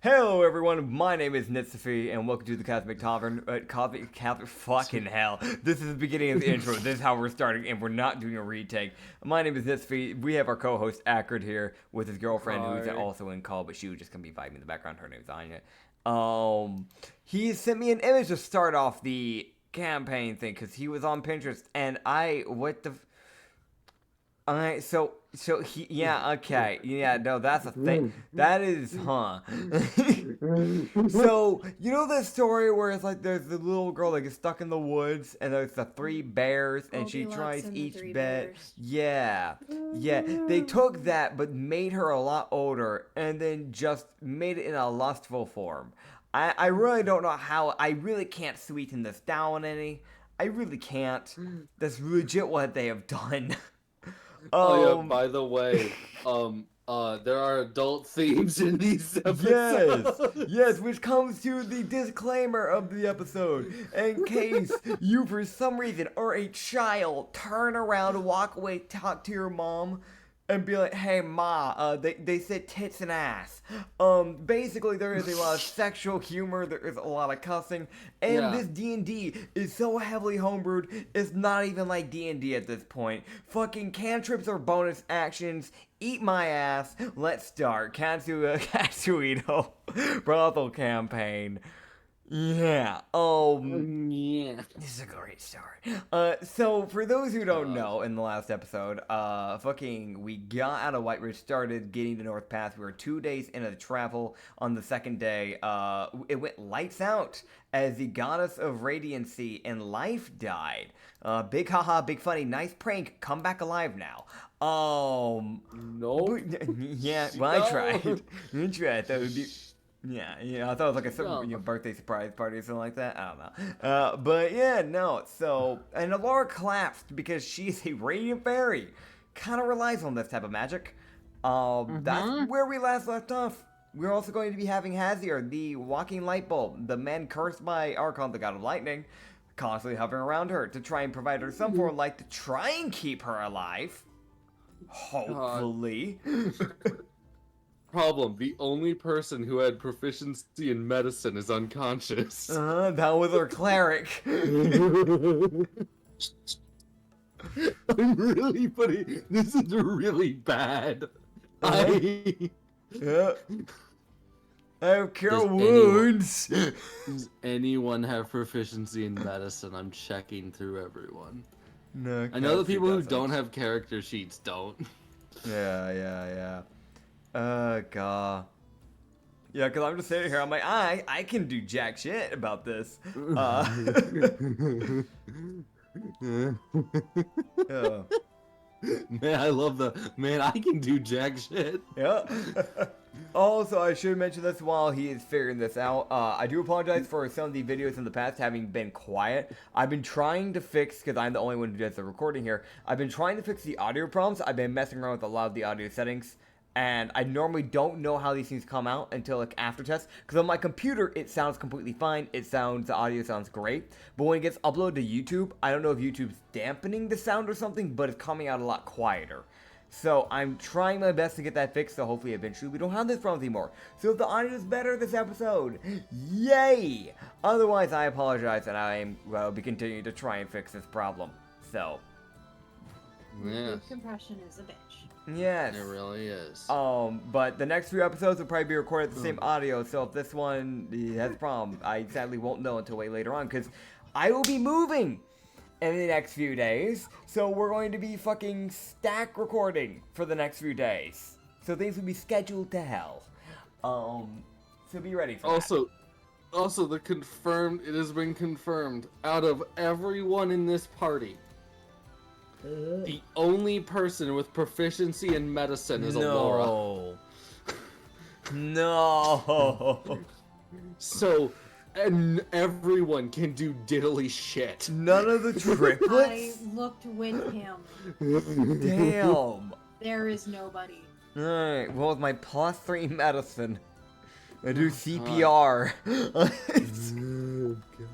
Hello everyone, my name is Nitsify, and welcome to the Cosmic Tavern. Fucking hell. This is the beginning of the intro, this is how we're starting, and we're not doing a retake. My name is Nitsify, we have our co-host Acrid here, with his girlfriend, who's also in call, but she was just gonna be vibing in the background, her name's Anya. He sent me an image to start off the campaign thing, because he was on Pinterest, and Alright, so he, yeah, okay, yeah, no, that's a thing, that is, So, you know that story where it's like there's the little girl that gets stuck in the woods, and there's the three bears, and she tries each bed, yeah, they took that, but made her a lot older, and then just made it in a lustful form. I really don't know how, I really can't sweeten this down any, I really can't, that's legit what they have done. Oh yeah, by the way, there are adult themes in these episodes. Yes, which comes to the disclaimer of the episode. In case you, for some reason, are a child, turn around, walk away, talk to your mom, and be like, hey ma, they said tits and ass. Basically there is a lot of sexual humor, there is a lot of cussing, and this D&D is so heavily homebrewed, it's not even like D&D at this point. Fucking cantrips are bonus actions, eat my ass, let's start. Katsu, Brothel campaign. Yeah, yeah. This is a great story. So for those who don't know, in the last episode, we got out of White Ridge, started getting to North Path. We were 2 days into the travel. On the second day, it went lights out as the goddess of radiancy and life died. Big haha, big funny, nice prank, come back alive now. Nope. Yeah, well, I tried. I tried, that would be... Yeah, I thought it was like a birthday surprise party or something like that. I don't know. But yeah, no. So, and Laura collapsed because she's a radiant fairy. Kind of relies on this type of magic. That's where we last left off. We're also going to be having Hazir, the walking light bulb, the man cursed by Archon, the god of lightning, constantly hovering around her to try and provide her some form of light to try and keep her alive. Hopefully. Problem, the only person who had proficiency in medicine is unconscious. That was our cleric. I'm really putting... This is really bad. I have cure wounds. Does anyone have proficiency in medicine? I'm checking through everyone. No, I know the people who don't have character sheets don't. Yeah. God. Yeah, because I'm just sitting here, I'm like, I can do jack shit about this. Man, I love man, I can do jack shit. Yeah. Also, I should mention this while he is figuring this out. I do apologize for some of the videos in the past having been quiet. I've been trying to fix, because I'm the only one who does the recording here, I've been trying to fix the audio problems. I've been messing around with a lot of the audio settings. And I normally don't know how these things come out until like after test, because on my computer it sounds completely fine. The audio sounds great, but when it gets uploaded to YouTube, I don't know if YouTube's dampening the sound or something, but it's coming out a lot quieter. So I'm trying my best to get that fixed, so hopefully eventually we don't have this problem anymore. So if the audio is better this episode, yay! Otherwise, I apologize, and I will be continuing to try and fix this problem. So, yeah. Compression is a bitch. Yes. It really is. But the next few episodes will probably be recorded at the same audio, so if this one has a problem, I sadly won't know until way later on, because I will be moving in the next few days, so we're going to be fucking stack recording for the next few days. So things will be scheduled to hell. So be ready for that. Also, it has been confirmed, out of everyone in this party, the only person with proficiency in medicine is Alora. No. So, and everyone can do diddly shit. None of the triplets? I looked with him. Damn. There is nobody. Alright, well with my +3 medicine, I do CPR. Oh, God.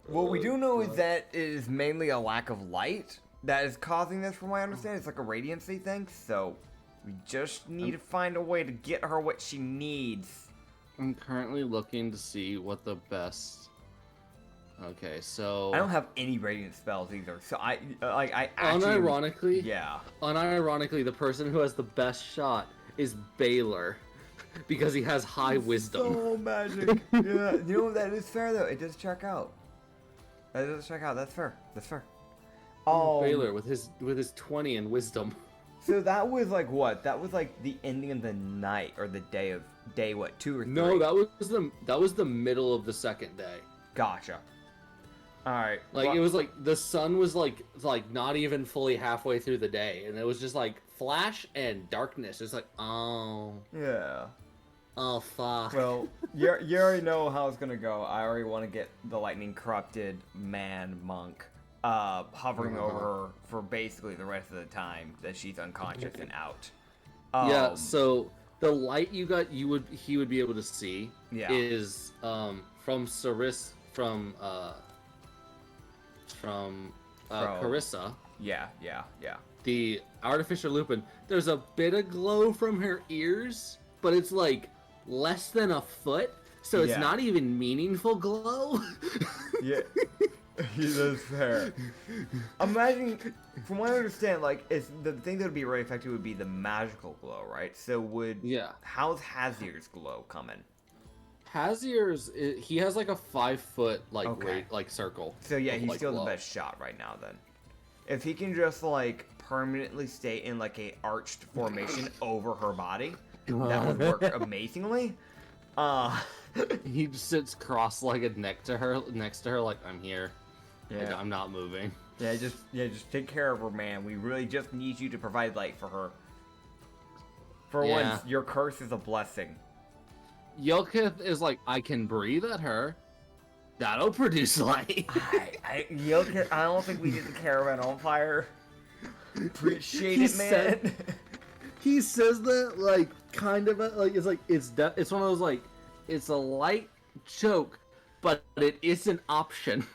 What we do know is that it is mainly a lack of light that is causing this, from what I understand. It's like a radiancy thing, so We just need to find a way to get her what she needs. I'm currently looking to see what the best. Okay, so I don't have any radiant spells either, so I actually. Unironically, Yeah. Unironically, the person who has the best shot is Baylor, because he has high wisdom. So magic. Yeah, you know that is fair though. It does check out. That does check out. That's fair. That's fair. Baylor with his 20 in wisdom. So that was like what? That was like the ending of the night or the day what? 2 or 3? No, that was the middle of the second day. Gotcha. All right. Like it was like the sun was like not even fully halfway through the day, and it was just like flash and darkness. It's like oh Yeah. fuck. Well, you already know how it's gonna go. I already want to get the lightning corrupted man monk hovering over her for basically the rest of the time that she's unconscious and out. Yeah. So the light you got, he would be able to see. Yeah. Is from Saris from Carissa. Yeah. The artificial lupin, there's a bit of glow from her ears, but it's like less than a foot, so it's Yeah. not even meaningful glow. Yeah. That's fair. Imagine, from what I understand, like it's the thing that would be really effective would be the magical glow, right? So how's Hazir's glow coming? Hazier's, he has like a 5 foot like Okay. circle. So yeah, of, he's like, still glow. the best shot right now. Then, if he can just like permanently stay in like a arched formation over her body, that would work amazingly. He just sits cross-legged next to her, like I'm here. Like, I'm not moving. Just take care of her, man. We really just need you to provide light for her. For Yeah. once, your curse is a blessing. Yelkith is like, I can breathe at her. That'll produce light. I don't think we did the caravan on fire. Appreciate He it, man. He says that like kind of like it's one of those like it's a light joke, but it is an option.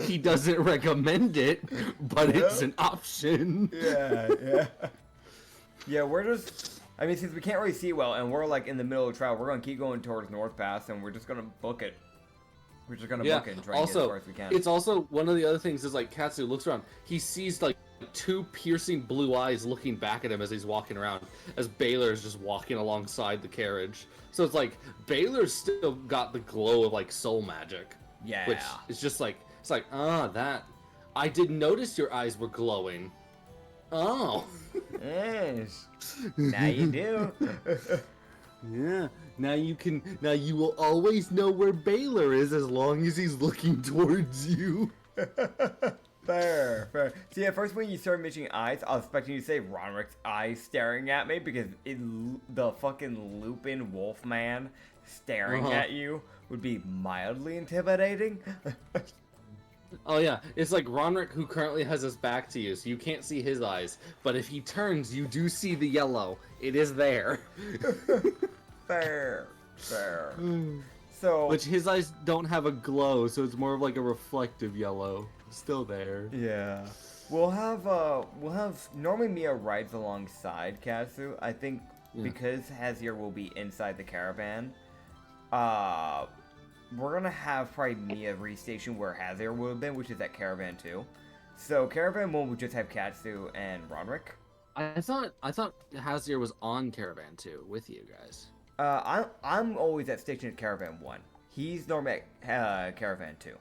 He doesn't recommend it, but it's an option. Yeah, we're just. I mean, since we can't really see well, and we're like in the middle of travel, we're gonna keep going towards North Pass, and we're just gonna book it. We're just gonna book it and try and get as far as we can. It's also one of the other things is like Katsu looks around. He sees like 2 piercing blue eyes looking back at him as he's walking around, as Baylor's just walking alongside the carriage. So it's like Baylor's still got the glow of like soul magic. Yeah. Which is just like that. I didn't notice your eyes were glowing. Oh. Yes. Now you do. Yeah. Now you will always know where Baylor is as long as he's looking towards you. Fair. See, at first when you started mentioning eyes, I was expecting you to say Ronrick's eyes staring at me because the fucking Lupin Wolfman staring at you would be mildly intimidating. Oh yeah, it's like Ronrick who currently has his back to you, so you can't see his eyes. But if he turns, you do see the yellow. It is there. Fair. So, Which his eyes don't have a glow, so it's more of like a reflective yellow. Still there. yeah, we'll have normally Mia rides alongside Katsu. I think because Hazir will be inside the caravan, we're gonna have probably Mia restation where Hazir would have been, which is at Caravan 2. So Caravan 1 would just have Katsu and Ronrick. I thought Hazir was on Caravan 2 with you guys. I'm always at station at Caravan 1. He's normally at Caravan 2.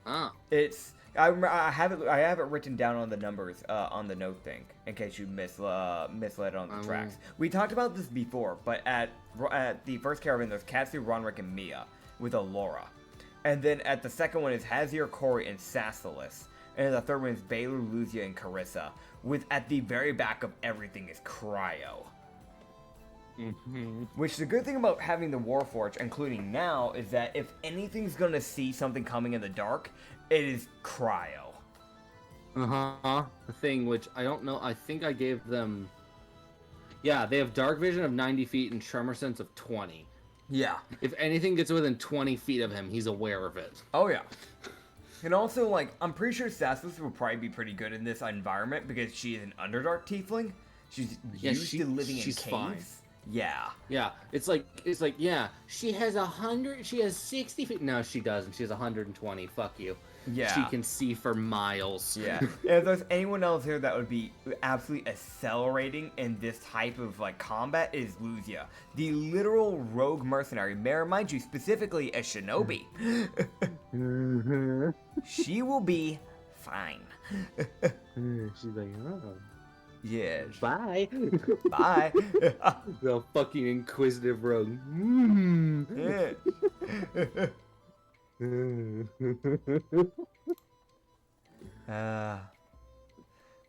Ah. I have it written down on the numbers on the note thing in case you misled on the tracks. We talked about this before, but at the first caravan there's Katsu, Ronrick, and Mia with Alora, and then at the second one is Hazir, Corey, and Sassilis, and the third one is Baylor, Luzia, and Carissa. With at the very back of everything is Cryo. Which the good thing about having the Warforged, including now, is that if anything's gonna see something coming in the dark, it is Cryo. The thing which I don't know. I think I gave them. Yeah, they have dark vision of 90 feet and tremor sense of 20. Yeah. If anything gets within 20 feet of him, he's aware of it. Oh yeah. And also, like, I'm pretty sure Sassus will probably be pretty good in this environment because she is an Underdark tiefling. She's used to living in caves. Fine. Yeah. Yeah, it's like, yeah, she has 60 feet. No, she doesn't. She has 120. Fuck you. Yeah. She can see for miles. Yeah. And if there's anyone else here that would be absolutely accelerating in this type of, like, combat, is Luzia. The literal rogue mercenary. May I remind you, specifically a shinobi. She will be fine. She's like, oh. Yeah. Bye. Bye. The fucking inquisitive rogue. Yeah.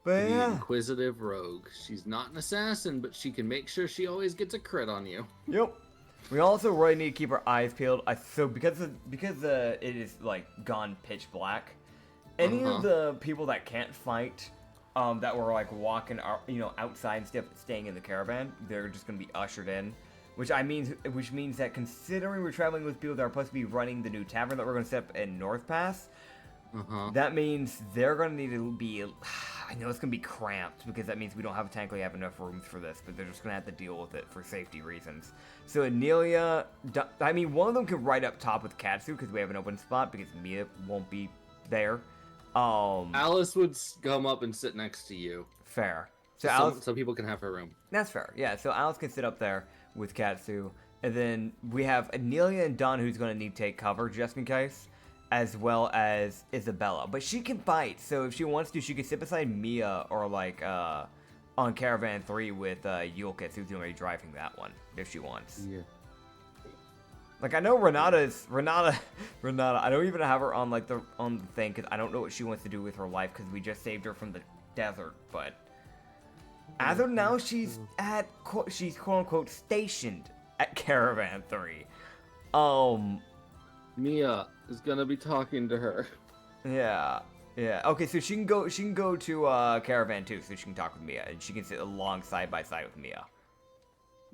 But The yeah. inquisitive rogue. She's not an assassin, but she can make sure she always gets a crit on you. Yep. We also really need to keep our eyes peeled. So because it is like gone pitch black, any of the people that can't fight, that were like walking, outside and stuff, staying in the caravan, they're just gonna be ushered in. Which means that considering we're traveling with people that are supposed to be running the new tavern that we're gonna set up in North Pass, that means they're gonna need to be. I know it's gonna be cramped because that means we don't technically have enough rooms for this, but they're just gonna have to deal with it for safety reasons. So Anelia, one of them could ride up top with Katsu because we have an open spot because Mia won't be there. Alice would come up and sit next to you. Fair. So Alice, so people can have her room. That's fair. Yeah. So Alice can sit up there with Katsu, and then we have Anelia and Don who's gonna need to take cover just in case, as well as Isabella. But she can fight, so if she wants to, she can sit beside Mia or like on Caravan 3 with Yulkis, who's gonna be driving that one if she wants. Yeah. Like I know Renata. I don't even have her on like on the thing because I don't know what she wants to do with her life because we just saved her from the desert. But as of now, she's quote unquote stationed at Caravan 3. Mia is gonna be talking to her. Yeah. Okay, so she can go to Caravan 2, so she can talk with Mia, and she can sit side by side with Mia.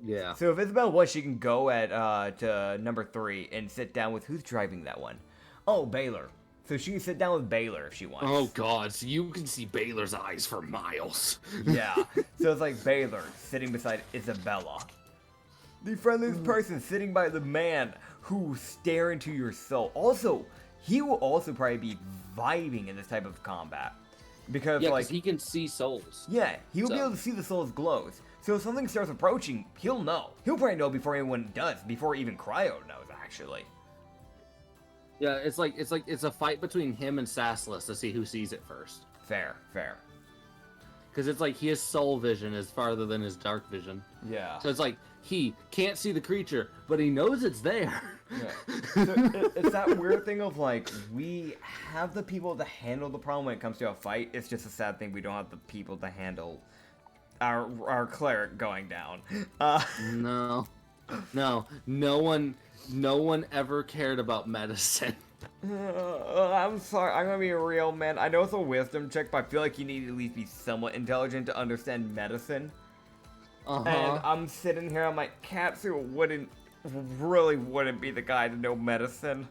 Yeah. So if Isabel wants, she can go to number 3 and sit down with who's driving that one. Oh, Baylor. So she can sit down with Baylor if she wants. Oh God, so you can see Baylor's eyes for miles. Yeah. So it's like Baylor sitting beside Isabella. The friendliest person sitting by the man who stare into your soul. Also, he will also probably be vibing in this type of combat. Because yeah, he can see souls. Yeah, he'll be able to see the soul's glows. So if something starts approaching, he'll know. He'll probably know before anyone does, before even Cryo knows, actually. Yeah, it's a fight between him and Sassless to see who sees it first. Fair. Because it's like his soul vision is farther than his dark vision. Yeah. So it's like he can't see the creature, but he knows it's there. Yeah. So it's that weird thing of like, we have the people to handle the problem when it comes to a fight. It's just a sad thing we don't have the people to handle our cleric going down. No one ever cared about medicine. I'm sorry, I'm gonna be real, man. I know it's a wisdom check, but I feel like you need to at least be somewhat intelligent to understand medicine. And I'm sitting here, I'm like, Katsu wouldn't be the guy to know medicine.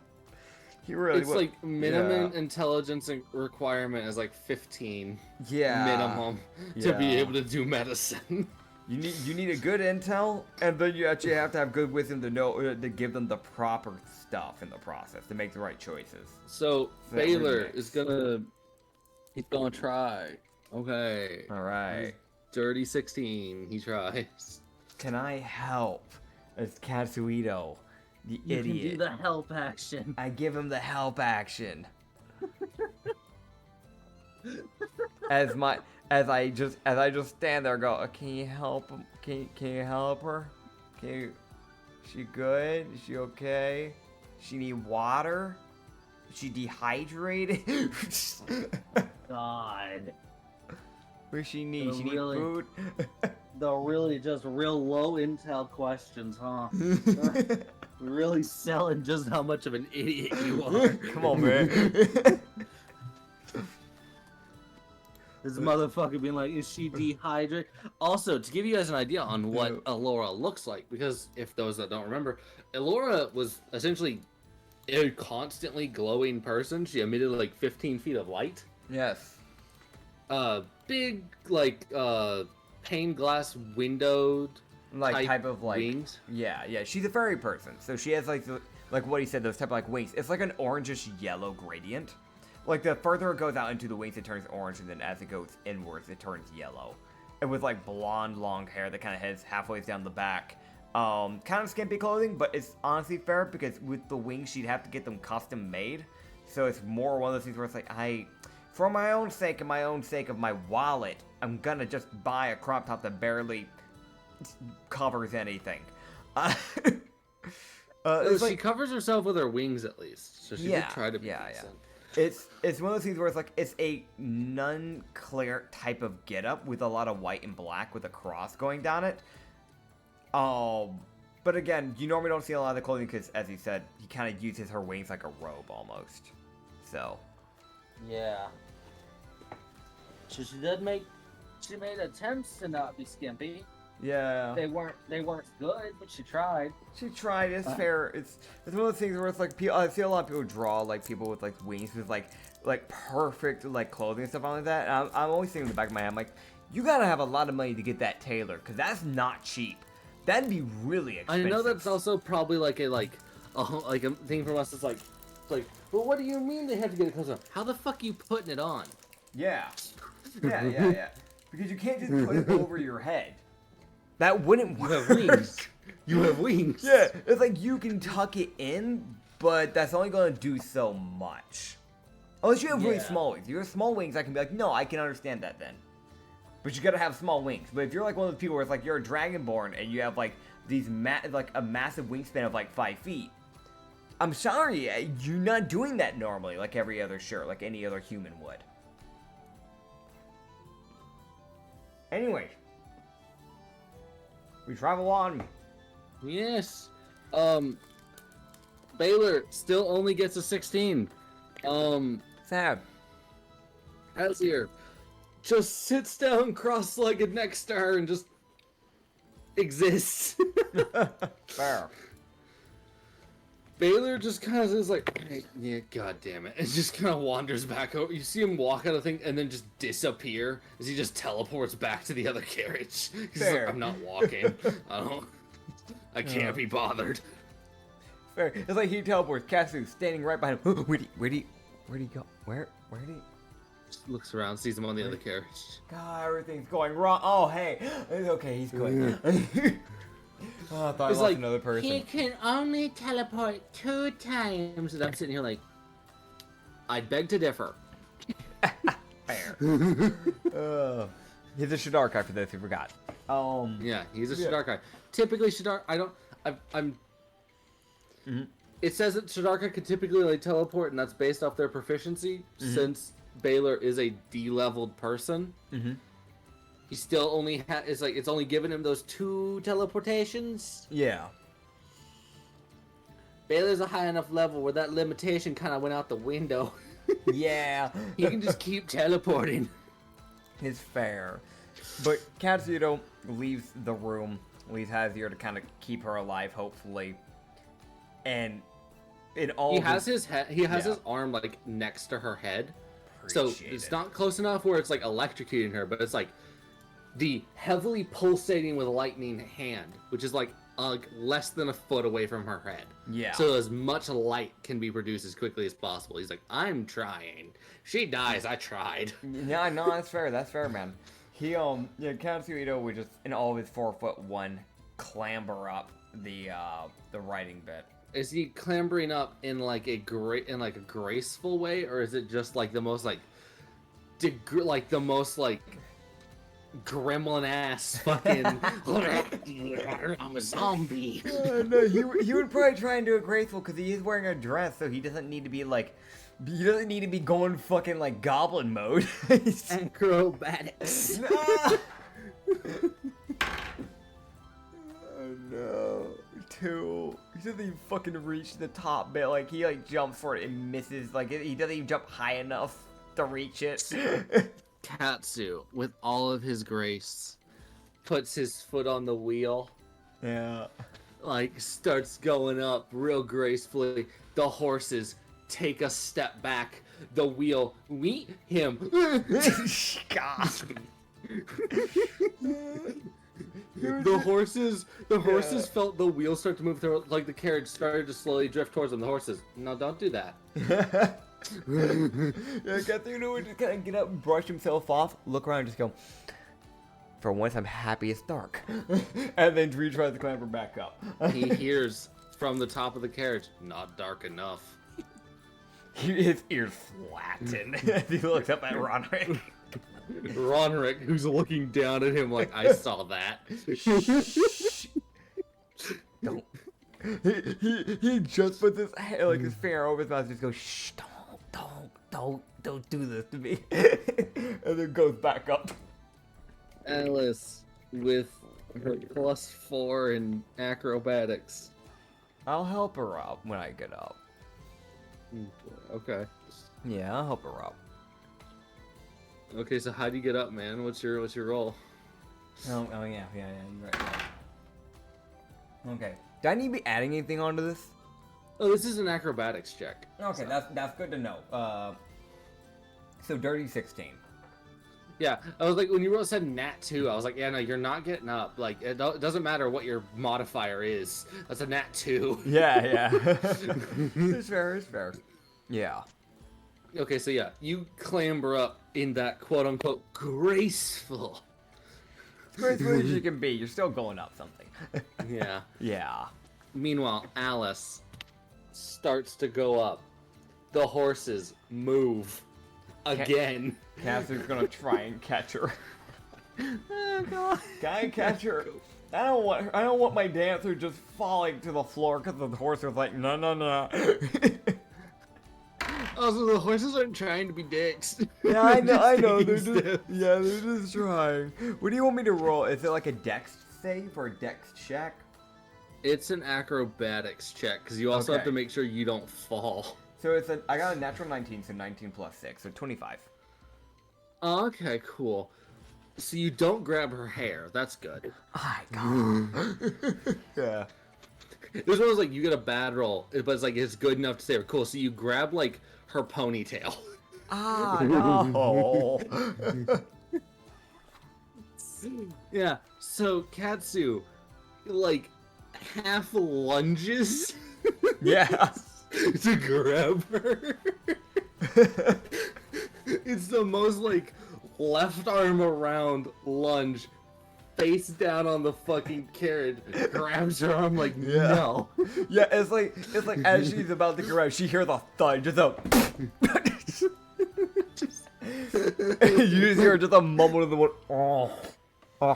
He really It's like minimum intelligence requirement is like 15. Yeah. Minimum to be able to do medicine. You need a good intel, and then you actually have to have good wisdom to know to give them the proper stuff in the process to make the right choices. So Baylor is he's gonna try. Okay. All right. Dirty 16. He tries. Can I help? As Katsuito, the idiot. You can do the help action. I give him the help action. As I just stand there and go, can you help him? Can you help her? She good? Is she okay? She need water? Is she dehydrated? God. What does she need? She need Really? food? The really just real low intel questions, huh? Really selling just how much of an idiot you are. Come on, man. This motherfucker being like, is she dehydrated? Also, to give you guys an idea on what Elora looks like, because if those that don't remember, Elora was essentially a constantly glowing person. She emitted like 15 feet of light. Yes. Big like pane glass windowed Like type of like wings. Yeah. She's a fairy person, so she has like like what he said, those type of like wings. It's like an orangish yellow gradient. Like the further it goes out into the wings, it turns orange, and then as it goes inwards, it turns yellow. And with like blonde, long hair that kind of heads halfway down the back. Kind of skimpy clothing, but it's honestly fair because with the wings, she'd have to get them custom made. So it's more one of those things where it's like, for my own sake and my own sake of my wallet, I'm gonna just buy a crop top that barely covers anything. She covers herself with her wings at least, so she did try to be decent. It's one of those things where it's like it's a nun-cleric type of getup with a lot of white and black with a cross going down it. But again, you normally don't see a lot of the clothing because, as he said, he kind of uses her wings like a robe almost. So. Yeah. So she made attempts to not be skimpy. Yeah. They weren't good, but she tried. She tried. It's fair. It's one of those things where it's like I see a lot of people draw like people with like wings with like perfect like clothing and stuff like that. And I'm always thinking in the back of my head, I'm like, you gotta have a lot of money to get that tailored because that's not cheap. That'd be really expensive. I know that's also probably like a thing from us. It's like, well, what do you mean they have to get it close up? How the fuck are you putting it on? Yeah. Because you can't just put it over your head. That wouldn't work. You have wings. You have wings. Yeah, it's like you can tuck it in, but that's only going to do so much. Unless you have really small wings. If you have small wings, I can be like, no, I can understand that then. But you gotta have small wings. But if you're like one of those people where it's like you're a dragonborn and you have like these like a massive wingspan of like 5 feet, I'm sorry, you're not doing that normally like every other shirt, like any other human would. Anyway, we travel on. Yes. Baylor still only gets a 16. Sad. Azir just sits down cross-legged next to her and just exists. Fair. Baylor just kind of is like, hey, yeah, god damn it, and just kind of wanders back over. You see him walk out of the thing and then just disappear as he just teleports back to the other carriage. He's like, I'm not walking. I can't be bothered. Fair. It's like he teleports. Katsu standing right behind him. Where'd he go? Where'd he? Just looks around, sees him on the other carriage. God, everything's going wrong. Oh, hey, it's okay. He's good. Oh, I thought It's I lost like, another person. he can only teleport 2 times. And I'm sitting here like, I'd beg to differ. Fair. He's a Shadarkai for those who forgot. Yeah, he's a Shadarkai. Typically, It says that Shadarkai could typically like teleport, and that's based off their proficiency. Since Baylor is a D-leveled person, he still only it's like it's only given him those 2 teleportations. Yeah. Baylor's a high enough level where that limitation kind of went out the window. Yeah. He can just keep teleporting. It's fair. But Katsuhito leaves the room, leaves Hazir to kind of keep her alive, hopefully. And in all he has his arm like next to her head. So it's not close enough where it's like electrocuting her, but it's like the heavily pulsating with lightning hand, which is like less than a foot away from her head. Yeah. So as much light can be produced as quickly as possible. He's like, I'm trying. She dies, I tried. Yeah, no, that's fair. That's fair, man. He Katsuhito would just in all of his 4'1" clamber up the writing bit. Is he clambering up in like a graceful way, or is it just like the most gremlin ass fucking I'm a zombie. No, he would probably try and do it graceful because he is wearing a dress, so he doesn't need to be going fucking like goblin mode. Acrobatics. Oh, no. He doesn't even fucking reach the top bit. Like, he, like, jumps for it and misses. Like, he doesn't even jump high enough to reach it. Katsu, with all of his grace, puts his foot on the wheel. Yeah. like starts going up real gracefully. The horses take a step back. The wheel meet him. God. The horses felt the wheels start to move through, like the carriage started to slowly drift towards them. The horses, no, don't do that. Yeah, Katsu would just kind of get up and brush himself off, look around, and just go, for once I'm happy it's dark. And then retries to clamber back up. He hears from the top of the carriage, not dark enough. His ears flatten as he looks up at Roderick. Roderick, who's looking down at him like, I saw that. Don't. He just puts his hand, like his finger over his mouth and just goes, shh, don't do this to me. And then goes back up. Alice, with her +4 in acrobatics. I'll help her up when I get up. Okay. Yeah, I'll help her up. Okay, so how do you get up, man? What's your roll? Oh yeah, you're right. Okay. Do I need to be adding anything onto this? Oh, this is an acrobatics check. Okay, so. that's good to know. So dirty 16. Yeah, I was like, when you said nat 2, I was like, yeah, no, you're not getting up. Like, it doesn't matter what your modifier is. That's a nat 2. Yeah. It's fair. Yeah. Okay, so yeah, you clamber up in that quote-unquote graceful. As graceful as you can be, you're still going up something. Yeah. Yeah. Meanwhile, Alice starts to go up. The horses move again. Katsu's gonna try and catch her. Oh god. Can I catch her? I don't want my dancer just falling to the floor because the horse was like, no. Also, the horses aren't trying to be dicks. Yeah, I know. They're just trying. What do you want me to roll? Is it like a dex save or a dex check? It's an acrobatics check, because you also have Okay. to make sure you don't fall. So I got a natural 19, so 19 plus 6, so 25. Okay, cool. So you don't grab her hair. That's good. Oh my god. Yeah. This one was like, you get a bad roll, but it's like, it's good enough to save her. Cool, so you grab, like, her ponytail. Ah, no. Yeah, so Katsu, like, half lunges Yeah. to grab her. It's the most, like, left arm around lunge, face down on the fucking carriage, grabs her arm like, Yeah. no. Yeah, it's like as she's about to grab, she hears a thud, just a. You just hear just a mumble of the word. Oh. I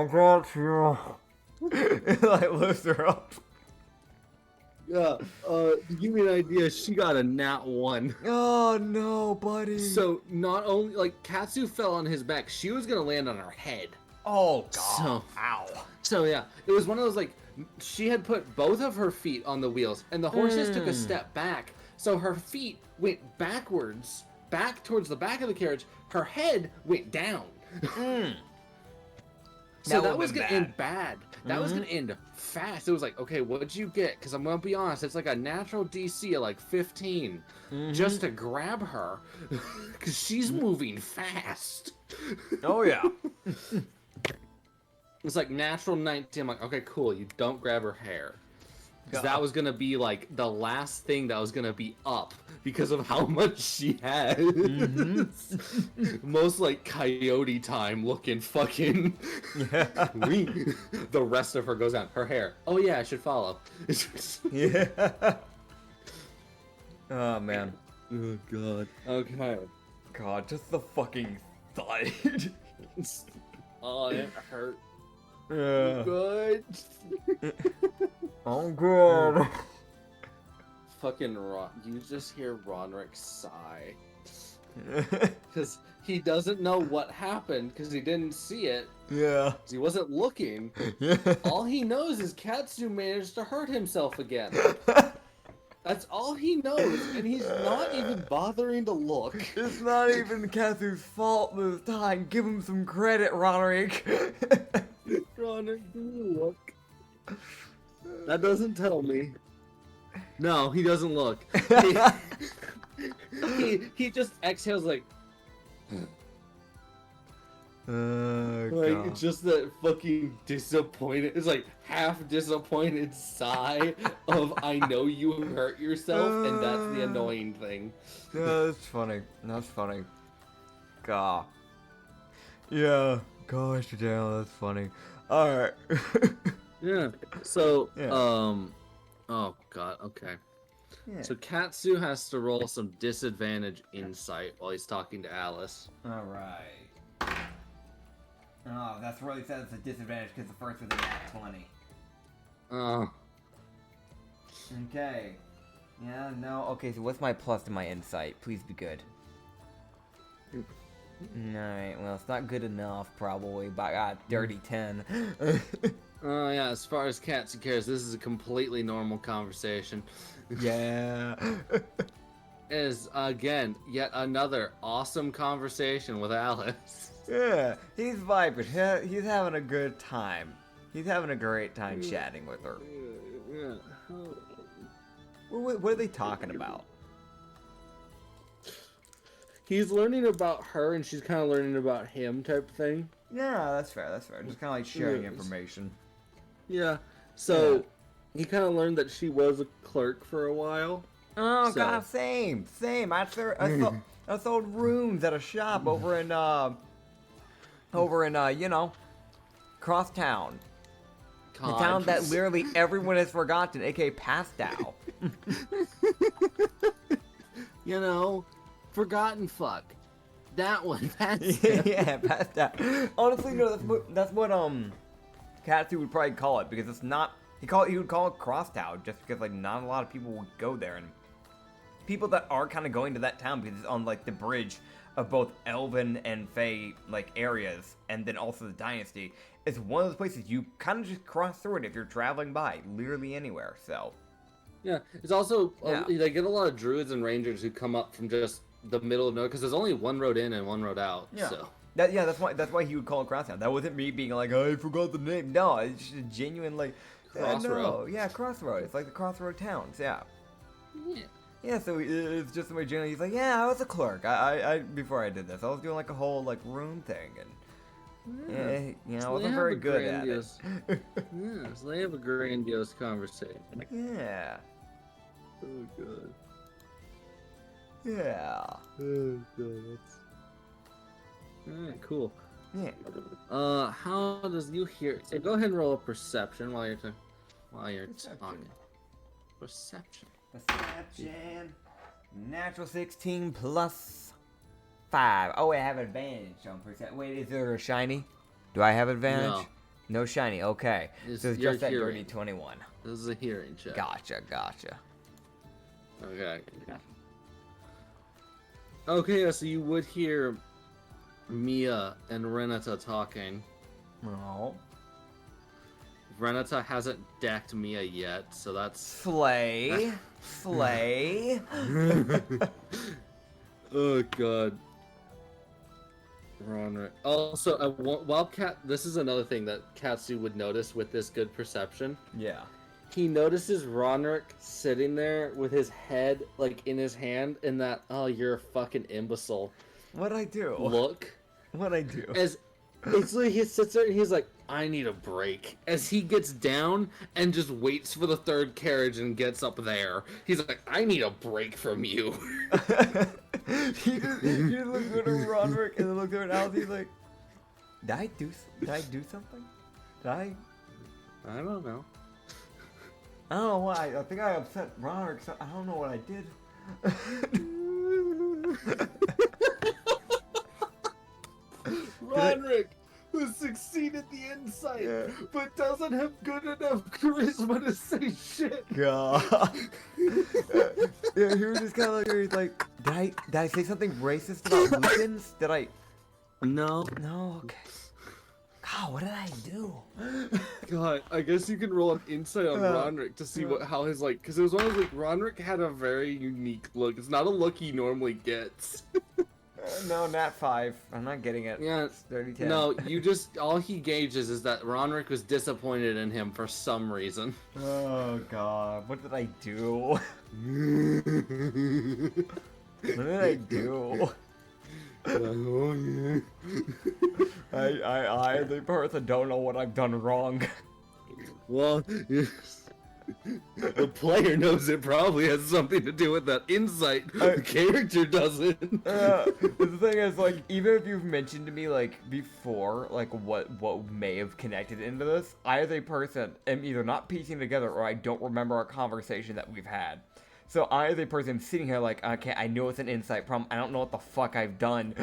got you. Like lifts her up. Yeah, to give you an idea, she got a nat 1. Oh no, buddy. So, not only, like, Katsu fell on his back, she was gonna land on her head. Oh god. So- Ow. So, yeah, it was one of those, like, she had put both of her feet on the wheels, and the horses took a step back, so her feet went backwards, back towards the back of the carriage, her head went down. So that was gonna end bad. That was gonna end fast. It was like, okay, what'd you get? Because I'm gonna be honest, it's like a natural DC of like 15 just to grab her, because she's moving fast. Oh yeah. It's like natural 19. I'm like, okay, cool. You don't grab her hair. Because that was gonna be like the last thing that was gonna be up because of how much she had. Most like coyote time looking fucking. The rest of her goes down. Her hair. Oh yeah, I should follow. Yeah. Oh man. Oh god. Okay. God, just the fucking thud. Oh, it hurt. Yeah. Good. Oh god. Fucking you just hear Roderick sigh. Because he doesn't know what happened because he didn't see it. Yeah. 'Cause he wasn't looking. Yeah. All he knows is Katsu managed to hurt himself again. That's all he knows, and he's not even bothering to look. It's not even Katsu's fault this time. Give him some credit, Roderick. Roderick, do you look? That doesn't tell me. No, he doesn't look. He just exhales like God. it's just that fucking disappointed. It's like half disappointed sigh of I know you hurt yourself, and that's the annoying thing. Yeah, that's funny. That's funny. God. Yeah. Gosh, damn, that's funny. All right. Yeah. So, Yeah. oh god. Okay. Yeah. So Katsu has to roll some disadvantage insight while he's talking to Alice. All right. Oh, that's really said it's a disadvantage because the first was a nat 20. Oh. Okay. Yeah, no. Okay, so what's my plus to my insight? Please be good. Alright, well, it's not good enough, probably, but I got dirty 10. Oh yeah, as far as Katsu cares, this is a completely normal conversation. Yeah. Is again yet another awesome conversation with Alice. Yeah, he's vibing. He's having a good time. He's having a great time chatting with her. Yeah. What are they talking about? He's learning about her, and she's kind of learning about him, type of thing. Yeah, that's fair. That's fair. Just kind of like sharing Yes. information. Yeah. So he kind of learned that she was a clerk for a while. Oh So- god, same. I sold rooms at a shop over in you know, Crosstown. The God. town that literally everyone has forgotten, aka Pastow. You know, forgotten fuck. That one. That's Yeah, Pastow. Honestly, no, that's what Katsu would probably call it, because it's not he would call it Crosstown just because like not a lot of people would go there, and people that are kind of going to that town because it's on like the bridge of both Elven and Fey like areas, and then also the Dynasty. It's one of those places you kind of just cross through it if you're traveling by, literally anywhere. So Yeah, it's also Yeah. they get a lot of druids and rangers who come up from just the middle of nowhere because there's only one road in and one road out. yeah, So that's why he would call it Crosstown. That wasn't me being like, I forgot the name. No, it's just a genuine like Crossroad. Yeah, crossroad. It's like the crossroad towns. Yeah. yeah. Yeah, so it's just the way generally he's like, yeah, I was a clerk. I before I did this, I was doing like a whole like room thing, and you know, I So they wasn't have very a good at it. grandiose- Yeah, so they have a grandiose conversation. Yeah, Oh god. yeah, Oh god. Alright, cool. yeah. How does you hear? So go ahead and roll a perception while you're Perception. talking. Perception. Perception. Natural 16 plus 5. Oh, wait, I have advantage on perception. Wait, is there a shiny? Do I have advantage? No shiny. Okay. It's So it's your just that dirty hearing. 21. This is a hearing check. Gotcha. Okay. Okay, so you would hear Mia and Renata talking. Oh. Renata hasn't decked Mia yet, so that's... Slay. Slay. Oh god. Ronrick. Also, while this is another thing that Katsu would notice with this good perception. Yeah. He notices Ronrick sitting there with his head like in his hand, and that "oh, you're a fucking imbecile" What'd I do? look. What'd I do? As basically he sits there and he's like, I need a break. As he gets down and just waits for the third carriage and gets up there, he's like, I need a break from you. he just looks over to Roderick and then looks over at Alice. He's like, did I do something? Did I? I don't know. I don't know why. I think I upset Roderick. So I don't know what I did. Roderick, who succeeded the insight, Yeah. but doesn't have good enough charisma to say shit. God. Yeah, he was just kind of like, he's like, did I say something racist about Lucans? Did I? No. No. Okay. God, Oh, what did I do? God, I guess you can roll an insight on Ronrick to see how his because it was one of those Ronrick had a very unique look. It's not a look he normally gets. No, nat 5. I'm not getting it. Yeah, It's 30-10. no, you just all he gauges is that Ronrick was disappointed in him for some reason. Oh god, what did I do? What did I do? I, the person, don't know what I've done wrong. Well, the player knows it probably has something to do with that insight. The character doesn't. The thing is, like, even if you've mentioned to me, like, before, like, what may have connected into this, I, as a person, am either not piecing together or I don't remember a conversation that we've had. So I, as a person, am sitting here like, okay, I know it's an insight problem. I don't know what the fuck I've done.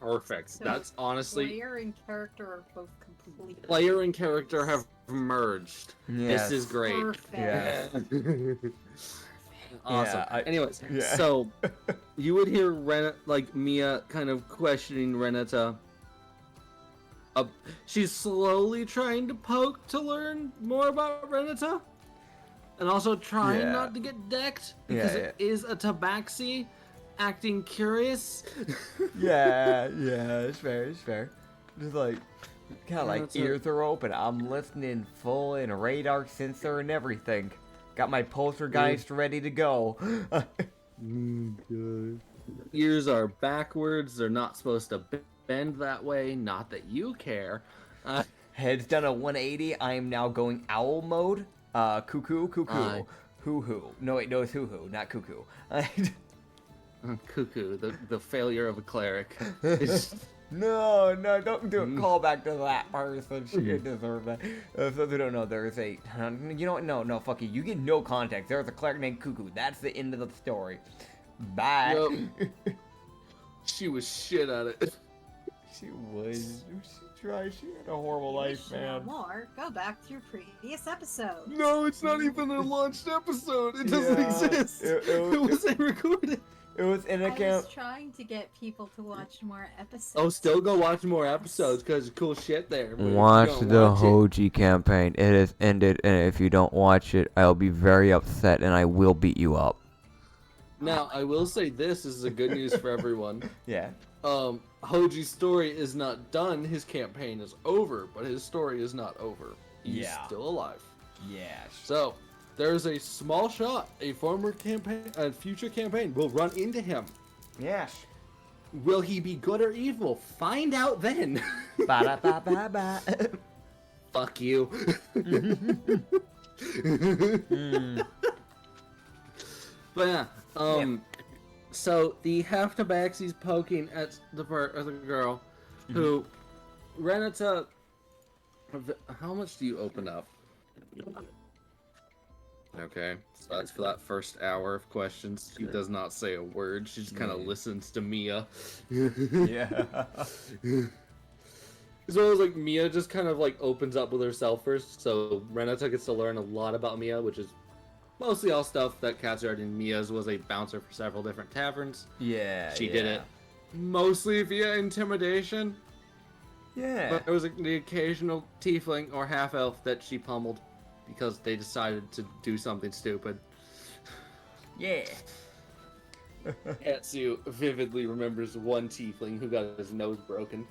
Perfect. So That's honestly... Player and character are both completely... Player and character have merged. Yes. This is great. Perfect. Yeah. Awesome. Yeah, Anyways, yeah. so you would hear Mia kind of questioning Renata. She's slowly trying to poke to learn more about Renata, and also trying not to get decked because it is a tabaxi acting curious. Yeah, it's fair. Just like, kind of like ears are open. I'm listening full in radar sensor and everything. Got my poltergeist ready to go. Ears are backwards. They're not supposed to bend that way. Not that you care. Head's done a 180. I am now going owl mode. Cuckoo. Hoo-hoo. No, wait, no, it's hoo-hoo, not cuckoo. Cuckoo, the failure of a cleric. No, don't do a callback to that person. She didn't deserve that. For those who don't know, there is a... You know what? No, fuck you. You get no context. There's a cleric named Cuckoo. That's the end of the story. Bye. Yep. She was shit at it. She was. She tried. She had a horrible life, To know man. more, go back to your previous episode. No, it's not even a launched episode. It doesn't Yeah, exist. It wasn't recorded. It was in I account. was trying to get people to watch more episodes. Oh, still go watch more episodes because there's cool shit there. but if you Watch don't the watch it- Hoji campaign. It has ended, and if you don't watch it, I'll be very upset, and I will beat you up. Now, I will say this is a good news for everyone. Yeah. Hoji's story is not done. His campaign is over, but his story is not over. He's still alive. Yes. So, there's a small shot. A future campaign will run into him. Yes. Will he be good or evil? Find out then. Ba-da-ba-ba-ba. Fuck you. But yeah, so the half tabaxi's poking at the girl, who Renata. How much do you open up? Okay, so that's for that first hour of questions. She does not say a word. She just kind of listens to Mia. Yeah. So it's like Mia just kind of like opens up with herself first. So Renata gets to learn a lot about Mia, which is mostly all stuff that Katsu already knew. Mia's was a bouncer for several different taverns. Yeah. She did it mostly via intimidation. Yeah. But there was the occasional tiefling or half-elf that she pummeled because they decided to do something stupid. Yeah. Katsu vividly remembers one tiefling who got his nose broken.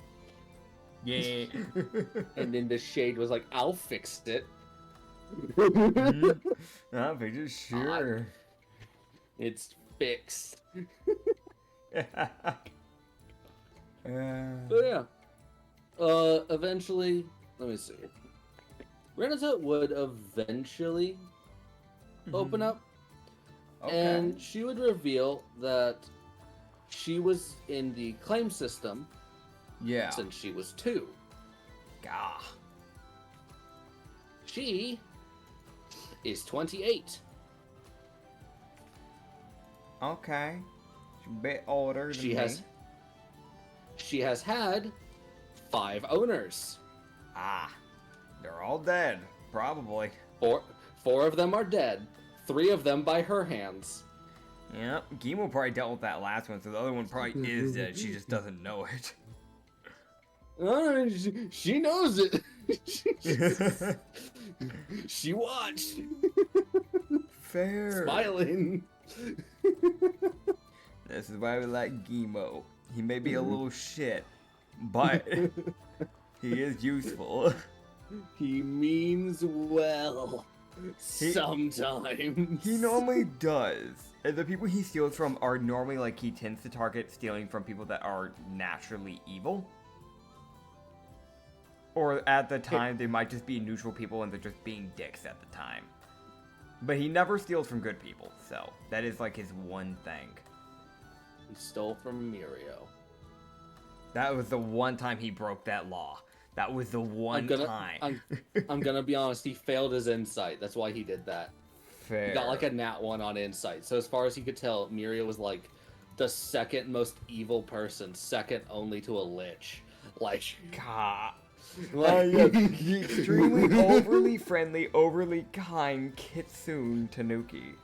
Yeah. And then the shade was like, I'll fix it. I'll be just sure. It's fixed. But yeah. Eventually, let me see. Renata would eventually open up, and she would reveal that she was in the claim system since she was 2. Gah. She is 28. Okay. She's a bit older than me. She has had 5 owners. Ah. They're all dead. Probably. 4 of them are dead. 3 of them by her hands. Yep. Gimo probably dealt with that last one, so the other one probably is dead. She just doesn't know it. She knows it. She watched. Fair. Smiling. This is why we like Gimo. He may be a little shit, but he is useful. He means well. Sometimes. He normally does. And the people he steals from are normally like he tends to target stealing from people that are naturally evil. Or at the time, they might just be neutral people and they're just being dicks at the time. But he never steals from good people, so that is like his one thing. He stole from Mirio. That was the one time he broke that law. That was the one time. I'm gonna be honest, he failed his insight. That's why he did that. Fair. He got like a nat 1 on insight. So as far as he could tell, Mirio was like the second most evil person, second only to a lich. Like, God. like The extremely overly friendly, overly kind Kitsune Tanuki.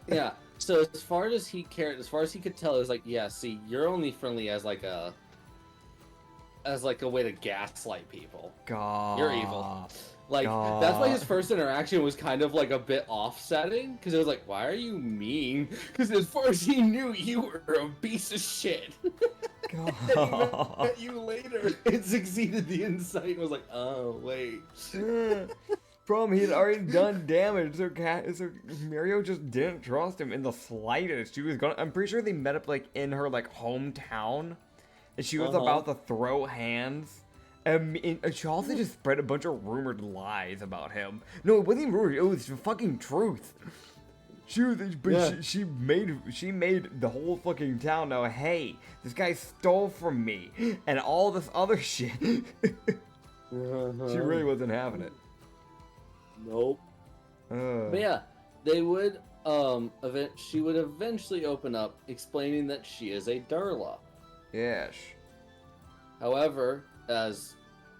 yeah. So as far as he cared, as far as he could tell, it was like, yeah, see, you're only friendly as like a way to gaslight people. God. You're evil. Like, God. that's why his first interaction was kind of like a bit offsetting, because it was like, why are you mean? Because as far as he knew, you were a piece of shit. And he met you later and succeeded the insight and was like, oh, wait. Problem, he had already done damage, so Mario just didn't trust him in the slightest. I'm pretty sure they met up like in her like hometown, and she was about to throw hands. And she also just spread a bunch of rumored lies about him. No, it wasn't rumored. It was fucking truth. She made the whole fucking town know, hey, this guy stole from me, and all this other shit. She really wasn't having it. Nope. But yeah, they would she would eventually open up explaining that she is a Durla. Yes. However, as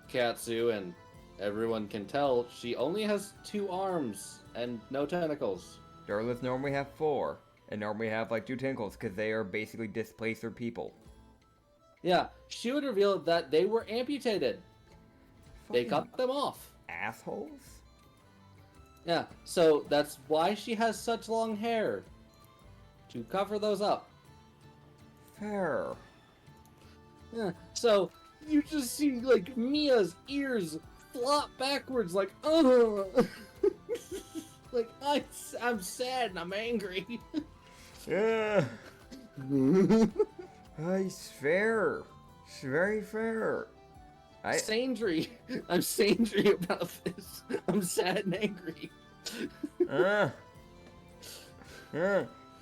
Katsu and everyone can tell, she only has 2 arms and no tentacles. Durlas normally have 4, and normally have like 2 tentacles, because they are basically displacer people. Yeah, she would reveal that they were amputated. They Fucking cut them off. assholes? Yeah, so that's why she has such long hair. To cover those up. Fair. Yeah, so you just see like Mia's ears flop backwards like, oh, like I'm sad and I'm angry. Yeah. It's fair. It's very fair. Sandry. I'm Sandry about this. I'm sad and angry.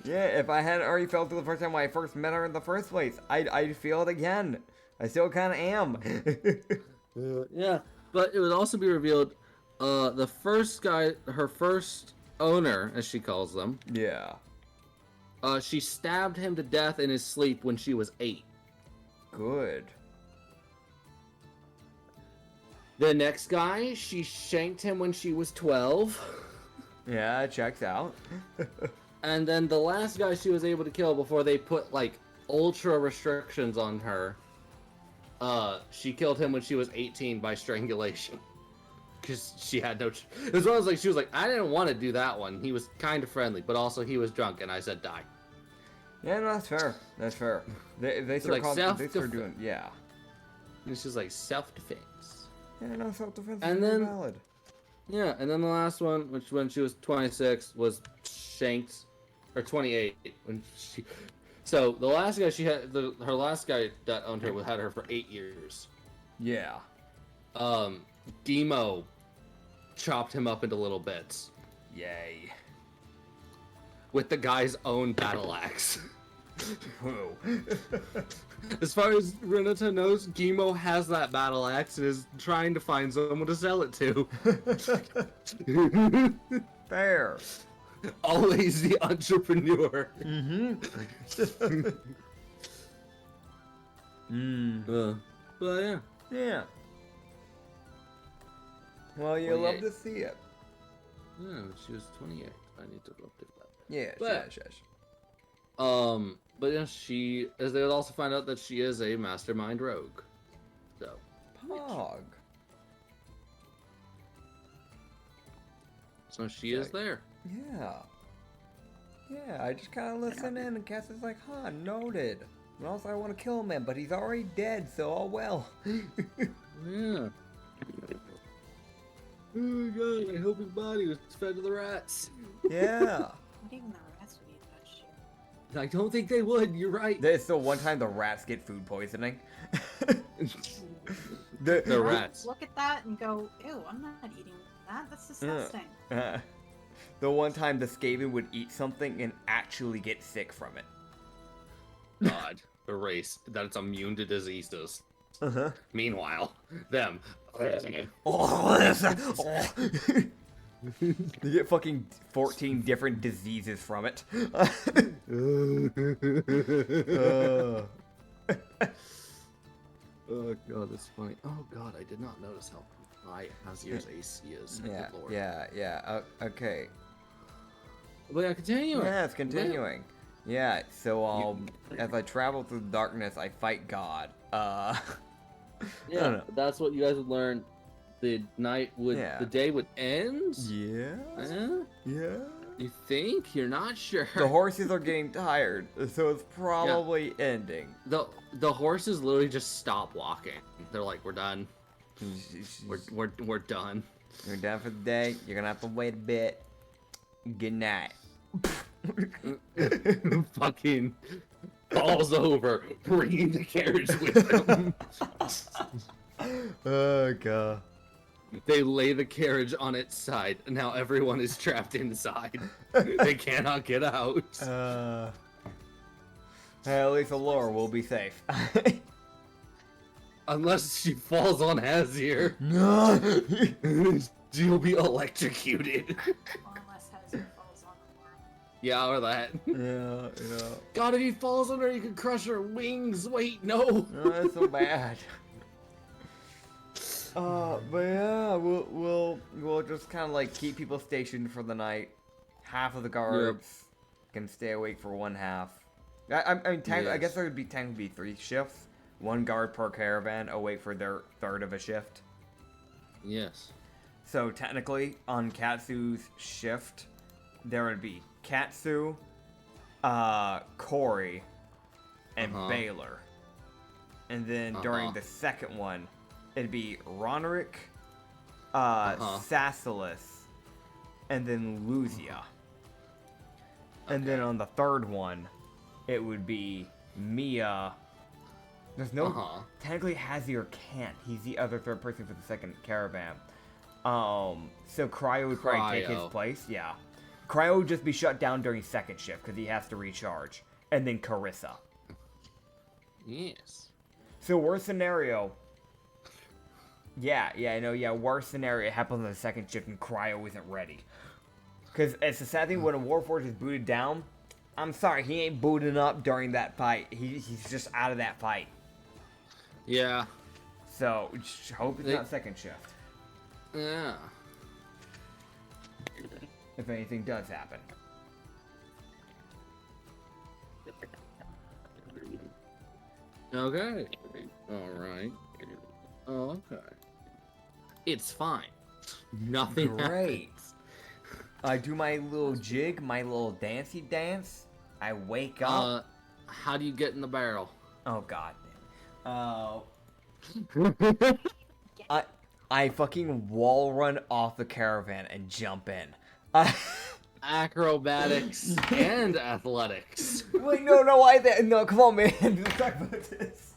Yeah, if I hadn't already felt it the first time when I first met her in the first place, I'd feel it again. I still kind of am. Yeah, but it would also be revealed, the first guy, her first owner, as she calls them. Yeah. She stabbed him to death in his sleep when she was 8. Good. The next guy, she shanked him when she was 12. Yeah, it checks out. And then the last guy she was able to kill before they put, like, ultra restrictions on her, she killed him when she was 18 by strangulation. Because she had no... As well as, like, she was like, I didn't want to do that one. He was kind of friendly, but also he was drunk, and I said die. Yeah, no, that's fair. That's fair. They start, like they start doing... Yeah. And it's just, like, self-defense. Yeah, no, self-defense And is then- valid. Yeah, and then the last one, which when she was 26, was shanked, or 28, when she... So, the last guy she had, her last guy that owned her had her for 8 years. Yeah. Demo chopped him up into little bits. Yay. With the guy's own battle axe. Whoa. As far as Renata knows, Gimo has that battle axe and is trying to find someone to sell it to. Fair. Always the entrepreneur. But yeah. Yeah. Well, you love to see it. Yeah, she was 28. I need to update that. Yes, But- yes. But yeah, she, as they would also find out that she is a mastermind rogue. So, Pog. So she is there. Yeah. Yeah, I just kind of listen in, and Cass is like, huh, noted. And also, I want to kill him, but he's already dead, so oh well. Yeah. Oh god, I hope his body was fed to the rats. Yeah. Not even the rats would eat that shit. I don't think they would, you're right. There's still one time the rats get food poisoning. The rats. Look at that and go, ew, I'm not eating that. That's disgusting. The one time the Skaven would eat something and actually get sick from it. God, the race that's immune to diseases. Uh-huh. Meanwhile, them. You get fucking 14 different diseases from it. Oh god, that's funny. Oh god, I did not notice how high Hazir's AC is. Yeah, Good lord. yeah. Okay. But yeah, continuing. Yeah, it's continuing. Yeah, so as I travel through the darkness, I fight God. I don't Yeah, know. that's what you guys would learn. The night would, Yeah. the day would end. Yeah. Eh? Yeah. You think? You're not sure. The horses are getting tired, so it's probably ending. The horses literally just stop walking. They're like, we're done. We're done. You're done for the day. You're gonna have to wait a bit. Good night. Fucking falls over, bringing the carriage with them. Oh god. They lay the carriage on its side, and now everyone is trapped inside. They cannot get out. Hey, at least Allura will be safe. Unless she falls on Hazir. No. She'll be electrocuted. Unless Hazard falls on the world. Yeah, or that. Yeah. God, if he falls on her, you can crush her wings. Wait, no. Oh, that's so bad. But yeah, we'll just kind of like keep people stationed for the night. Half of the guards can stay awake for one half. I mean, I guess there would be technically 3 shifts. 1 guard per caravan awake for their third of a shift. Yes. So technically, on Katsu's shift, there would be Katsu, Corey, and Baylor. And then during the second one, it'd be Ronerick, Sassilis, and then Luzia. And then on the third one, it would be Mia. There's no... Technically, Hazir can't. He's the other third person for the second caravan. So Cryo would probably take his place. Yeah. Cryo would just be shut down during second shift because he has to recharge. And then Carissa. Yes. So worst scenario... Yeah, I know, worst scenario, it happens on the second shift and Cryo isn't ready. Because it's the sad thing, when a Warforged is booted down, I'm sorry, he ain't booting up during that fight. He's just out of that fight. Yeah. So, just hope it's not second shift. Yeah. If anything does happen. Okay. Alright. Oh, okay. It's fine. Nothing Great. happens. I do my little jig, my little dancey dance. I wake up. How do you get in the barrel? Oh god. I fucking wall run off the caravan and jump in. Acrobatics and athletics. Wait, no, why that? No, come on, man. Let's talk about this.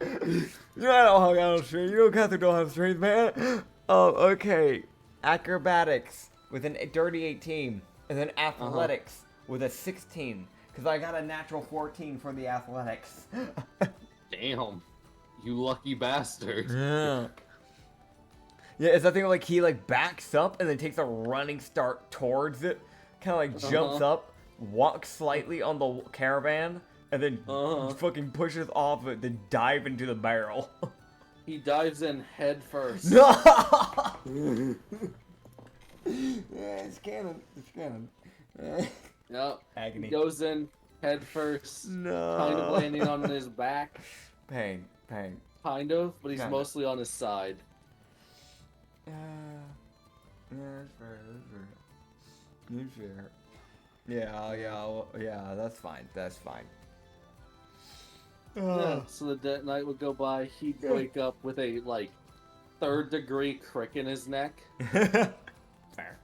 You know I don't hang out on strength. You don't have to have strength, man. Oh, okay. Acrobatics with a dirty 18, and then athletics with a 16, because I got a natural 14 for the athletics. Damn. You lucky bastard. Yeah. Yeah, it's that thing like he like backs up and then takes a running start towards it, kind of like jumps up, walks slightly on the caravan, and then fucking pushes off it, then dive into the barrel. He dives in head first. No! Yeah, it's canon. It's canon. Yep. Agony. He goes in head first. No. Kind of landing on his back. Pain. Kind of, but he's Kinda. mostly on his side. Yeah, that's fair. That's fair. Yeah, that's fine. That's fine. Yeah, so the night would go by, he'd wake up with a, like, 3rd-degree crick in his neck. Fair.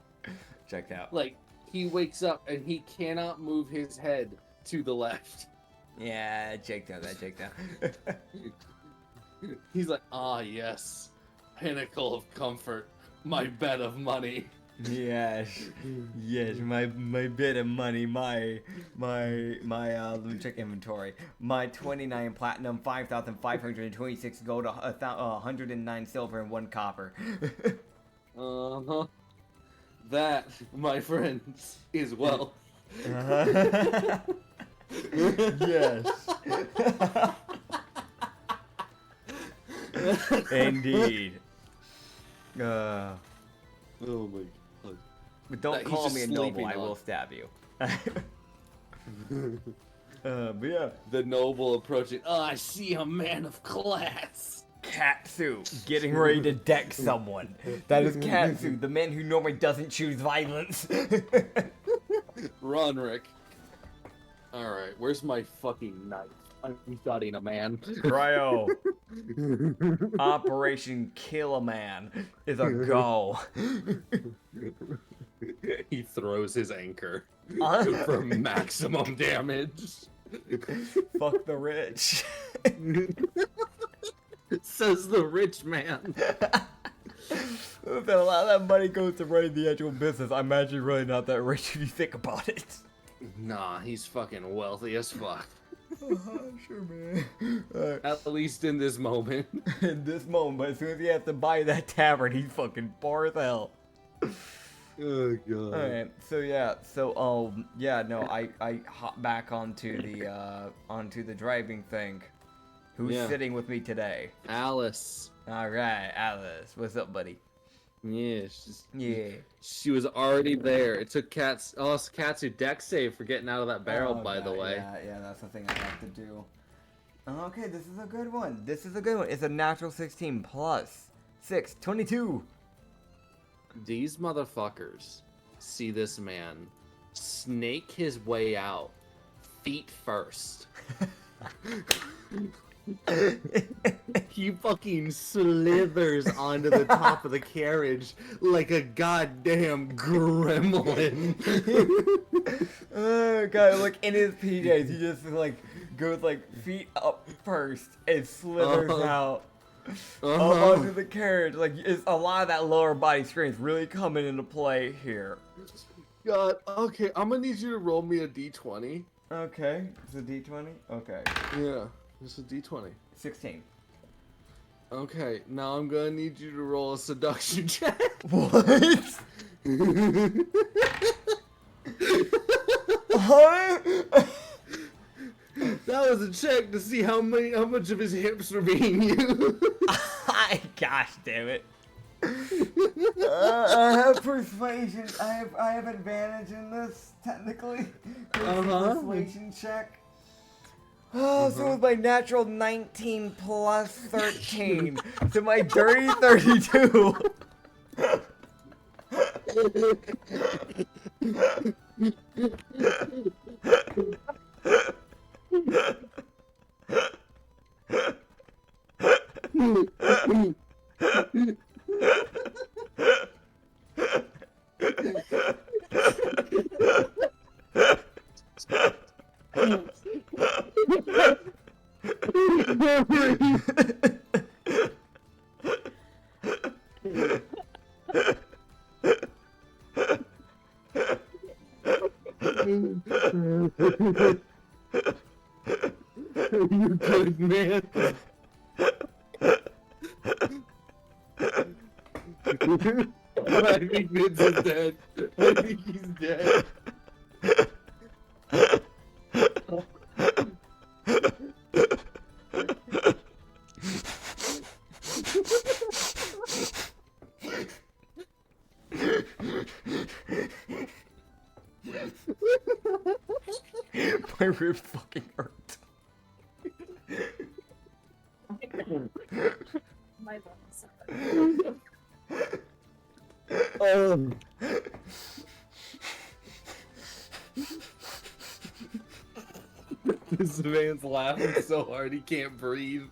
Checked out. Like, he wakes up and he cannot move his head to the left. Yeah, checked out. That checked out. He's like, ah, yes, pinnacle of comfort, my bed of money. Yes, my bit of money, my let me check inventory. My 29 platinum, 5,526 gold, 109 silver, and 1 copper. Uh-huh. That, my friends, is wealth. Yes. Indeed. Oh my god. But don't He's call just me a noble, sleeping I on. will stab you. But yeah. The noble approaching. Oh, I see a man of class. Katsu getting ready to deck someone. That is Katsu, the man who normally doesn't choose violence. Run, Rick. Alright, where's my fucking knife? I'm studying a man. Cryo. Operation Kill a Man is a go. He throws his anchor Uh. for maximum damage. Fuck the rich. Says the rich man. If a lot of that money goes to running the actual business, I'm actually really not that rich if you think about it. Nah, he's fucking wealthy as fuck. Sure, man. At least in this moment. In this moment, but as soon as he has to buy that tavern, he's fucking poor as hell. Oh god. Alright, so yeah, no, I hop back onto the driving thing. Who's Yeah. sitting with me today? Alice. Alright, Alice. What's up, buddy? Yeah, Yeah. she was already there. It took Katsu deck save for getting out of that barrel, Oh, by the God, way. Yeah, that's the thing I have to do. Okay, this is a good one. It's a natural 16 plus 6, 22. These motherfuckers see this man snake his way out, feet first. He fucking slithers onto the top of the carriage like a goddamn gremlin. Oh god, like in his PJs, he just like goes like feet up first and slithers out up onto the carriage. Like it's a lot of that lower body strength really coming into play here. God, okay, I'm gonna need you to roll me a d20. Okay, it's a D20. Okay, Yeah, it's a d20. 16. Okay, now I'm gonna need you to roll a seduction check. What? Huh? That was a check to see how much of his hips were being used. Gosh damn it. I have persuasion. I have advantage in this technically. Persuasion check. Oh, so it's my natural 19 plus 13. So my dirty 32. You good, man. I think Vince is dead. I think he's dead. My ribs fucking hurt. My lungs are. This man's laughing so hard he can't breathe.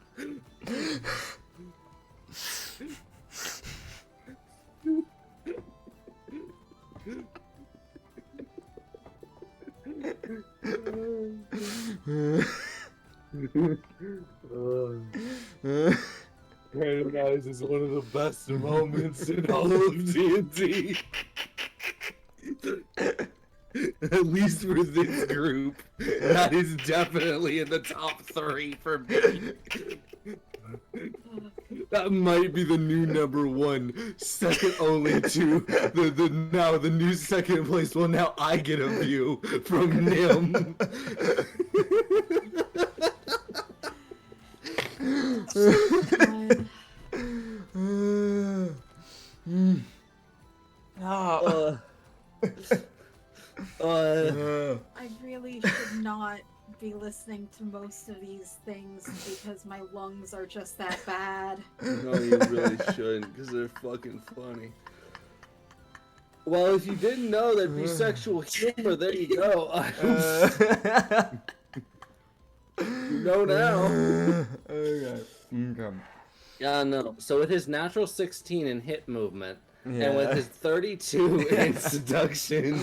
Paradise is one of the best moments in all of D&D. At least for this group, that is definitely in the top 3 for me. That might be the new #1, second only to the new second place. Well, now I get a view from Nim. I really should not be listening to most of these things because my lungs are just that bad. No, you really shouldn't, because they're fucking funny. Well, if you didn't know there'd be sexual humor, there you go. You know now. Okay. Yeah, no. So with his natural 16 in hit movement, and with his 32 in seduction.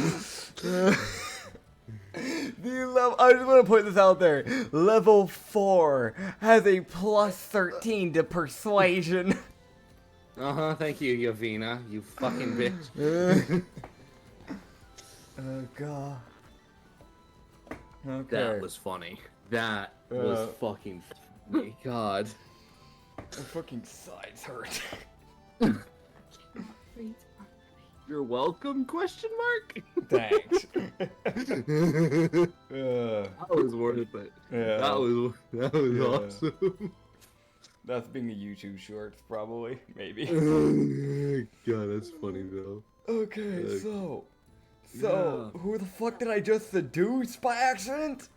I just want to put this out there. Level 4 has a plus 13 to persuasion. Thank you, Yavina, you fucking bitch. Oh god. Okay. That was funny. That was fucking funny. God. My fucking sides hurt. You're welcome? Question mark? Thanks. That was worth it. Yeah. That was awesome. That's being a YouTube shorts, probably. Maybe. God, that's funny though. Okay, so who the fuck did I just seduce by accident?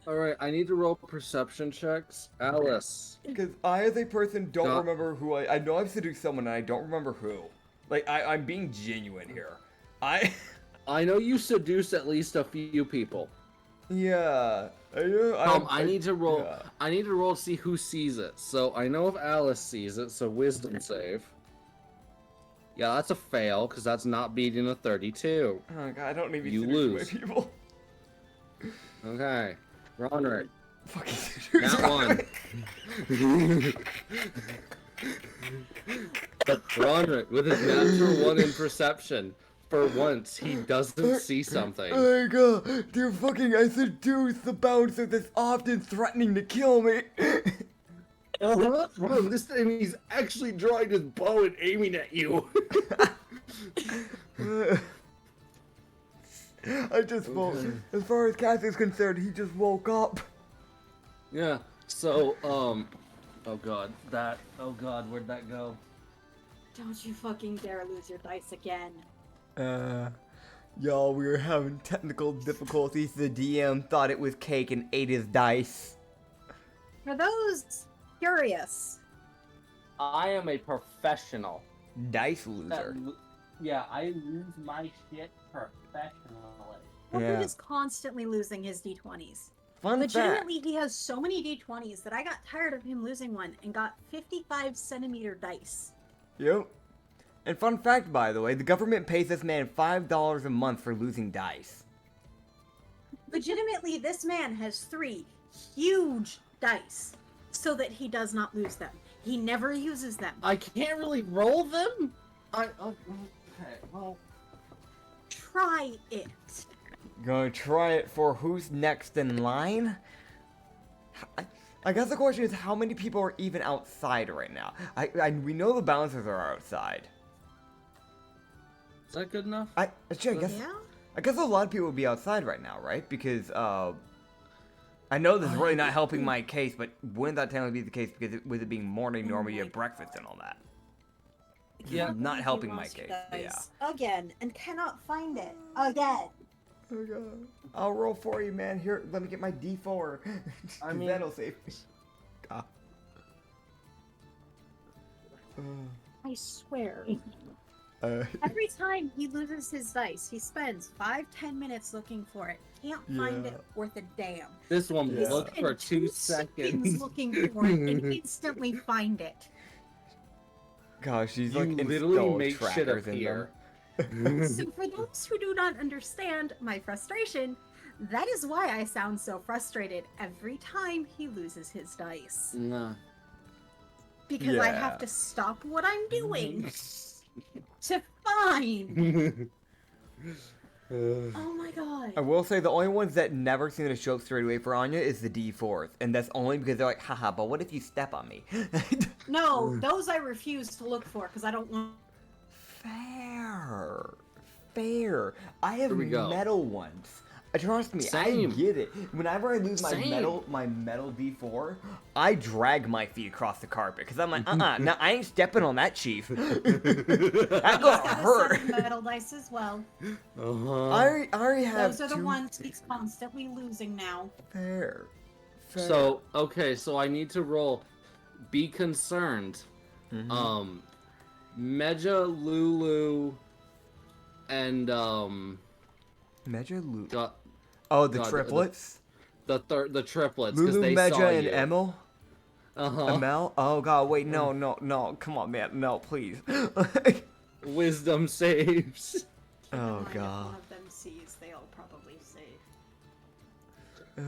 Alright, I need to roll perception checks. Alice. Because I, as a person, don't God. remember who I know I've seduced someone and I don't remember who. Like, I'm being genuine here. I know you seduced at least a few people. Yeah. I need to roll. Yeah. I need to roll to see who sees it. So I know if Alice sees it. So wisdom save. Yeah, that's a fail because that's not beating a 32. Oh god, I don't need to You seduce lose. my people. Okay, Ronrick. Fucking seduce That one. Ronrick with his natural 1 in perception. For once, he doesn't see something. Oh my god, dude, fucking, I seduced the bouncer that's often threatening to kill me. Bro, this time he's actually drawing his bow and aiming at you. I just woke. As far as Katsu is concerned, he just woke up. Yeah. So, oh god, where'd that go? Don't you fucking dare lose your dice again. Y'all, we were having technical difficulties. The DM thought it was cake and ate his dice. For those curious, I am a professional. Dice loser. Yeah, I lose my shit professionally. well, Yeah. he is constantly losing his d20s. Fun fact. Legitimately, he has so many d20s that I got tired of him losing one and got 55-centimeter dice. Yep. And fun fact, by the way, the government pays this man $5 a month for losing dice. Legitimately, this man has 3 huge dice so that he does not lose them. He never uses them. I can't really roll them? Okay, well... Try it. Gonna try it for who's next in line? I guess the question is how many people are even outside right now? We know the bouncers are outside. Is that good enough? I guess Yeah? I guess a lot of people would be outside right now, right? Because I know this is really not helping my case, but wouldn't that technically be the case because with it being morning, normally you have breakfast and all that? Yeah. Not He helping my lost case. dice Yeah. again and cannot find it again. Oh god. I'll roll for you, man. Here, let me get my D4. I mean- That'll save me. God. I swear. Uh, Every time he loses his dice, he spends 5-10 minutes looking for it. Can't find Yeah. it worth a damn. This one Yeah. looked for Spend 2 seconds seconds. looking for it and instantly find it. gosh, she's You like literally installed make shit trackers in appear. them. So for those who do not understand my frustration, that is why I sound so frustrated every time he loses his dice. Nah. Because I Yeah. have to stop what I'm doing to find. Oh my god. I will say the only ones that never seem to show up straight away for Anya is the D4s, and that's only because they're like, haha, but what if you step on me? No, those I refuse to look for because I don't want. Fair. Fair. I have Here we go. metal ones. Trust me, Same. I get it. Whenever I lose my Same. metal D4, I drag my feet across the carpet because I'm like, no, I ain't stepping on that, chief. That I've gonna got a hurt. set of metal dice as well. Uh-huh. I already have Those are the two- ones he's constantly losing now. Fair. Fair. So, okay, so I need to roll Be Concerned. Mhm. Meja, Lulu, and, Meja, Lulu. the Oh, the God, the- triplets? the triplets, because Lulu, they Meja, saw and you. Emil? Uh-huh. Emil? Oh god, wait, no, come on, man, no, please. Wisdom saves. Keep in Oh, mind, God. If one of them sees, they all probably see.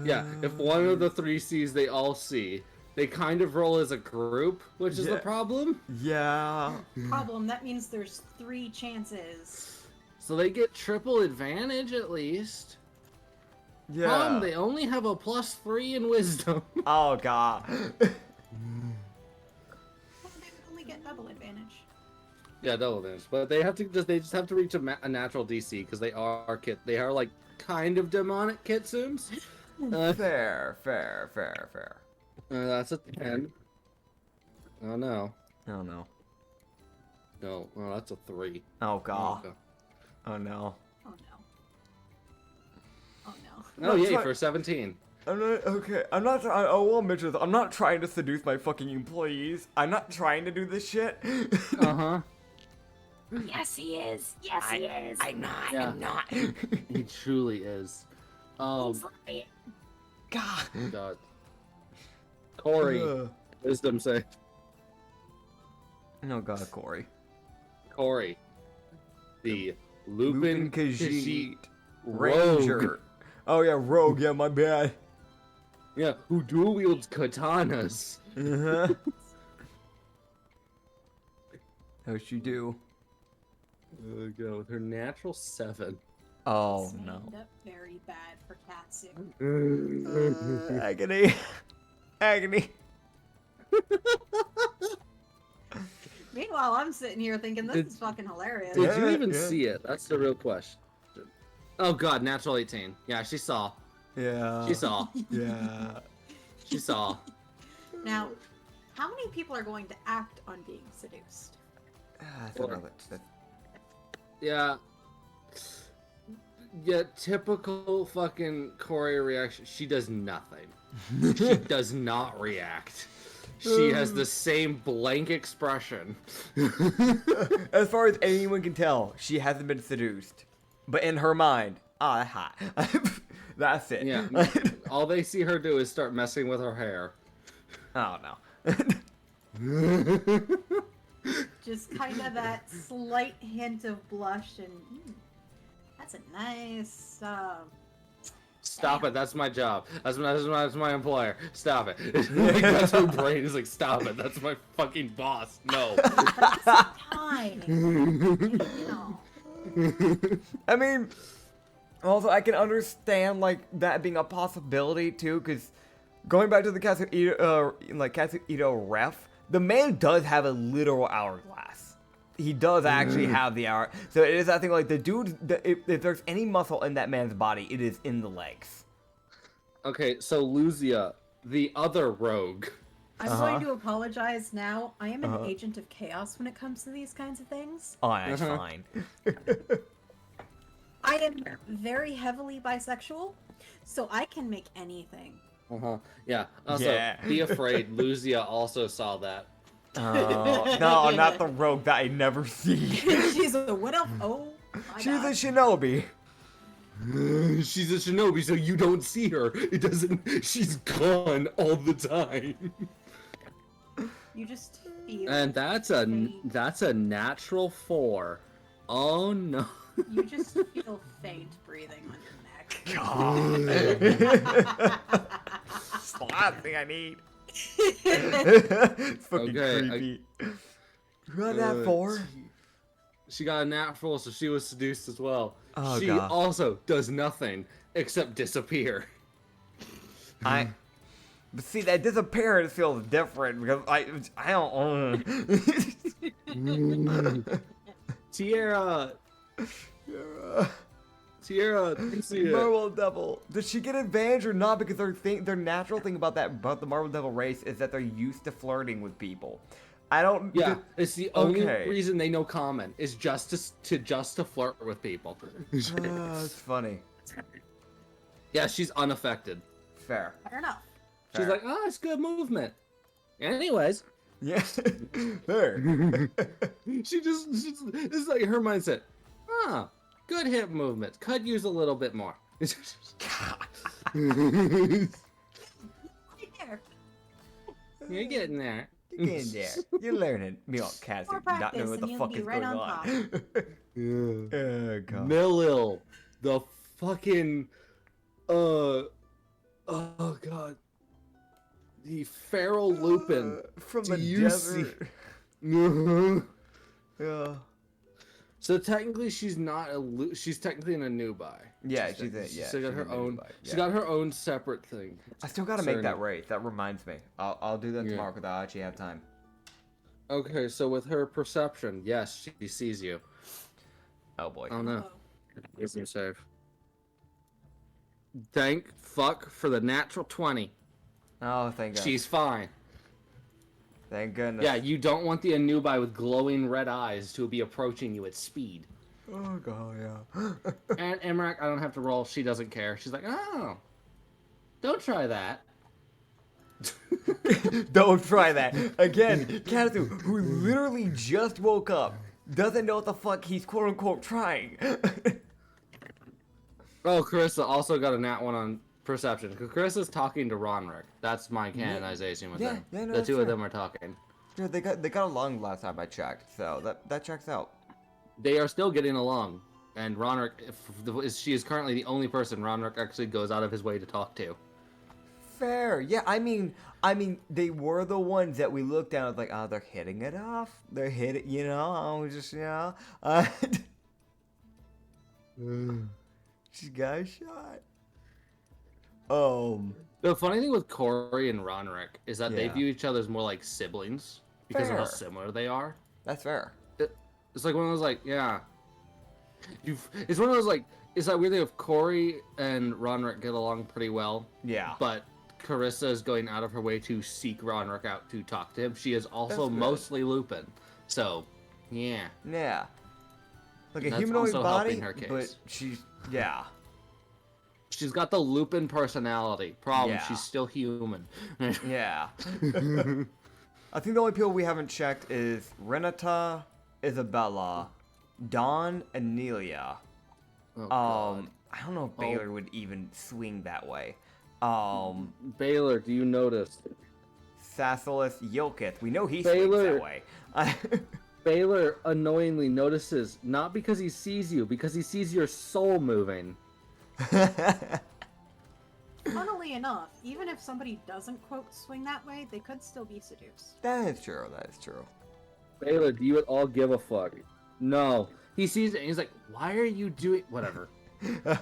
Yeah, if one of the 3 sees, they all see. They kind of roll as a group, which is the Yeah. problem. Yeah. Problem, that means there's 3 chances. So they get triple advantage at least. Yeah. Problem, they only have a +3 in wisdom. Oh god. Well, they would only get double advantage. Yeah, double advantage. But they have to just have to reach a natural DC because they are like kind of demonic kitsunes. Fair. That's a 10. Oh no. Oh no. No, oh, that's a 3. Oh god. Okay. Oh no. Oh no. Oh no. Oh No, yay, it's for 17. I'm not okay. I'm not. I will admit this. I'm not trying to seduce my fucking employees. I'm not trying to do this shit. Uh-huh. Yes, he is. Yes, he is. I'm not. Yeah. I'm not. He truly is. He's right. God. God. Corey, Ugh. wisdom save. Oh god, Corey. Corey. The Lupin Lupin Khajiit Rogue. Ranger. Oh yeah, Rogue. Yeah, my bad. Yeah, who dual wields katanas. Uh-huh. How'd she do? Go with her natural 7. Oh This may no. end up very bad for Katsu. Agony. Agony. Meanwhile, I'm sitting here thinking this is fucking hilarious. Did you Yeah, even yeah. see it? That's the real question. Oh god, natural 18. Yeah, she saw. Yeah. She saw. Yeah. She saw. Now, how many people are going to act on being seduced? That's Or- another. Yeah. Yeah, typical fucking Corey reaction. She does nothing. She does not react. She has the same blank expression. As far as anyone can tell, she hasn't been seduced. But in her mind, that's hot. That's it. Yeah. All they see her do is start messing with her hair. Oh no. Just kind of that slight hint of blush and that's a nice. Stop it, that's my job. That's my employer. Stop it. Like, that's her brain is like, stop it, that's my fucking boss. No. Time. No. I mean, also I can understand like that being a possibility too, because going back to the Katsu Ito ref, the man does have a literal hourglass. He does actually have the hour. So it is, I think, like the dude. If there's any muscle in that man's body, it is in the legs. Okay, so Luzia, the other rogue. I'm going to apologize now. I am an agent of chaos when it comes to these kinds of things. Oh, that's fine. I am very heavily bisexual, so I can make anything. Yeah. Also, Yeah. be afraid. Luzia also saw that. Oh, no, not the rogue that I never see. She's a what elf? Oh my She's a god. shinobi. She's a shinobi, so you don't see her. It doesn't. She's gone all the time. You just feel. And that's a natural 4. Oh no. You just feel faint breathing on your neck. It's the last thing I need. It's fucking Okay, creepy. You got that 4? She got a nat 4, so she was seduced as well. Oh, she God. also does nothing except disappear. But see, that disappearance feels different because I don't. Tierra, see it. Marble Devil. Does she get advantage or not? Because their natural thing about the Marble Devil race is that they're used to flirting with people. I don't. Yeah, it's the only Okay. reason they know common is just to flirt with people. That's funny. Yeah, she's unaffected. Fair. Fair enough. She's Fair. like, oh, it's good movement. Anyways, Yeah. Fair. it's like her mindset. Ah, good hip movement. Could use a little bit more. Right there. You're getting there. You're getting there. You're learning. Me on Katsu, More not practice knowing what the and you'll fuck be is right going on top. on. Oh, God. Melil, the fucking, oh god, the feral lupin. From Do the you see- desert. Yeah. So technically, she's not she's technically an Anubai. Yeah, she's got She got her an own. Anubai, She yeah. got her own separate thing. I still gotta make that Certain- race. That reminds me. I'll do that Yeah. tomorrow because I actually have time. Okay, so with her perception, yes, she sees you. Oh boy. Oh no, Uh-oh. wisdom save. Thank fuck for the natural 20. Oh, thank God. She's fine. Thank goodness. Yeah, you don't want the Anubai with glowing red eyes to be approaching you at speed. Oh God, yeah. And Emrak, I don't have to roll. She doesn't care. She's like, oh, don't try that. Don't try that again. Katsu, who literally just woke up, doesn't know what the fuck he's quote unquote trying. Oh, Carissa also got a nat 1 on perception. Carissa's talking to Ronrick. That's my canonization with Yeah, them. yeah, no, The that's two fair. of them are talking. Yeah, they got along last time I checked, so that checks out. They are still getting along. And Ronrick, she is currently the only person Ronrick actually goes out of his way to talk to. Fair. Yeah, I mean, they were the ones that we looked at and was like, oh, they're hitting it off. They're hitting, you know. I was just, you know. She got a shot. The funny thing with Corey and Ronrick is that they Yeah. view each other as more like siblings because of how Fair. similar they are. That's fair. It's like one of those like, yeah. It's one of those like, it's that weird thing of Corey and Ronrick get along pretty well, Yeah. but Carissa is going out of her way to seek Ronrick out to talk to him. She is also That's good. mostly Lupin. So, yeah. Yeah. Like a That's humanoid also body, helping her case. but she's, yeah. She's got the Lupin personality. Problem, Yeah. she's still human. Yeah. I think the only people we haven't checked is Renata, Isabella, Dawn, and Nelia. Oh, God. I don't know if Baylor would even swing that way. Baylor, do you notice? Sassalus Yilkith. We know he swings Baylor. that way. Baylor annoyingly notices, not because he sees you, because he sees your soul moving. Funnily enough, even if somebody doesn't quote swing that way, they could still be seduced. That is true. That is true. Baylor, do you at all give a fuck? No. He sees it and he's like, why are you doing... Whatever.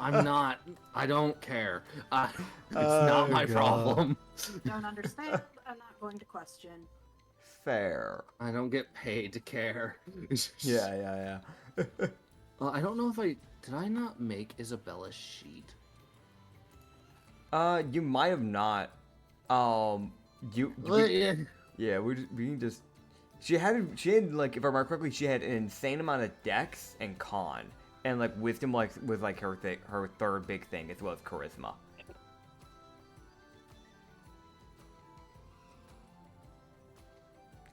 I'm not... I don't care. It's not my God. problem. Don't understand. I'm not going to question. Fair. I don't get paid to care. Yeah. Well, I don't know if I... Did I not make Isabella's sheet? You might have not. Yeah, we can just. She had like, if I remember correctly, she had an insane amount of dex and con, and like wisdom like was like her third big thing as well as charisma.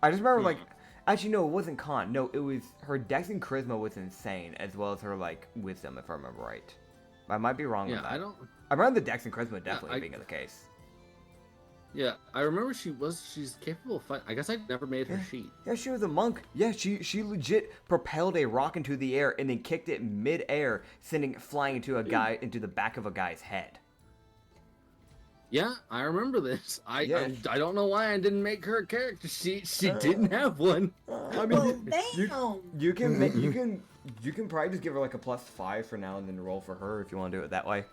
I just remember like, actually no, it wasn't con. No, it was her dex and charisma was insane, as well as her like wisdom, if I remember right. I might be wrong with that. I remember the dex and charisma definitely being the case. Yeah, I remember she's capable of fighting. I guess I never made her sheet. Yeah, she was a monk. Yeah, she legit propelled a rock into the air and then kicked it mid-air, sending it flying into into the back of a guy's head. Yeah, I remember this. I don't know why I didn't make her a character sheet. She didn't have one. I mean, Damn. you can probably just give her like a +5 for now and then roll for her if you want to do it that way.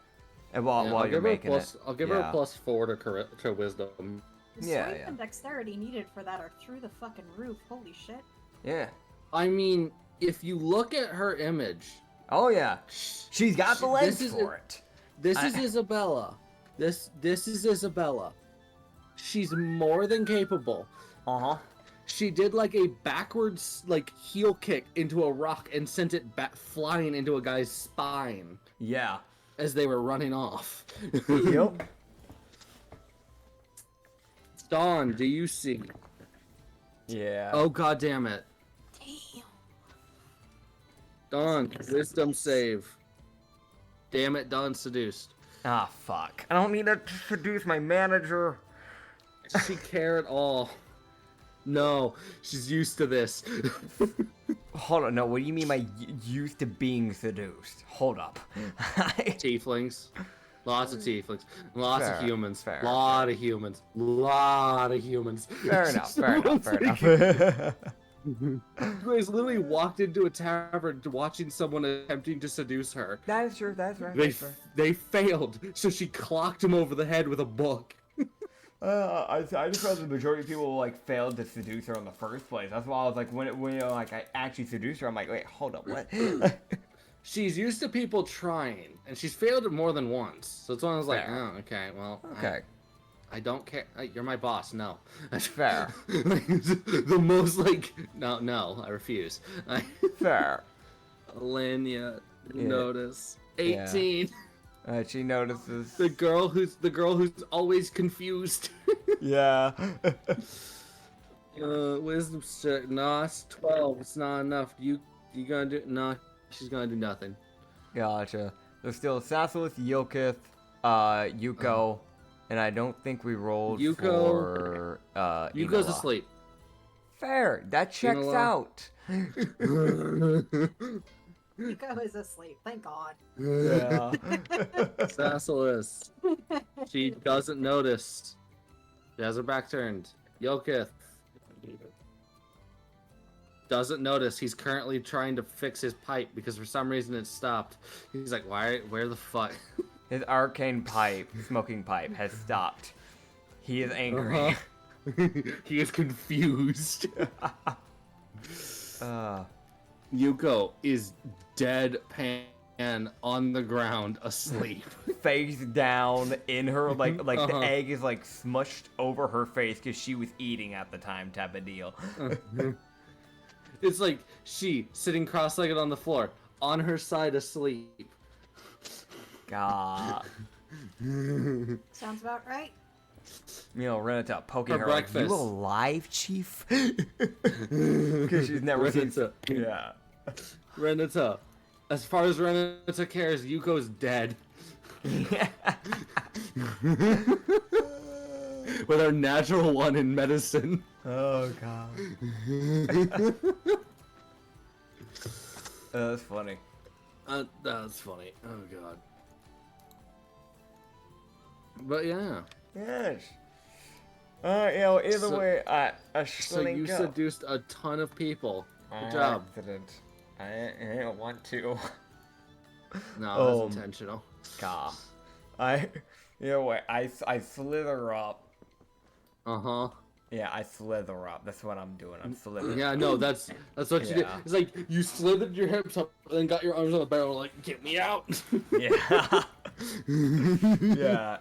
And while you're making it, I'll give her a +4 to wisdom. The strength and dexterity needed for that are through the fucking roof. Holy shit. Yeah. I mean, if you look at her image. Oh yeah. She's got the legs for it. This is Isabella. This is Isabella. She's more than capable. Uh-huh. She did like a backwards like heel kick into a rock and sent it back flying into a guy's spine. Yeah. As they were running off. Yep. Dawn, do you see? Yeah. Oh god damn it. Damn. Dawn, wisdom save. Damn it, Dawn seduced. Ah, fuck. I don't need to seduce my manager. Does she care at all? No, she's used to this. Hold on, no, what do you mean by used to being seduced? Hold up. Tieflings. Lots of tieflings. Lots of humans. Fair. Lot of humans. Fair enough. You guys literally walked into a tavern watching someone attempting to seduce her. That is true, that's right. They failed, so she clocked him over the head with a book. I just felt the majority of people like failed to seduce her in the first place. That's why I was like, when you know, like I actually seduced her, I'm like, wait, hold up, what? She's used to people trying, and she's failed it more than once. So it's one I was like, Fair. oh, okay, well, Okay. I don't care. You're my boss. No. Fair. The most like no, I refuse. Fair. Lanya, notice 18. She notices. The girl who's always confused. Yeah. Wisdom check. No, it's 12. It's not enough. You gonna do? No, she's gonna do nothing. Gotcha. There's still Sassalus, Yokith, Yuko, and I don't think we rolled for Yuko's Inola. asleep. Fair. That checks Inola. out. Yuko is asleep, thank God. Yeah. Sassalus. She doesn't notice. She has her back turned. Yokith doesn't notice. He's currently trying to fix his pipe because for some reason it stopped. He's like, where the fuck? His arcane pipe, smoking pipe, has stopped. He is angry. He is confused. Uh, Yuko is deadpan on the ground asleep. face down in her, like the egg is like smushed over her face because she was eating at the time, type of deal. It's like she sitting cross-legged on the floor, on her side asleep. God. Sounds about right. You know, Renata poking For her breakfast. like, you alive, chief? Because she's never seen... Renata. Yeah. Renata. As far as Renata cares, Yuko's dead. With our natural one in medicine. Oh, God. That's funny. That's funny. Oh, God. But yeah. Yes. You know, either So- way, I So you seduced a ton of people. Good job. Accident. I didn't want to. No, it was intentional. God. You know what? I slither up. Uh-huh. Yeah, I slither up. That's what I'm doing. I'm slithering. Yeah, no, that's what you did. Yeah. It's like you slithered your hips up and then got your arms on the barrel like, get me out. Yeah. Yeah.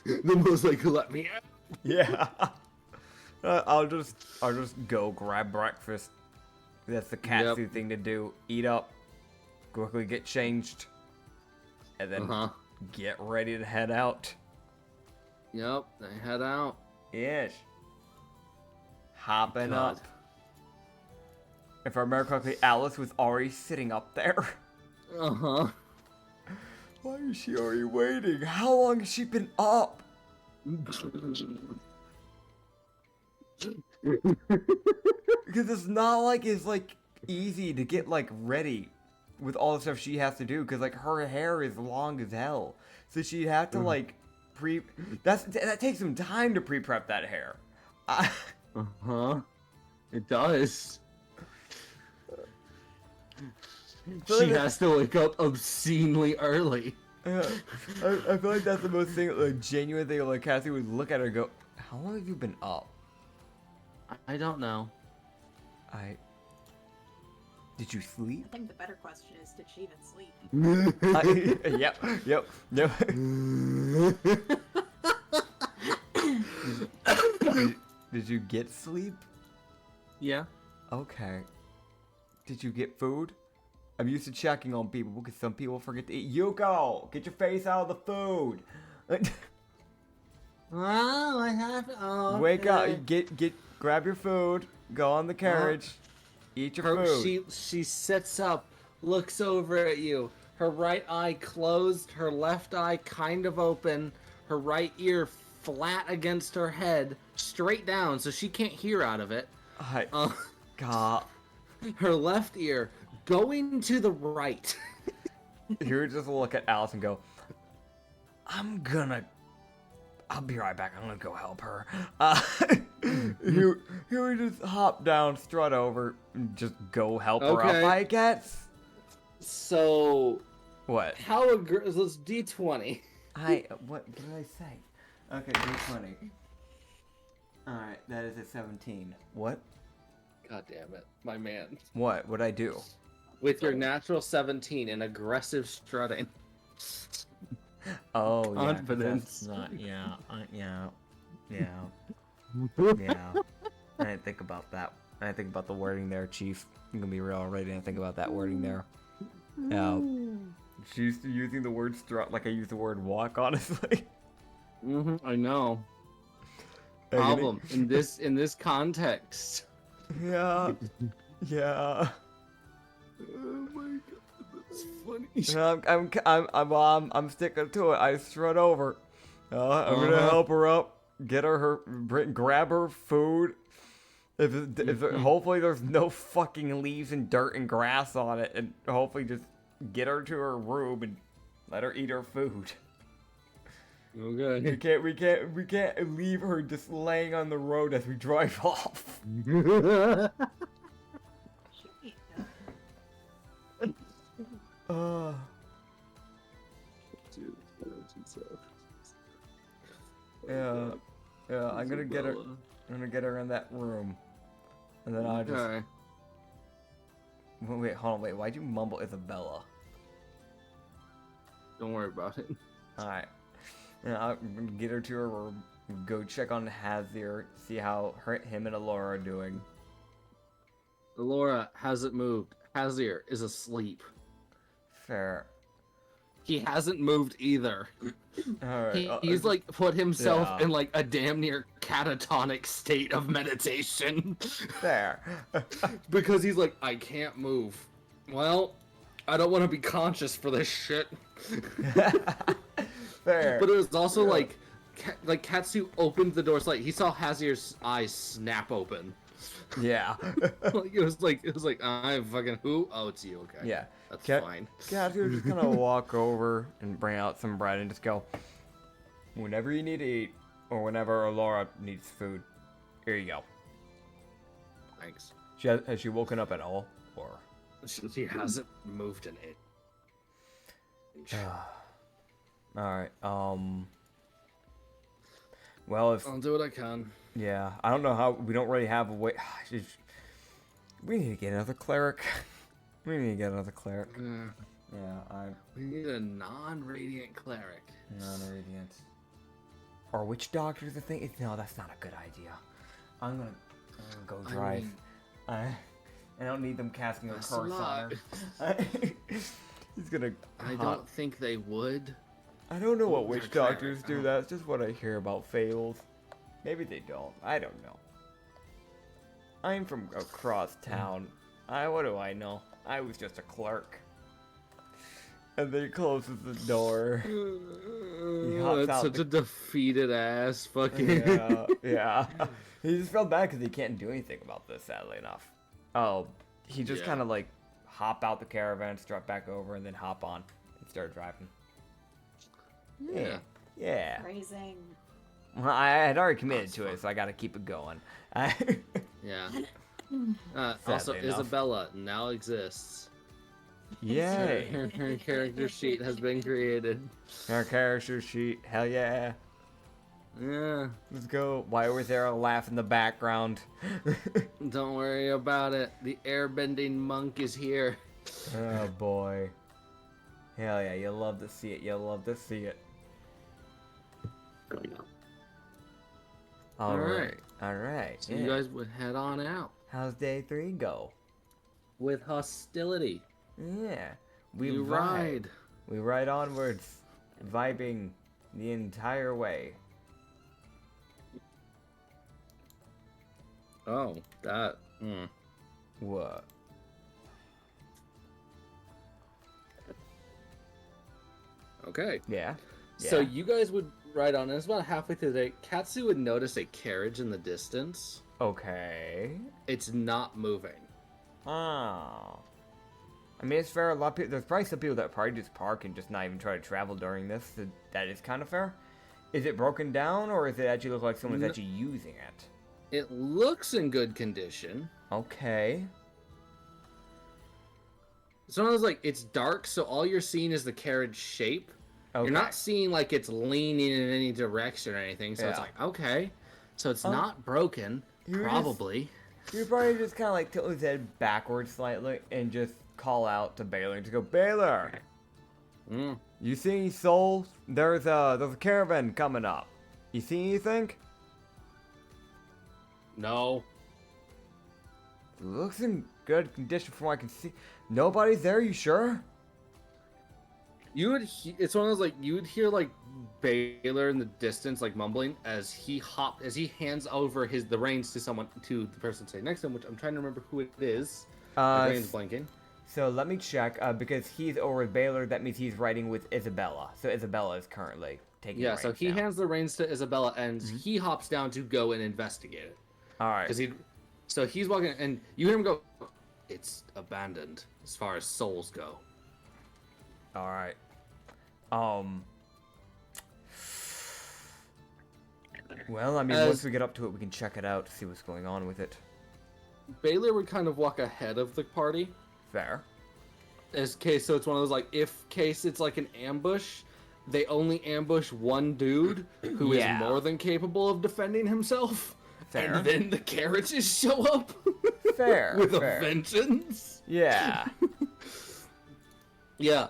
The most like, let me out. Yeah. I'll just go grab breakfast. That's the Katsu thing to do. Eat up, quickly get changed, and then get ready to head out. Yep, they head out. Yes. hopping God. up. If I remember correctly, Alice was already sitting up there. Uh-huh. Why is she already waiting? How long has she been up? Because it's not like it's like easy to get like ready with all the stuff she has to do. Because like her hair is long as hell, so she'd have to like that takes some time to pre-prep that hair. Uh-huh. It does. feel She like has to wake up obscenely early. I feel like that's the most thing, like genuine thing. Like Katsu would look at her and go, "How long have you been up?" I don't know. Did you sleep? I think the better question is, did she even sleep? Yep. Did you get sleep? Yeah. Okay. Did you get food? I'm used to checking on people because some people forget to eat. Yuko, get your face out of the food. Oh, I have. Oh, Wake up, grab your food, go on the carriage, eat your food. She sits up, looks over at you. Her right eye closed, her left eye kind of open, her right ear flat against her head, straight down, so she can't hear out of it. God. Her left ear going to the right. You would just look at Alice and go, I'll be right back. I'm gonna go help her. He would just hop down, strut over, and just go help her up, Okay. I guess. So, What? how aggressive? Let's D20. What did I say? Okay, D20. Alright, that is a 17. What? God damn it, my man. What? What'd I do? With your natural 17 and aggressive strutting. Oh, yeah. Confidence. That's not, yeah. I didn't think about that. I didn't think about the wording there, Chief. I'm gonna be real already. I didn't think about that wording there. She's using the word strut like I use the word walk, honestly. I know. Problem in this context. Yeah. Oh my god, that's funny. I'm sticking to it. I strut over. I'm gonna help her up, get grab her food. Hopefully there's no fucking leaves and dirt and grass on it, and hopefully just get her to her room and let her eat her food. Okay. We can't leave her just laying on the road as we drive off. Yeah, I'm gonna get her in that room, and then I'll just. Okay. Wait, hold on, wait. Why'd you mumble Isabella? Don't worry about it. All right. Yeah, I'll get her to her room. Go check on Hazir, see how him and Alora are doing. Alora hasn't moved. Hazir is asleep. Fair. He hasn't moved either. Alright. He's like put himself in like a damn near catatonic state of meditation. Fair. Because he's like, I can't move. Well, I don't want to be conscious for this shit. Fair. But it was also like Katsu opened the door slightly. He saw Hazir's eyes snap open. Yeah. It was like I'm fucking who? Oh, it's you. Okay. Yeah. That's fine. Katsu just gonna walk over and bring out some bread and just go, whenever you need to eat, or whenever Laura needs food, here you go. Thanks. Has she woken up at all? Or She hasn't moved an inch. Alright, well, if I'll do what I can. yeah, I don't know how we don't really have a way. We need to get another cleric. We need to get another cleric. Yeah, We need a non-radiant cleric. non-radiant. Or witch doctor's the thing? No, that's not a good idea. I'm gonna go drive. I don't need them casting a curse on her. He's gonna. I don't think they would. I don't know what They're witch doctors cleric, do. That's just what I hear about fables. Maybe they don't. I don't know. I'm from across town. What do I know? I was just a clerk. And then he closes the door. He hops That's out such a defeated ass fucking. Yeah, yeah. He just felt bad because he can't do anything about this, sadly enough. Oh, he just Yeah. kind of like hop out the caravan, strut back over, and then hop on and start driving. Yeah. Yeah. Phrasing. Well, I had already committed to it, so I got to keep it going. Yeah. Also, Sadly enough. Isabella now exists. Yay. Her character sheet has been created. Our character sheet. Hell yeah. Yeah. Let's go. Why was there a laugh in the background? Don't worry about it. The airbending monk is here. Oh boy. Hell yeah, you'll love to see it. You'll love to see it. Alright. Alright. So you guys would head on out How's day 3 go? with hostility. Yeah. We You ride. We ride onwards, vibing the entire way. Oh, that. What? Okay. Yeah. So Yeah. you guys would ride on, and it's about halfway through the day. Katsu would notice a carriage in the distance. Okay. It's not moving. Oh. I mean, it's fair. A lot of people, there's probably some people that probably just park and just not even try to travel during this. So that is kind of fair. Is it broken down, or does it actually look like someone's No. actually using it? It looks in good condition. Okay. It's one of those, like, it's dark, so all you're seeing is the carriage shape. Okay. You're not seeing like it's leaning in any direction or anything, so it's Yeah. like, okay. So it's not broken, you just- probably. You probably just kind of like tilt his head backwards slightly and just call out to Baylor and just go, Baylor, Mm. you see any souls? There's a caravan coming up. You see anything? No. Looks in good condition from what I can see. Nobody's there, you sure? You would. It's one of those, like, you would hear like Baylor in the distance, like mumbling as he hands over the reins to the person sitting next to him, which I'm trying to remember who it is. My brain's blanking. So let me check, because he's over with Baylor, that means he's riding with Isabella. So Isabella is currently taking Yeah. the So reins he now. hands the reins to Isabella, and he hops down to go and investigate it. Alright. So he's walking, and you hear him go, "It's abandoned as far as souls go." Alright. Well, I mean, As- once we get up to it, we can check it out, see what's going on with it. Baylor would kind of walk ahead of the party. Fair. As case, so it's one of those, like, if case it's like an ambush, they only ambush one dude who is Yeah. more than capable of defending himself. Fair. And then the carriages show up Fair. with fair. a vengeance. Yeah. Yeah.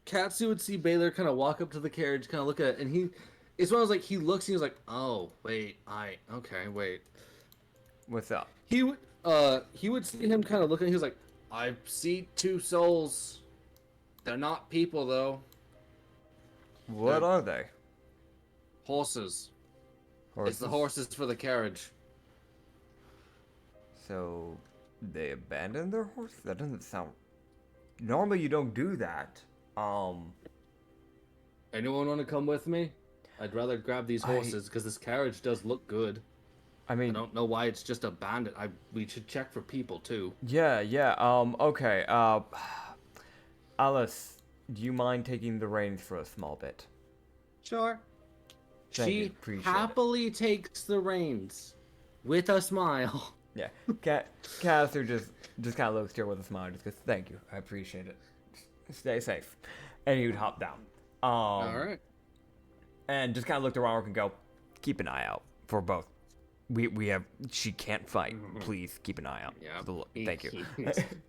Katsu would see Baylor kind of walk up to the carriage, kind of look at it, and it's one of those, like, he looks and he's like, "Oh, wait, okay, wait." What's up? He would see him kind of looking. He was like, "I see two souls. They're not people though. What are they? Horses. Horses? It's the horses for the carriage." So, they abandoned their horse? That doesn't sound... Normally you don't do that. Anyone want to come with me? I'd rather grab these horses because this carriage does look good. I I mean... don't know why it's just abandoned. We should check for people too. Yeah, okay, Alice, do you mind taking the reins for a small bit? Sure. Thank you, She appreciate it. happily takes the reins with a smile. Yeah, Katsu just kind of looks to her with a smile and just goes, thank you, I appreciate it. Stay safe. And he would hop down. All right. And just kind of looked around and go, keep an eye out for both. She can't fight. Please keep an eye out. Yeah. Thank you.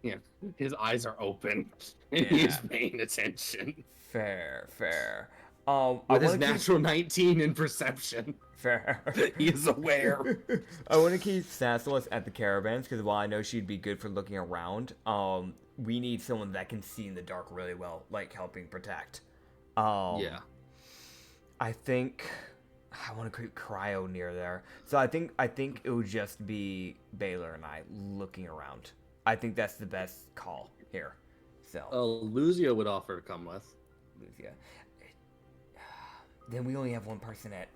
Yeah. His eyes are open and Yeah. he's paying attention. Fair. With his natural 19 in perception. Fair. He is aware. I want to keep Sasselis at the caravans because while I know she'd be good for looking around, we need someone that can see in the dark really well, like helping protect. Yeah. I think I want to create cryo near there. So I think it would just be Baylor and I looking around. I think that's the best call here. So Luzia would offer to come with. Lucia. Then we only have one person at.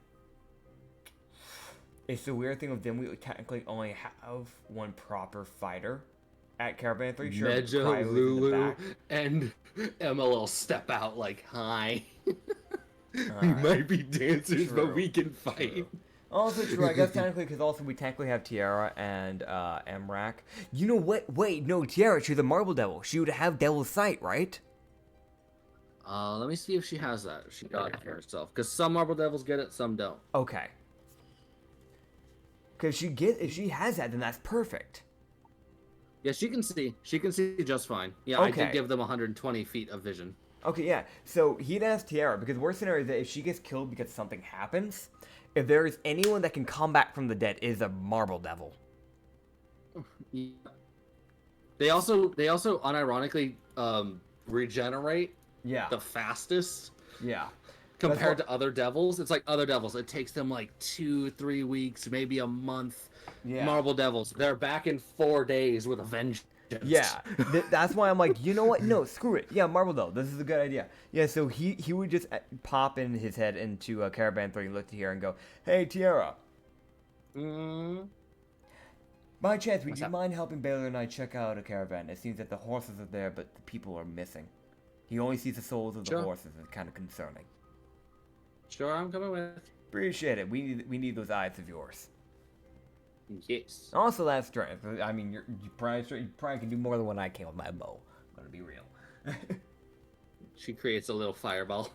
It's the weird thing of them. We technically only have one proper fighter at Caravan 3. Sure, Mejo, Cryo is in the Lulu, back. and MLL step out like, hi. We Alright. might be dancers, True. but we can fight. True. Also true, I guess technically, because also we technically have Tiara and Emrak. You know what? Wait, no, Tiara, she's a Marble Devil. She would have Devil's Sight, right? Let me see if she has that. If she got it for herself. Because some Marble Devils get it, some don't. Okay. Because if she has that, then that's perfect. Yeah, she can see. She can see just fine. Yeah, I Okay. did give them 120 feet of vision. Okay, yeah. So he'd ask Tiara, because worst scenario is that if she gets killed because something happens, if there is anyone that can come back from the dead, it is a Marble Devil. Yeah. They also unironically regenerate Yeah. the fastest Yeah. compared to other devils. It's like other devils. It takes them like 2-3 weeks, maybe a month. Yeah. Marble Devils, they're back in 4 days with a vengeance. Yeah, that's why I'm like, you know what? No, screw it. Yeah, Marble Devil. This is a good idea. Yeah, so he would just pop in his head into a Caravan 3, look to here, and go, "Hey, Tiara. By chance, would What's you up? mind helping Baylor and I check out a caravan? It seems that the horses are there, but the people are missing. He only sees the souls of the Sure. horses. It's kind of concerning. Sure, I'm coming with. Appreciate it. We need those eyes of yours. Yes. Also, that's strength. I mean, you probably can do more than what I can with my bow. I'm gonna be real. She creates a little fireball.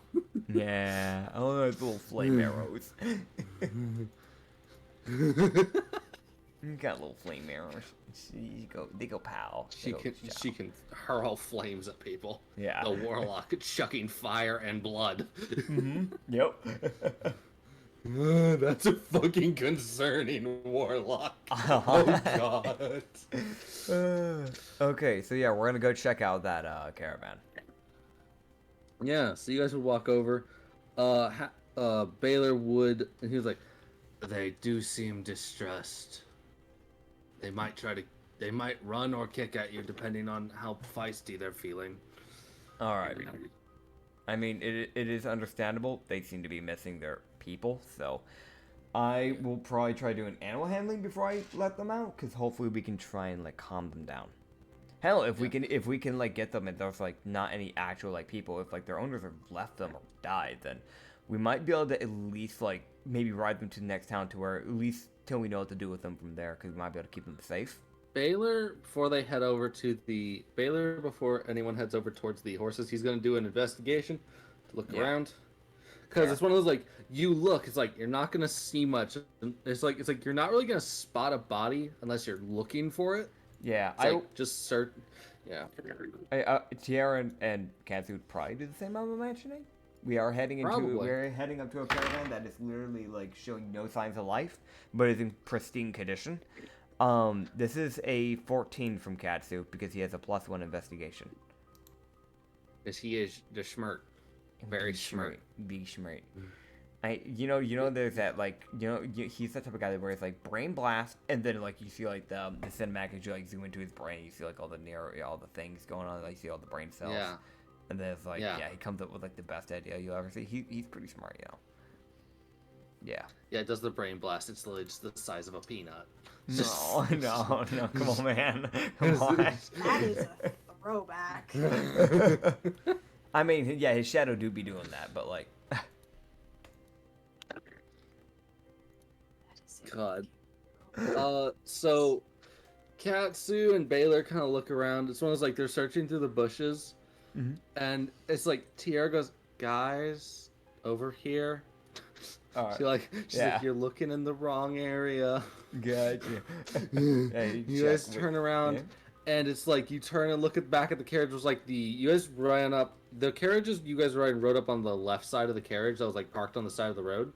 Yeah, oh, those little flame arrows. You got little flame arrows. They go pow. She can hurl flames at people. Yeah. The warlock chucking fire and blood. Yep. That's a fucking concerning warlock. Oh god. Okay, so yeah, we're gonna go check out that caravan. Yeah, so you guys would walk over. Baylor would, and he was like, "They do seem distressed. They might run or kick at you depending on how feisty they're feeling." All right. I mean, it is understandable. They seem to be missing their people, so I will probably try doing animal handling before I let them out, because hopefully we can try and like calm them down. Hell, if we can like get them and there's like not any actual like people, if like their owners have left them or died, then we might be able to at least like maybe ride them to the next town to where at least till we know what to do with them from there, because we might be able to keep them safe. Baylor, before anyone heads over towards the horses, he's gonna do an investigation to look around. Because it's one of those, like, you look, it's like, you're not gonna see much. It's like you're not really gonna spot a body unless you're looking for it. Yeah, It's like, just search. Yeah. Tiara and Katsu would probably do the same, I'm imagining. We're heading up to a caravan that is literally like showing no signs of life, but is in pristine condition. This is a 14 from Katsu because he has a +1 investigation. Because he is the schmert. Very smart. Be smart. You know, there's that like, he's the type of guy where it's like brain blast, and then like you see like the cinematic as you like zoom into his brain, you see like all the things going on, like you see all the brain cells. Yeah. And then it's like, he comes up with like the best idea you'll ever see. He's pretty smart, Yeah. Yeah, it does the brain blast. It's literally just the size of a peanut. No, come on, man. Come on. That is a throwback. I mean, yeah, his shadow do be doing that, but like. God. So Katsu and Baylor kind of look around. It's one of those, like, they're searching through the bushes, and it's like Tiara goes, "Guys, over here." All right. She's like, "You're looking in the wrong area." Gotcha. You guys turn around, and it's like you turn and look back at the carriage. It was like you guys ran up the carriages. You guys rode up on the left side of the carriage that was like parked on the side of the road.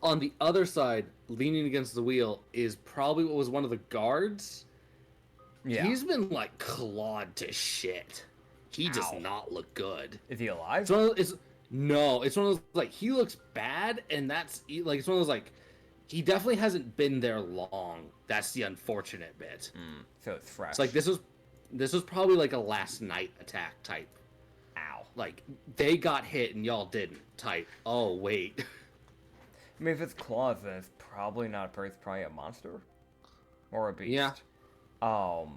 On the other side, leaning against the wheel, is probably what was one of the guards. Yeah. He's been like clawed to shit. He does not look good. Is he alive? So No, it's one of those like he looks bad, and that's like it's one of those like he definitely hasn't been there long. That's the unfortunate bit. So it's fresh. It's like this was probably like a last night attack type. Ow. Like they got hit and y'all didn't type. Oh wait. I mean, if it's claws, then it's probably not a person. It's probably a monster or a beast. Yeah. So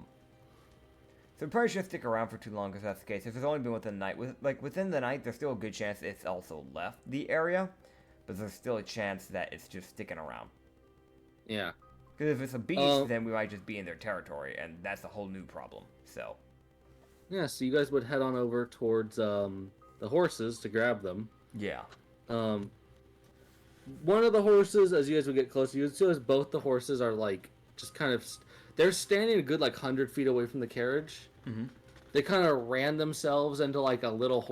we probably shouldn't stick around for too long if that's the case. If it's only been within the night, within the night, there's still a good chance it's also left the area, but there's still a chance that it's just sticking around. Yeah. Because if it's a beast, then we might just be in their territory, and that's a whole new problem. So. Yeah. So you guys would head on over towards the horses to grab them. Yeah. One of the horses, as you guys would get closer, you would see as both the horses are like just kind of they're standing a good like 100 feet away from the carriage. Mm-hmm. They kind of ran themselves into like a little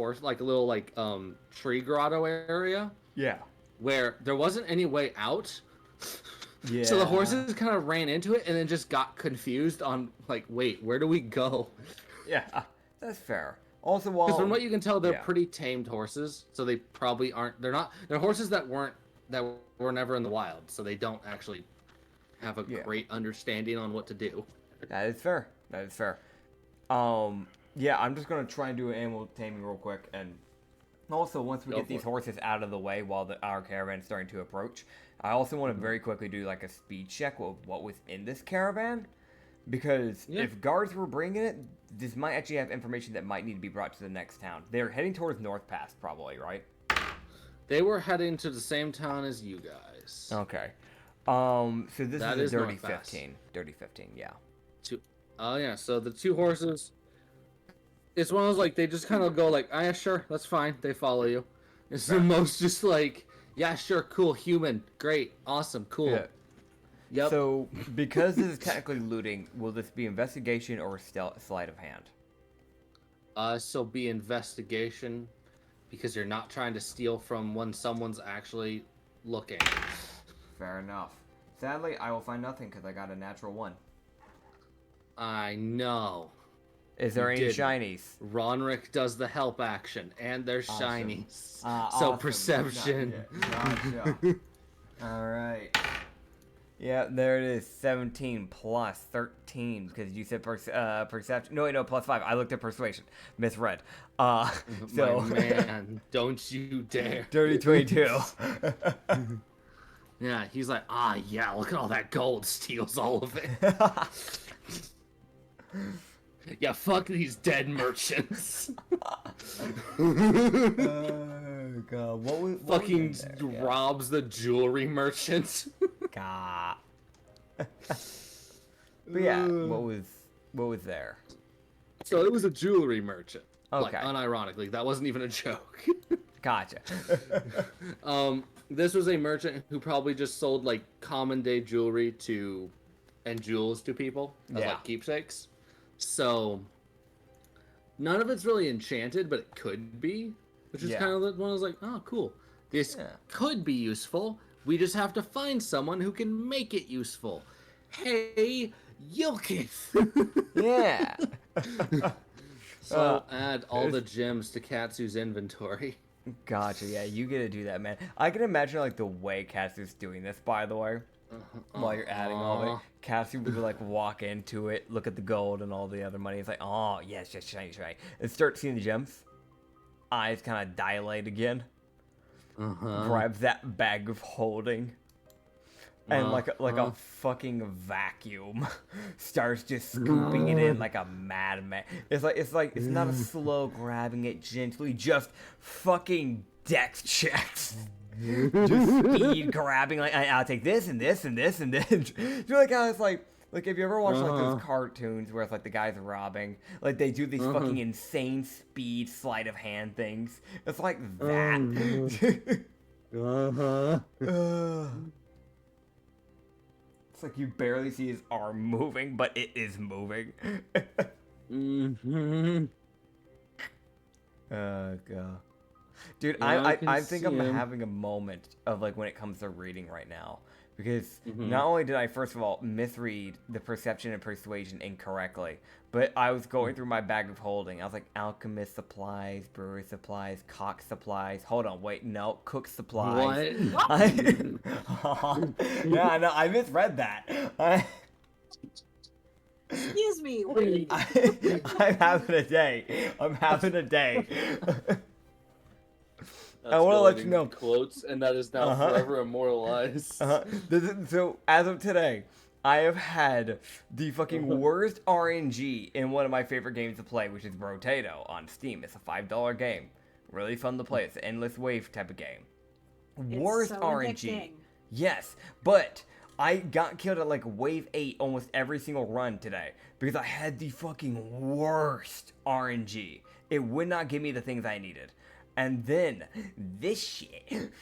tree grotto area Yeah. where there wasn't any way out. Yeah. So the horses kind of ran into it and then just got confused on like, wait, where do we go? Yeah, that's fair. Also, while Because from what you can tell, they're yeah. pretty tamed horses, so they probably aren't. They're horses that were never in the wild, so they don't actually have a Yeah. great understanding on what to do. That is fair. That is fair. Yeah, I'm just gonna try and do an animal taming real quick, and also once we Go get for these it. horses out of the way while our caravan is starting to approach, I also want to very quickly do like a speed check of what was in this caravan, because Yeah. if guards were bringing it, this might actually have information that might need to be brought to the next town. They're heading towards North Pass, probably, right? They were heading to the same town as you guys. Okay. So this That is is a dirty North Pass. 15. Dirty 15, yeah. Oh yeah, so the two horses. It's one of those like they just kind of go like, ah, yeah, sure, that's fine. They follow you. It's the most just like, yeah, sure, cool, human, great, awesome, cool. Yeah. Yep. So, because this is technically looting, will this be investigation or sleight of hand? So be investigation, because you're not trying to steal from when someone's actually looking. Fair enough. Sadly, I will find nothing because I got a natural 1. I know. Is there You any didn't. shinies? Ronrick does the help action, and there's Awesome. shinies. So Awesome. perception. Gotcha. Alright. Yeah, there it is. 17 plus 13, because you said perception. No, wait, no, plus 5. I looked at persuasion. Misread. So, My man, don't you dare. dirty 22. Yeah, he's like, ah, yeah, look at all that gold. Steals all of it. Yeah, fuck these dead merchants. Oh, God. What was Fucking in there? Yeah. robs the jewelry merchant. God. But yeah, what was there? So it was a jewelry merchant. Like, Okay. unironically, that wasn't even a joke. Gotcha. This was a merchant who probably just sold like common day jewelry and jewels to people as Yeah. like keepsakes. So none of it's really enchanted, but it could be, which is Yeah. kind of one of those like, oh, cool. This Yeah. could be useful. We just have to find someone who can make it useful. Hey, Yilkith! Yeah. So add all the gems to Katsu's inventory. Gotcha. Yeah, you get to do that, man. I can imagine like the way Katsu's doing this. By the way, while you're adding all of it, Katsu would like walk into it, look at the gold and all the other money. It's like, oh yes, yes, shiny, shiny, and start seeing the gems. Eyes kind of dilate again. Grabs that bag of holding. And like a fucking vacuum starts just scooping it in like a madman. It's not a slow grabbing it gently, just fucking dex checks. Just speed grabbing, like I'll take this and this and this and this. You're like how it's like if you ever watch like those cartoons where it's like the guys robbing, like they do these fucking insane speed sleight of hand things. It's like that. It's like you barely see his arm moving, but it is moving. Oh god, dude, Yeah, I I can think I'm see him. having a moment of like when it comes to reading right now, Because Mhm. not only did I, first of all, misread the perception and persuasion incorrectly, but I was going through my bag of holding. I was like, alchemist supplies, brewer supplies, cock supplies. Hold on, wait, no, cook supplies. What? Yeah, no, I misread that. Excuse me. Wait. I'm having a day. I'm having a day. I want to let you know. Quotes, and that is now forever immortalized. So, as of today, I have had the fucking worst RNG in one of my favorite games to play, which is Brothel on Steam. It's a $5 game. Really fun to play. It's an endless wave type of game. Worst so RNG. addicting. Yes, but I got killed at like wave 8 almost every single run today because I had the fucking worst RNG. It would not give me the things I needed. And then this shit.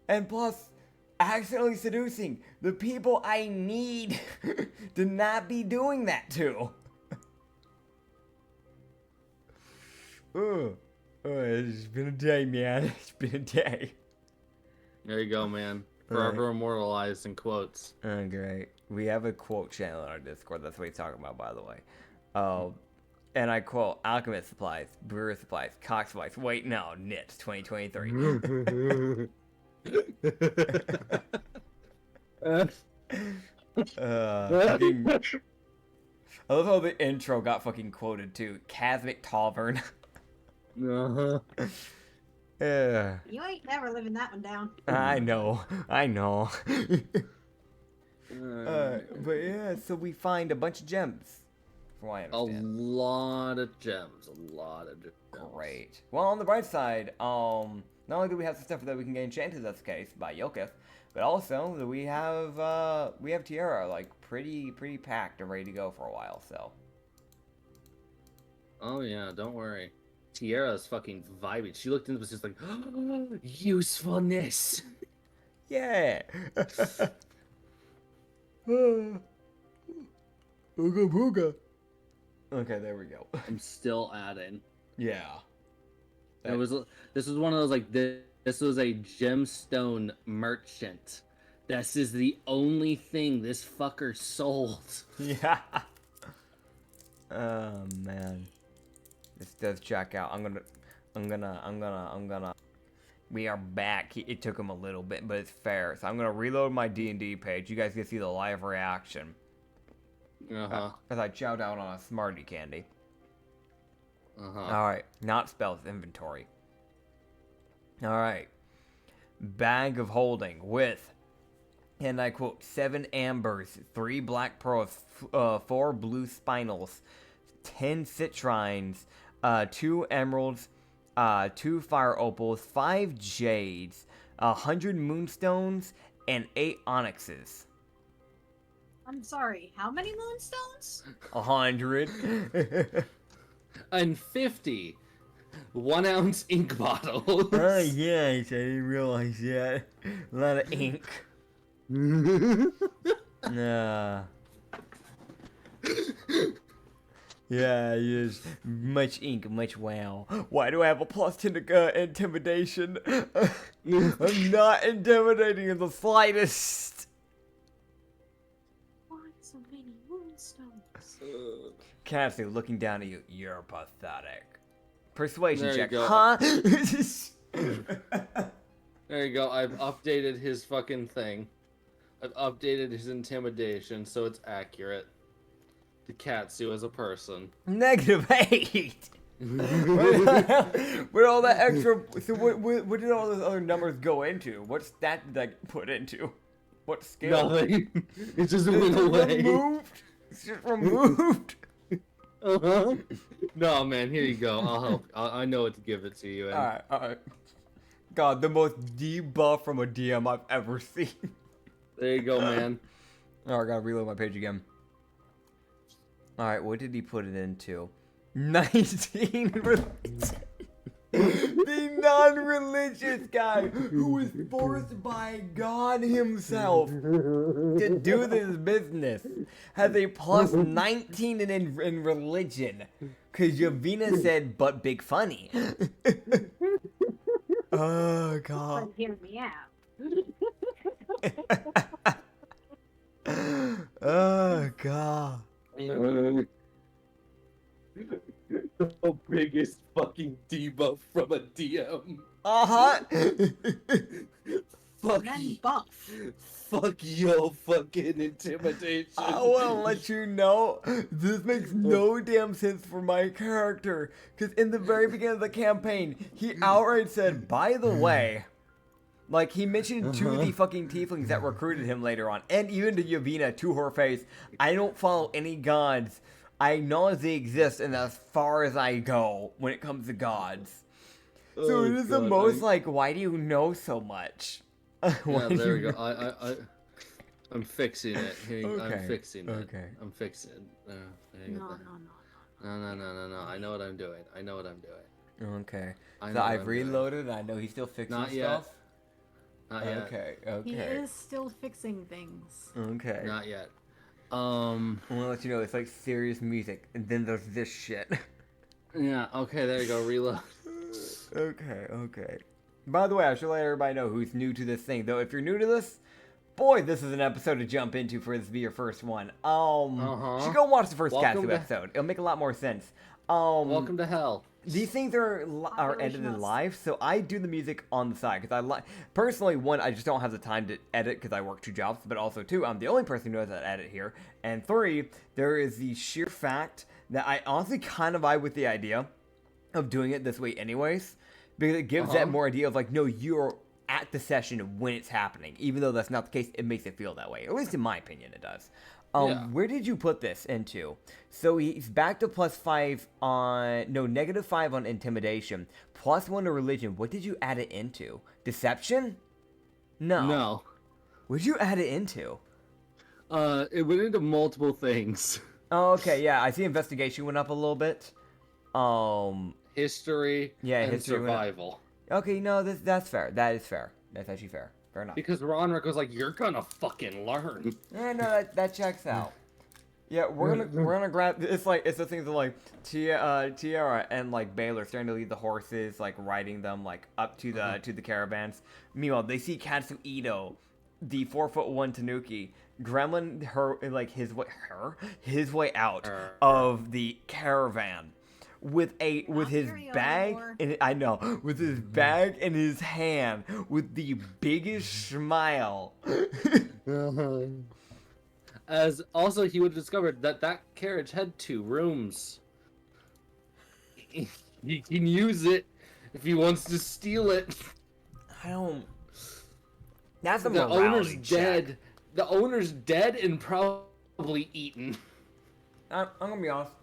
And plus, accidentally seducing the people I need to not be doing that to. It's been a day, man. It's been a day. There you go, man. Forever immortalized in quotes. Oh, great. We have a quote channel on our Discord. That's what he's talking about, by the way. And I quote, alchemist supplies, brewer supplies, cock supplies. Wait, no, Nits 2023. Fucking... I love how the intro got fucking quoted too. Cosmic Tavern. Yeah. You ain't never living that one down. I know. But yeah, so we find a bunch of gems. From what I A understand. lot of gems. Great. Well, on the bright side, not only do we have some stuff that we can get enchanted, that's the case, by Yoketh, but also that we have Tiara, like, pretty packed and ready to go for a while, so. Oh yeah, don't worry. Tiara's fucking vibing. She looked into this just like, usefulness. Yeah. Ooga booga. Okay, there we go. I'm still adding. Yeah. This was one of those like this was a gemstone merchant. This is the only thing this fucker sold. Yeah. Oh man. This does check out. I'm gonna. We are back. It took him a little bit, but it's fair. So I'm gonna reload my D&D page. You guys can see the live reaction. As I chow down on a Smarty candy. Alright, not spells, inventory. Alright. Bag of holding with, and I quote, 7 ambers, 3 black pearls, 4 blue spinels, 10 citrines, 2 emeralds, 2 fire opals, 5 jades, 100 moonstones, and 8 onyxes. I'm sorry, how many moonstones? 100. And 50 1-ounce ink bottles. Oh, yes, I didn't realize that. A lot of ink. Yeah, yes. Much ink, much wow. Why do I have a +10 to intimidation? I'm not intimidating in the slightest. Why so many moonstones? Katsu, looking down at you, you're pathetic. Persuasion There you check. go. Huh? There you go. I've updated his fucking thing. I've updated his intimidation so it's accurate to Katsu as a person. -8. What all that extra? So what did all those other numbers go into? What stat did I put into? What skill? Nothing. It just went away. Removed. It's just removed. No, man. Here you go. I'll help. I know what to give it to you. And... All right. God, the most debuff from a DM I've ever seen. There you go, man. Oh, I gotta reload my page again. Alright, what did he put it into? 19 religion. The non-religious guy who was forced by God himself to do this business has a +19 in religion. Cause Yavina said, but big funny. Oh, God. But hear me out. Oh god. The biggest fucking debuff from a DM. Uh-huh. Fuck And then you. buff. Fuck your fucking intimidation. I want to let you know, this makes no damn sense for my character. Because in the very beginning of the campaign, he outright said, by the way, like, he mentioned to the fucking tieflings that recruited him later on, and even to Yavina, to her face, I don't follow any gods. I acknowledge they exist, and as far as I go when it comes to gods. So it is the most, like, why do you know so much? Yeah, there we go. I'm fixing it. Okay, I'm fixing it. okay. I'm fixing it. There you go. No. I know what I'm doing. Okay. I So know what I've I'm doing. reloaded, I know he's still fixing Not stuff. yet. Not yet. Okay, He okay. is still fixing things. Okay. Not yet. I'm gonna let you know, it's like serious music, and then there's this shit. Yeah. Okay. There you go. Reload. Okay. By the way, I should let everybody know who's new to this thing. Though, if you're new to this, boy, this is an episode to jump into for this to be your first one. You should go watch the first Welcome Katsu to- episode. It'll make a lot more sense. Welcome to hell. These things are edited Population live, so I do the music on the side because personally, one, I just don't have the time to edit because I work 2 jobs, but also 2, I'm the only person who knows how to edit here, and 3, there is the sheer fact that I honestly kind of vibe with the idea of doing it this way anyways, because it gives that more idea of like, no, you're at the session when it's happening, even though that's not the case. It makes it feel that way, at least in my opinion, it does. Yeah. Where did you put this into? So he's back to +5 on, no, -5 on intimidation, +1 to religion. What did you add it into? Deception? No. What did you add it into? It went into multiple things. Oh, okay, yeah, I see investigation went up a little bit. History. Yeah, and history went up. survival. Okay, no, that's fair. That is fair. That's actually fair. Fair enough. Because Ronrick was like, "You're gonna fucking learn." Yeah, no, that checks out. Yeah, we're gonna grab. It's the things of like Tiara and like Baylor starting to lead the horses, like riding them like up to the caravans. Meanwhile, they see Katsu Ito, the 4'1" Tanuki, gremlin his way out of the caravan with his carry on bag more. and I know with his bag in his hand with the biggest smile. As also, he would have discovered that carriage had 2 rooms. He can use it if he wants to steal it. I don't. That's a The owner's morality check. dead. The owner's dead and probably eaten. I'm gonna be honest.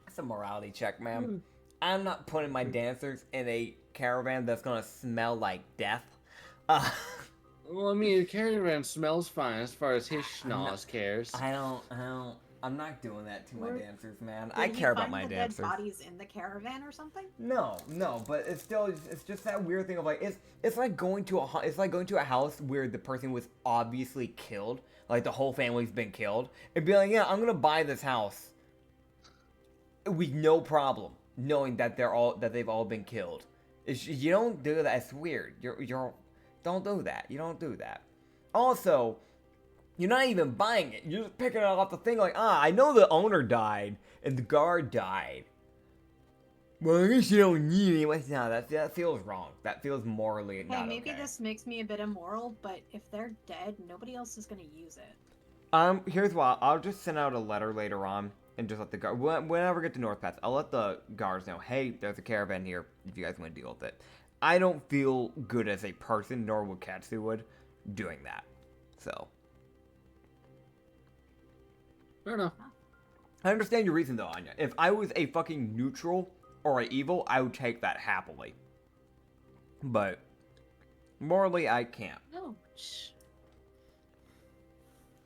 That's a morality check, man. I'm not putting my dancers in a caravan that's gonna smell like death. Well, I mean, the caravan smells fine as far as his schnoz cares. I'm not doing that to my Or- dancers, man. Did I he care about find my the dancers. dead bodies in the caravan or something? No, but it's just that weird thing of like it's like going to a house where the person was obviously killed, like the whole family's been killed, and be like, yeah, I'm gonna buy this house with no problem, knowing that they've all been killed. You don't do that. It's weird. Don't do that. You don't do that. Also, you're not even buying it. You're just picking it off the thing like, I know the owner died and the guard died. Well, I guess you don't need it anyway. No, that feels wrong. That feels morally Hey, not maybe okay. this makes me a bit immoral, but if they're dead, nobody else is gonna use it. Here's why. I'll just send out a letter later on and just let the guard. Whenever we get to North Pass, I'll let the guards know, hey, there's a caravan here if you guys want to deal with it. I don't feel good as a person, nor would Katsu would, doing that. So. Fair enough. I understand your reason though, Anya. If I was a fucking neutral or an evil, I would take that happily. But morally, I can't. No. Shh.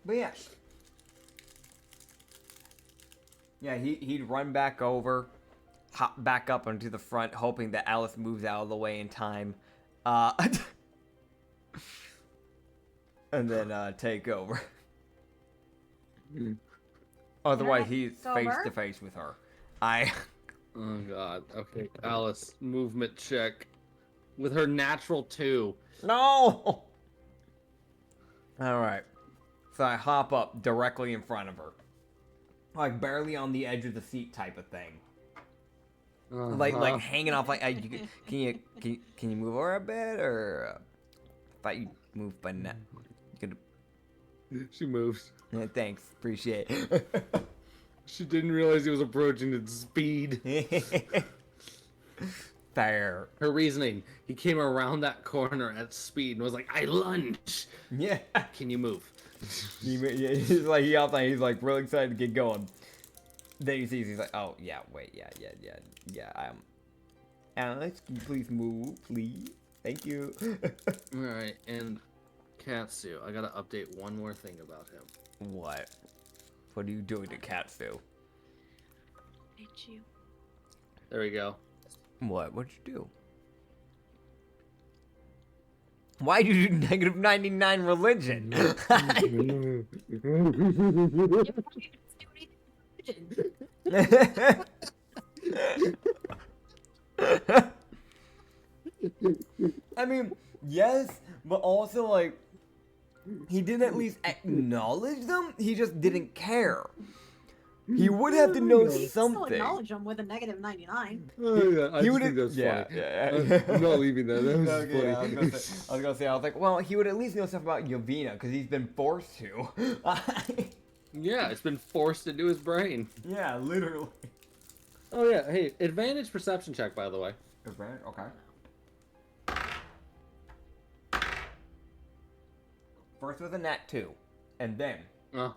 But yeah. Yeah, he'd run back over, hop back up onto the front, hoping that Alice moves out of the way in time. And then take over. Otherwise, he's face to face with her. Oh god. Okay, Alice, movement check. With her natural 2. No! Alright. So I hop up directly in front of her. Like, barely on the edge of the seat type of thing. Like hanging off, like, can you move over a bit, or I thought you moved by now. She moves. Yeah, thanks, appreciate it. She didn't realize he was approaching at speed. Fair. Her reasoning: he came around that corner at speed and was like, "I lunge." Yeah. Can you move? He's like, he's like really excited to get going. Then he sees, he's like, oh yeah, wait, yeah. Alex, can you please move, please? Thank you. All right, and Katsu, I gotta update one more thing about him. What? What are you doing to Katsu? Did you? There we go. What? What'd you do? Why do you do negative 99 religion? I mean, yes, but also, like, he didn't at least acknowledge them. He just didn't care. He would have to know You still something. acknowledge them with a negative 99. Oh, yeah, I He just would think that's yeah, funny. yeah. I'm not leaving that. That was Okay, funny. yeah, I was gonna say, well, he would at least know stuff about Yovina, because he's been forced to. Yeah, it's been forced into his brain. Yeah, literally. Oh yeah, hey, advantage perception check, by the way. Okay. First was a nat 2, and then Oh,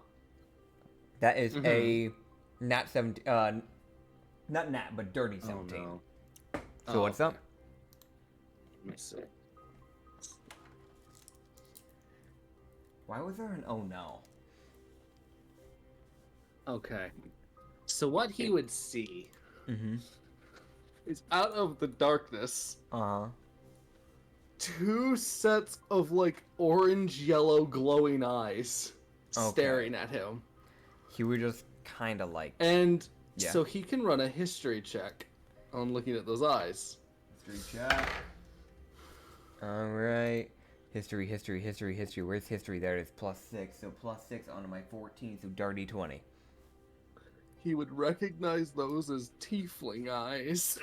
that is a nat 17. Not nat, but dirty 17. no. So what's up? Let me see. Why was there an oh no? Okay. So what he would see Mm-hmm. is out of the darkness, Uh-huh. 2 sets of like orange yellow glowing eyes staring at him. He would just kind of like And Yeah. so he can run a history check on looking at those eyes. history check. All right. History. Where's history? There it is. +6. So +6 onto my 14. So dirty 20. He would recognize those as tiefling eyes.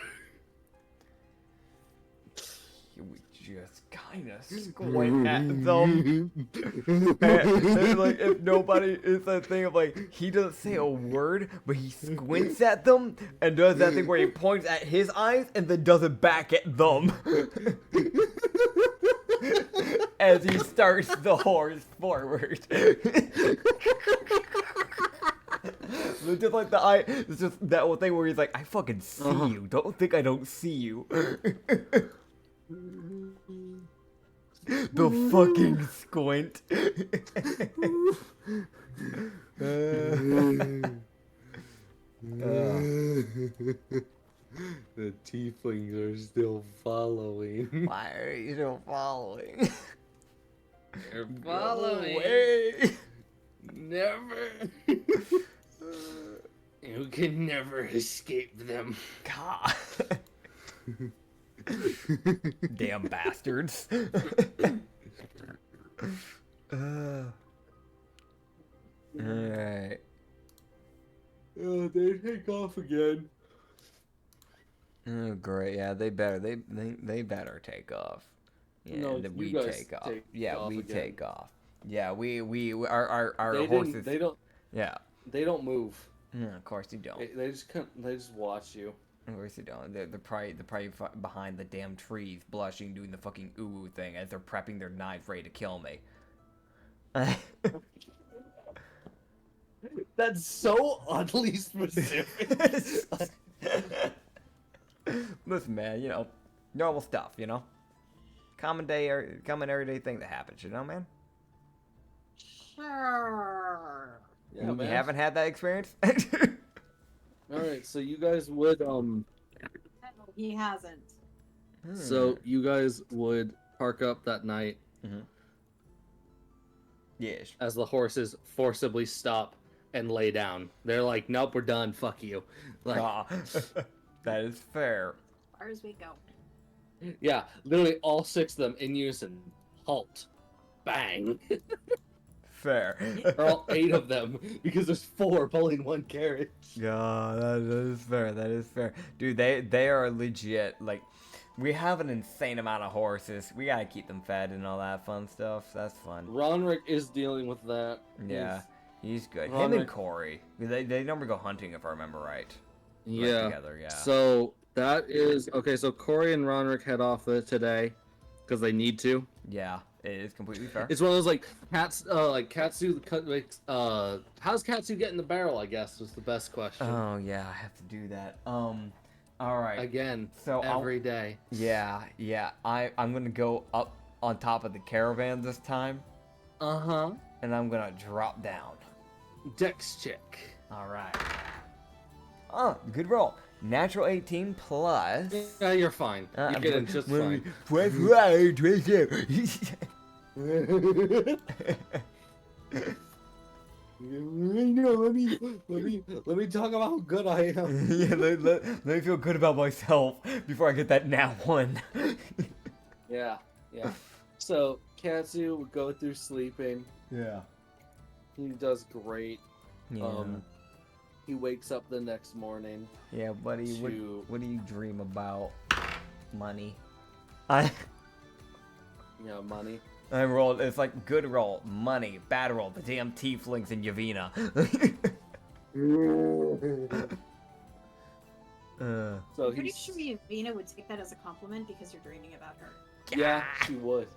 He would just kind of squint at them. And like, if nobody, it's that thing of like, he doesn't say a word, but he squints at them and does that thing where he points at his eyes and then does it back at them. As he starts the horse forward. It's just like the eye, it's just that one thing where he's like, I fucking see you. Don't think I don't see you. The fucking squint. The tieflings are still following. Why are you still following? They're Go following. away. Never. You can never escape them. God. Damn bastards. Alright. Oh, they take off again. Oh, great. Yeah, they better. They better take off. Yeah, No, and then you we guys take off. take Yeah, off we again. take off. Yeah, our They horses. didn't. They don't. Yeah. They don't move. Yeah, of course you don't. They just come. They just watch you. Of course you don't. They're probably behind the damn trees, blushing, doing the fucking ooh thing as they're prepping their knives ready to kill me. That's so oddly specific. Listen, man, you know, normal stuff, you know? Common everyday thing that happens, you know, man? Sure. Yeah, You man. haven't had that experience? All right, so you guys would No, he hasn't. So you guys would park up that night Yes. as the horses forcibly stop and lay down. They're like, "Nope, we're done. Fuck you." Like, Ah, that is fair. As far as we go. yeah, literally all 6 of them in unison. Halt. Bang. Fair. Or all 8 of them, because there's 4 pulling 1 carriage. Yeah, that is fair. That is fair. Dude, they are legit. Like, we have an insane amount of horses. We gotta keep them fed and all that fun stuff. That's fun. Ronrick is dealing with that. Yeah, he's good. Him Ronrick- and Corey. They normally go hunting if I remember right. Yeah. Together, yeah. So that is okay. So Corey and Ronrick head off today because they need to. Yeah, it is completely fair. It's one of those like Katsu. How's Katsu getting the barrel? I guess was the best question. Oh yeah, I have to do that. All right. Again, So every day. Yeah. I'm gonna go up on top of the caravan this time, Uh-huh. and I'm gonna drop down. Dex check. All right. Oh, good roll. Natural 18 plus. Yeah, you're fine. You're getting just fine. Plus right, No, let me talk about how good I am. Yeah, let me feel good about myself before I get that nat 1. Yeah. So Katsu would go through sleeping. Yeah. He does great. Yeah. He wakes up the next morning. Yeah, buddy. to- What do you dream about? Money. Money. I rolled. It's like good roll, money, bad roll. The damn tieflings in Yavina. So I'm pretty he's sure Yavina would take that as a compliment because you're dreaming about her. yeah, she would.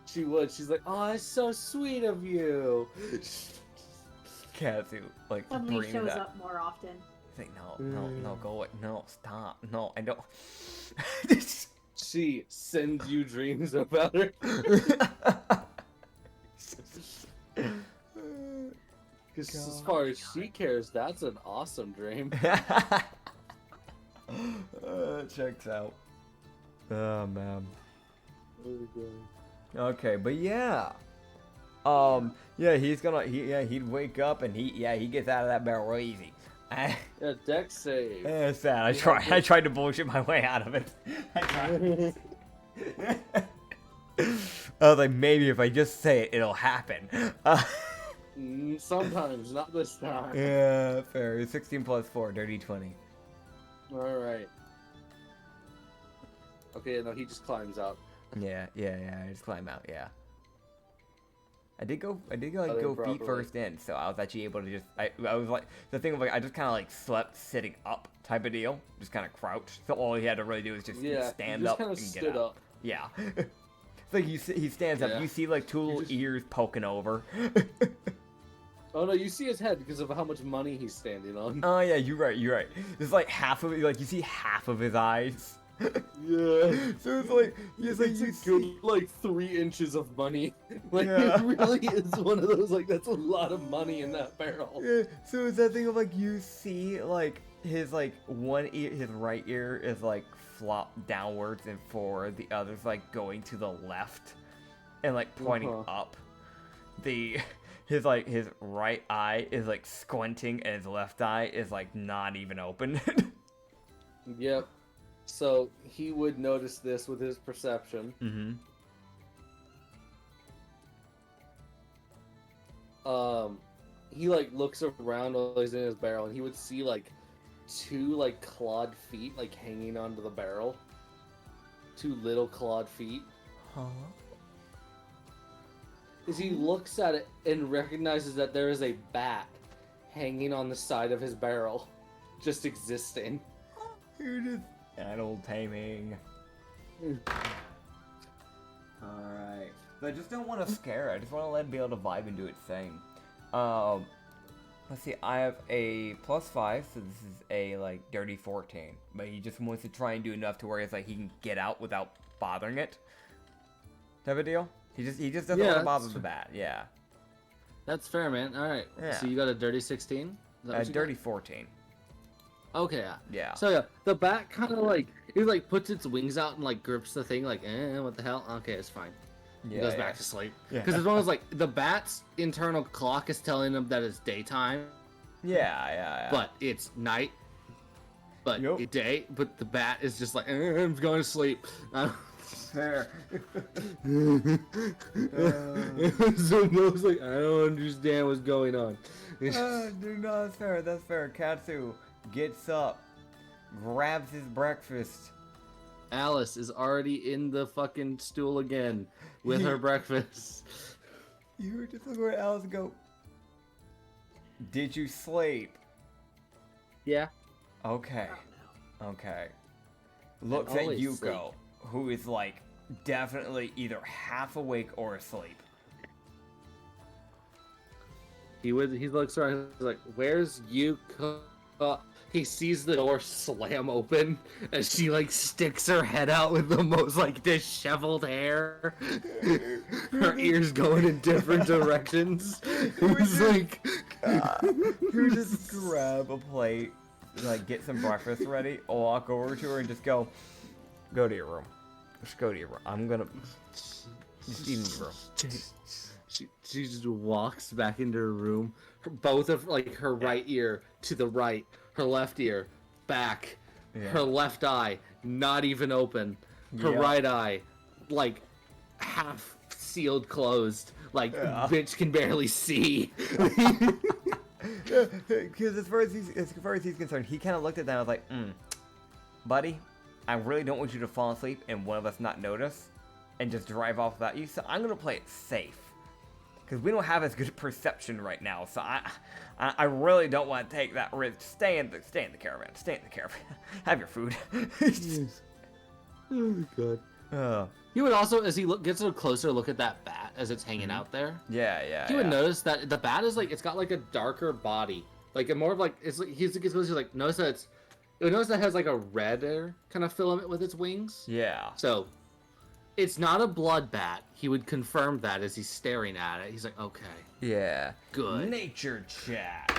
She would. She's like, oh, it's so sweet of you. Katsu like Suddenly bring shows that. up more often. It's like no, go away, no, stop, no, I don't. She sends you dreams about her. Because as far as she cares, that's an awesome dream. Checks out. Oh man. Okay, but yeah. Yeah, he'd wake up and he gets out of that barrel real easy. Yeah, dex save. It's sad. I tried to bullshit my way out of it. I was like, maybe if I just say it, it'll happen. Sometimes, not this time. Yeah, fair. 16 plus 4, dirty 20. Alright. Okay, no, he just climbs out. Yeah, I just climb out, yeah. I did go feet properly. first in, so I was actually able to just, I was like, the thing of like, I just kind of like slept sitting up type of deal, just kind of crouched, so all he had to really do was just stand up and get stood out. up. Yeah. It's like he stands up, Yeah. you see like 2 little ears poking over. Oh no, you see his head because of how much money he's standing on. Oh yeah, you're right. It's like half of it, like you see half of his eyes. Yeah. So it's like, It's you a see, good, like, 3 inches of money. Like, Yeah. it really is one of those, like, that's a lot of money in that barrel. yeah, so it's that thing of like you see like his like one ear, his right ear is like flopped downwards and forward, the other's like going to the left and like pointing up. His right eye is like squinting and his left eye is like not even open. Yep. So, he would notice this with his perception. Mm-hmm. He, like, looks around while he's in his barrel, and he would see, like, 2, like, clawed feet, like, hanging onto the barrel. 2 little clawed feet. Huh? As he looks at it and recognizes that there is a bat hanging on the side of his barrel, just existing. You're just animal taming. Alright. But I just don't want to scare it. I just want to let it be able to vibe and do its thing. Let's see, I have a +5, so this is a like dirty 14. But he just wants to try and do enough to where it's like he can get out without bothering it. Type of deal? He just doesn't want to bother the bat, yeah. That's fair, man. Alright. Yeah. So you got a dirty 16? Dirty 14. Okay, yeah. Yeah. So yeah, the bat kind of like it like puts its wings out and like grips the thing like, what the hell? Okay, it's fine. Yeah, Goes back to sleep. Yeah. Because as long as like the bat's internal clock is telling him that it's daytime, Yeah. but it's night. But Yup. it's day. But the bat is just like, I'm going to sleep. Fair. It was almost like, I don't understand what's going on. Dude, no, that's fair. That's fair. Katsu gets up, grabs his breakfast. Alice is already in the fucking stool again with her breakfast. You were just looking at Alice and go, "Did you sleep?" Yeah. Okay. Okay. Looks I at always Yuko, who is like definitely either half awake or asleep. He looks around. He's like, "Where's Yuko?" He sees the door slam open as she like sticks her head out with the most like disheveled hair. Her ears going in different directions. It was like, Who just grab a plate, like get some breakfast ready, walk over to her and just go to your room. Just go to your room. I'm gonna just eat in your room. She just walks back into her room. Both of like her right ear to the right, her left ear back, her left eye not even open, her right eye like half sealed closed, like bitch can barely see. Because as far as he's concerned, he kind of looked at that and was like, buddy, I really don't want you to fall asleep and one of us not notice and just drive off without you, so I'm going to play it safe. Because we don't have as good perception right now, so I really don't want to take that risk. Stay in the caravan. Stay in the caravan. Have your food. Oh god. He would also, as he gets a closer look at that bat as it's hanging out there. Yeah. He would notice that the bat is like, it's got like a darker body, like a more of like, it's like he's like notice that notice that it has like a redder kind of filament with its wings. Yeah. So it's not a blood bat. He would confirm that as he's staring at it. He's like, okay. Yeah. Good. Nature check.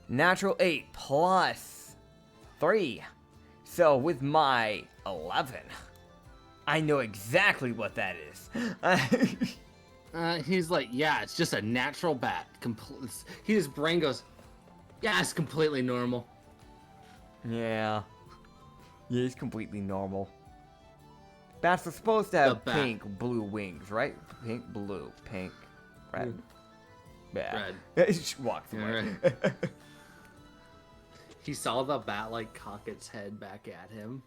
Natural 8 plus 3. So with my 11, I know exactly what that is. He's like, yeah, it's just a natural bat. His brain goes, yeah, it's completely normal. Yeah. Yeah, he's completely normal. Bats are supposed to have pink, blue wings, right? Pink, blue, pink, red. Yeah. Red. He just walks away. Right. He saw the bat like cock its head back at him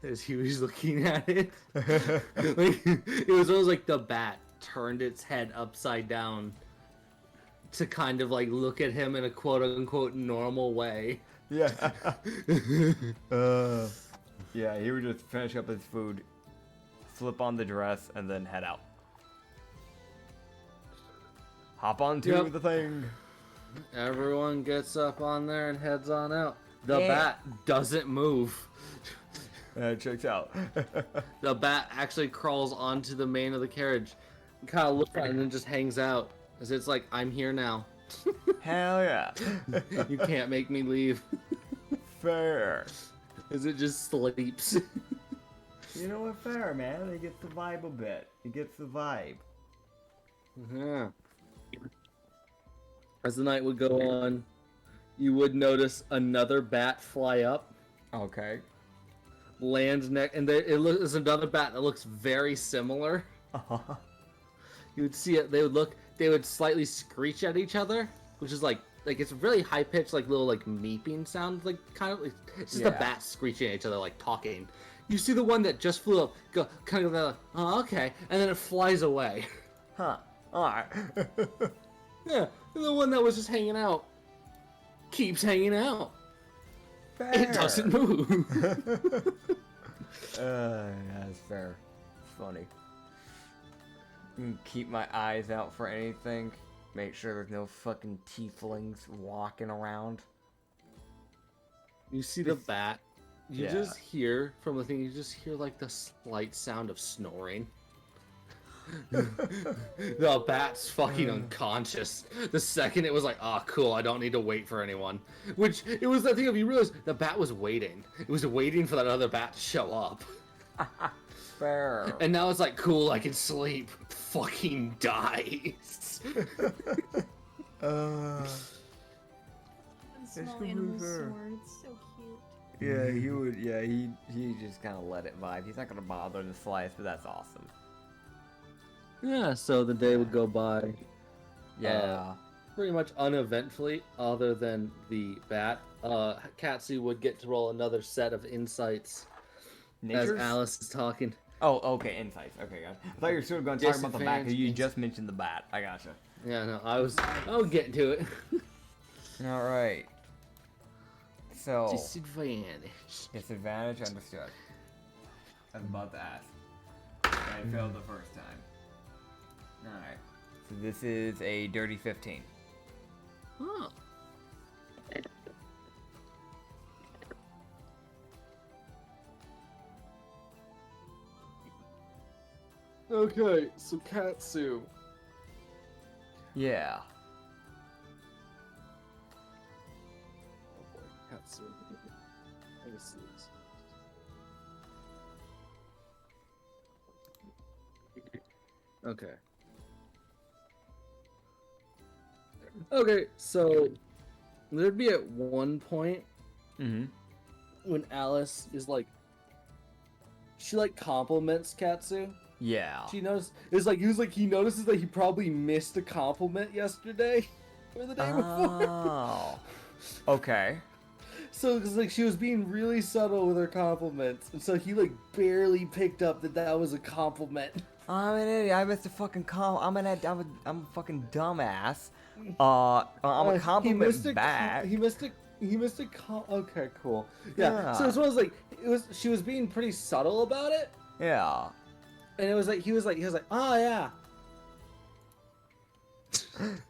as he was looking at it. Like, it was almost like the bat turned its head upside down to kind of like look at him in a quote unquote normal way. Yeah. Yeah, he would just finish up his food, slip on the dress, and then head out. Hop onto the thing. Everyone gets up on there and heads on out. The bat doesn't move. Checks out. The bat actually crawls onto the main of the carriage, kind of looks at it, and then just hangs out. As it's like, I'm here now. Hell yeah. You can't make me leave. Fair. As it just sleeps. You know what? Fair, man. It gets the vibe a bit. It gets the vibe. Yeah. As the night would go on, you would notice another bat fly up, Okay. land next, and there's another bat that looks very similar. You would see it. They would slightly screech at each other, which is like it's really high pitched, like little like meeping sound, like kind of. It's just the bats screeching at each other, like talking. You see the one that just flew up, go kind of like, oh okay, and then it flies away. Huh. Alright. Yeah, and the one that was just hanging out keeps hanging out. Fair. It doesn't move. That's fair. Funny. Keep my eyes out for anything. Make sure there's no fucking tieflings walking around. You see the bat. You just hear from the thing. You just hear like the slight sound of snoring. The bat's fucking unconscious. The second it was like, oh cool, I don't need to wait for anyone. Which it was that thing of you realize the bat was waiting. It was waiting for that other bat to show up. Fair. Oh. And now it's like, cool, I can sleep. Fucking dies. And small animal swords, so cute. Yeah, he would. Yeah, he just kind of let it vibe. He's not gonna bother in the slightest, but that's awesome. Yeah, so the day would go by Yeah. pretty much uneventfully, other than the bat. Katsu would get to roll another set of insights Nature's? as Alice is talking. Oh, okay, insights. Okay, gotcha. I thought you were sort of going to talk about the bat because you Disadvantage. just mentioned the bat. I gotcha. Yeah, no, I'll get to it. All right. So Disadvantage. disadvantage understood. I was about to ask. I failed the first time. All right. So this is a dirty 15. Huh. Okay, so Katsu. Yeah. Oh boy, Katsu. Let me see this. Okay. Okay, so there'd be at one point Mm-hmm. when Alice is like, she like compliments Katsu. Yeah. She knows he notices that he probably missed a compliment yesterday or the day before. Oh. Okay. So it's like she was being really subtle with her compliments, and so he like barely picked up that that was a compliment. I'm an idiot. I missed a fucking I'm a fucking dumbass. I'm a compliment back. He missed a. Okay, cool. Yeah. So Yeah. it was like she was being pretty subtle about it, Yeah. and it was like he was like, oh yeah.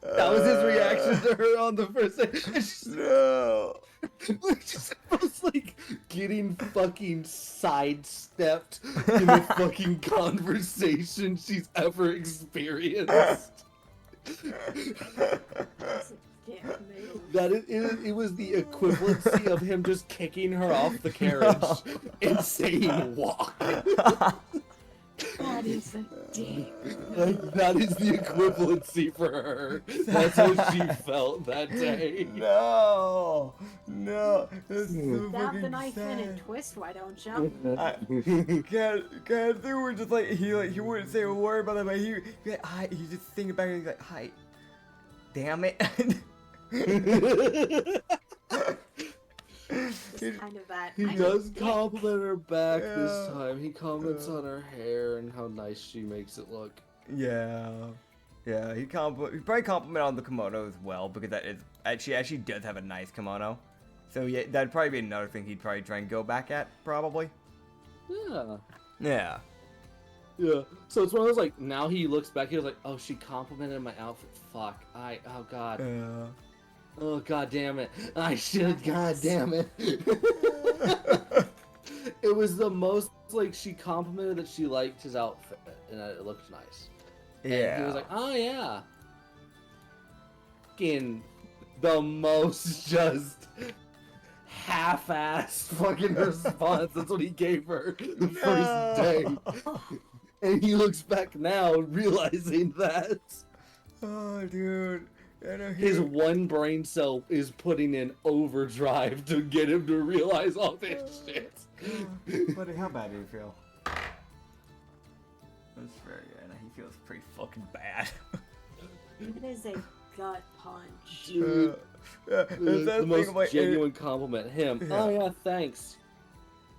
That was his reaction to her on the first day. No. Just was like getting fucking sidestepped in a fucking conversation she's ever experienced. That it was the equivalency of him just kicking her off the carriage and saying walk. That is a dick. Like, that is the equivalency for her. That's what she felt that day. No. No. That's so Stab fucking the knife in and sad. twist, why don't you? Katsu were just like he wouldn't say a word about that, but he just thinking back and he's like, hi. Damn it. It's kind of that. He I'm a does dick. compliment her back this Yeah. time. He comments on her hair and how nice she makes it look. Yeah. Yeah, he probably complimented on the kimono as well, because that is actually does have a nice kimono. So yeah, that'd probably be another thing he'd probably try and go back at, probably. Yeah. Yeah. Yeah. So it's one of those like now he looks back, he was like, oh, she complimented my outfit. Fuck. Oh god. Yeah. Oh god damn it. I should god damn it. It was the most like she complimented that she liked his outfit and that it looked nice. Yeah. And he was like, oh yeah. Fucking the most just half-assed fucking response. That's what he gave her the first day. And he looks back now realizing that Oh, dude. I know his one brain cell is putting in overdrive to get him to realize all this shit. Buddy, how bad do you feel? That's very good. He feels pretty fucking bad. It is a gut punch. Dude, Yeah, the most genuine compliment. Him. Yeah. Oh yeah, thanks.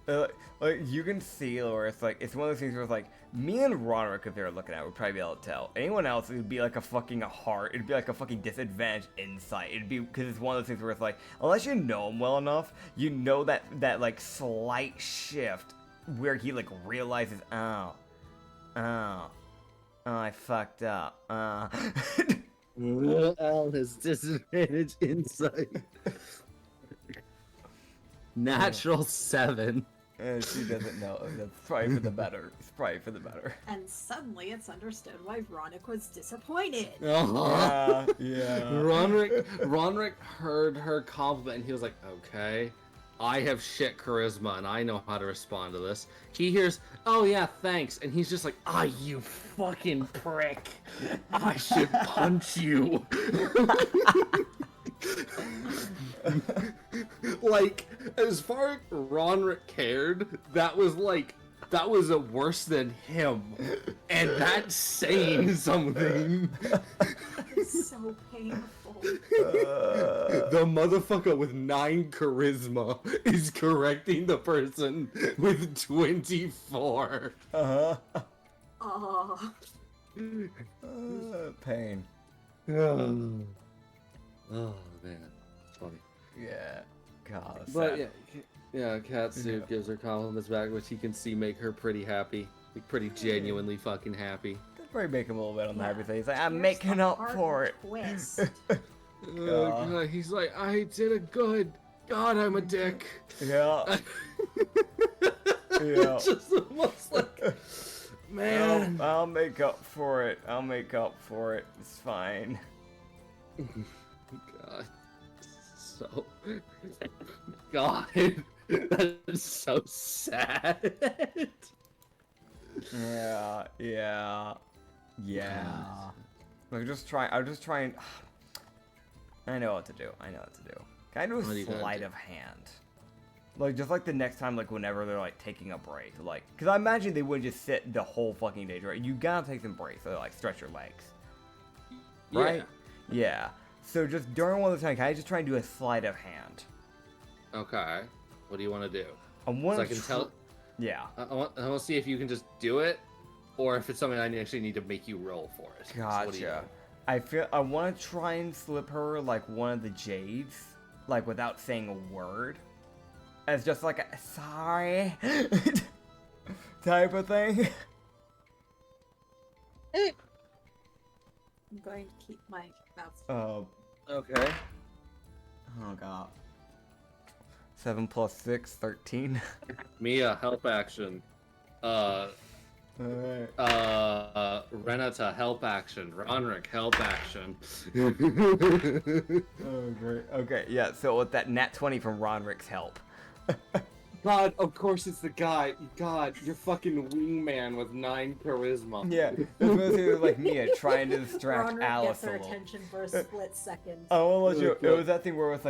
Like you can see where it's like it's one of those things where it's like me and Roderick, if they were looking at it, would probably be able to tell. Anyone else, it would be like a fucking heart. It'd be like a fucking disadvantage insight. It'd be because it's one of those things where it's like unless you know him well enough, you know that like slight shift where he like realizes, oh, I fucked up. Alice, disadvantage insight. Natural 7. And she doesn't know. That's probably for the better. It's probably for the better. And suddenly it's understood why Ronick was disappointed. Uh-huh. Yeah. Ronrick heard her compliment and he was like, okay, I have shit charisma and I know how to respond to this. He hears, oh yeah, thanks, and he's just like, ah, you fucking prick. I should punch you. like as far as Ronrick cared, that was a worse than him, and that's saying something. It's so painful. The motherfucker with 9 charisma is correcting the person with 24. Uh-huh. Oh, Pain. Oh man, it's funny. Yeah. God. that's But sad. yeah, Katsu gives her compliments back, which he can see make her pretty happy, like pretty genuinely fucking happy. Could probably make him a little bit on the happy yeah. thing. He's like, I'm Here's making the up hard for it. twist. Oh, God, he's like, I did it good. God, I'm a dick. Yeah. Yeah. It's just almost like, man. I'll make up for it. I'll make up for it. It's fine. God, so God, that's so sad. Yeah. I'm just trying. I know what to do. Can I do What are a you gonna sleight do? of hand? Like, just like the next time, like, whenever they're, like, taking a break. Like, because I imagine they wouldn't just sit the whole fucking day, right? You gotta take some breaks, so, like, stretch your legs. Right? Yeah. So just during one of the time, can I just try and do a sleight of hand? Okay. What do you want to do? I want So to I can tell. Yeah. I want to see if you can just do it, or if it's something I actually need to make you roll for it. So what do you Gotcha. I want to try and slip her, like, one of the jades, like, without saying a word. As just like a sorry type of thing. I'm going to keep my mouth. Oh Okay. god. 7 plus 6, 13. Mia, help action. Alright. Renata, help action. Ronrick, help action. Oh, great. Okay, yeah, so with that nat 20 from Ronrick's help. God, of course it's the guy. God, you're fucking wingman with 9 charisma. Yeah, this was like Mia trying to distract Ronrick Alice gets a her little. attention for a split second. I won't let you. Okay. It was that thing where it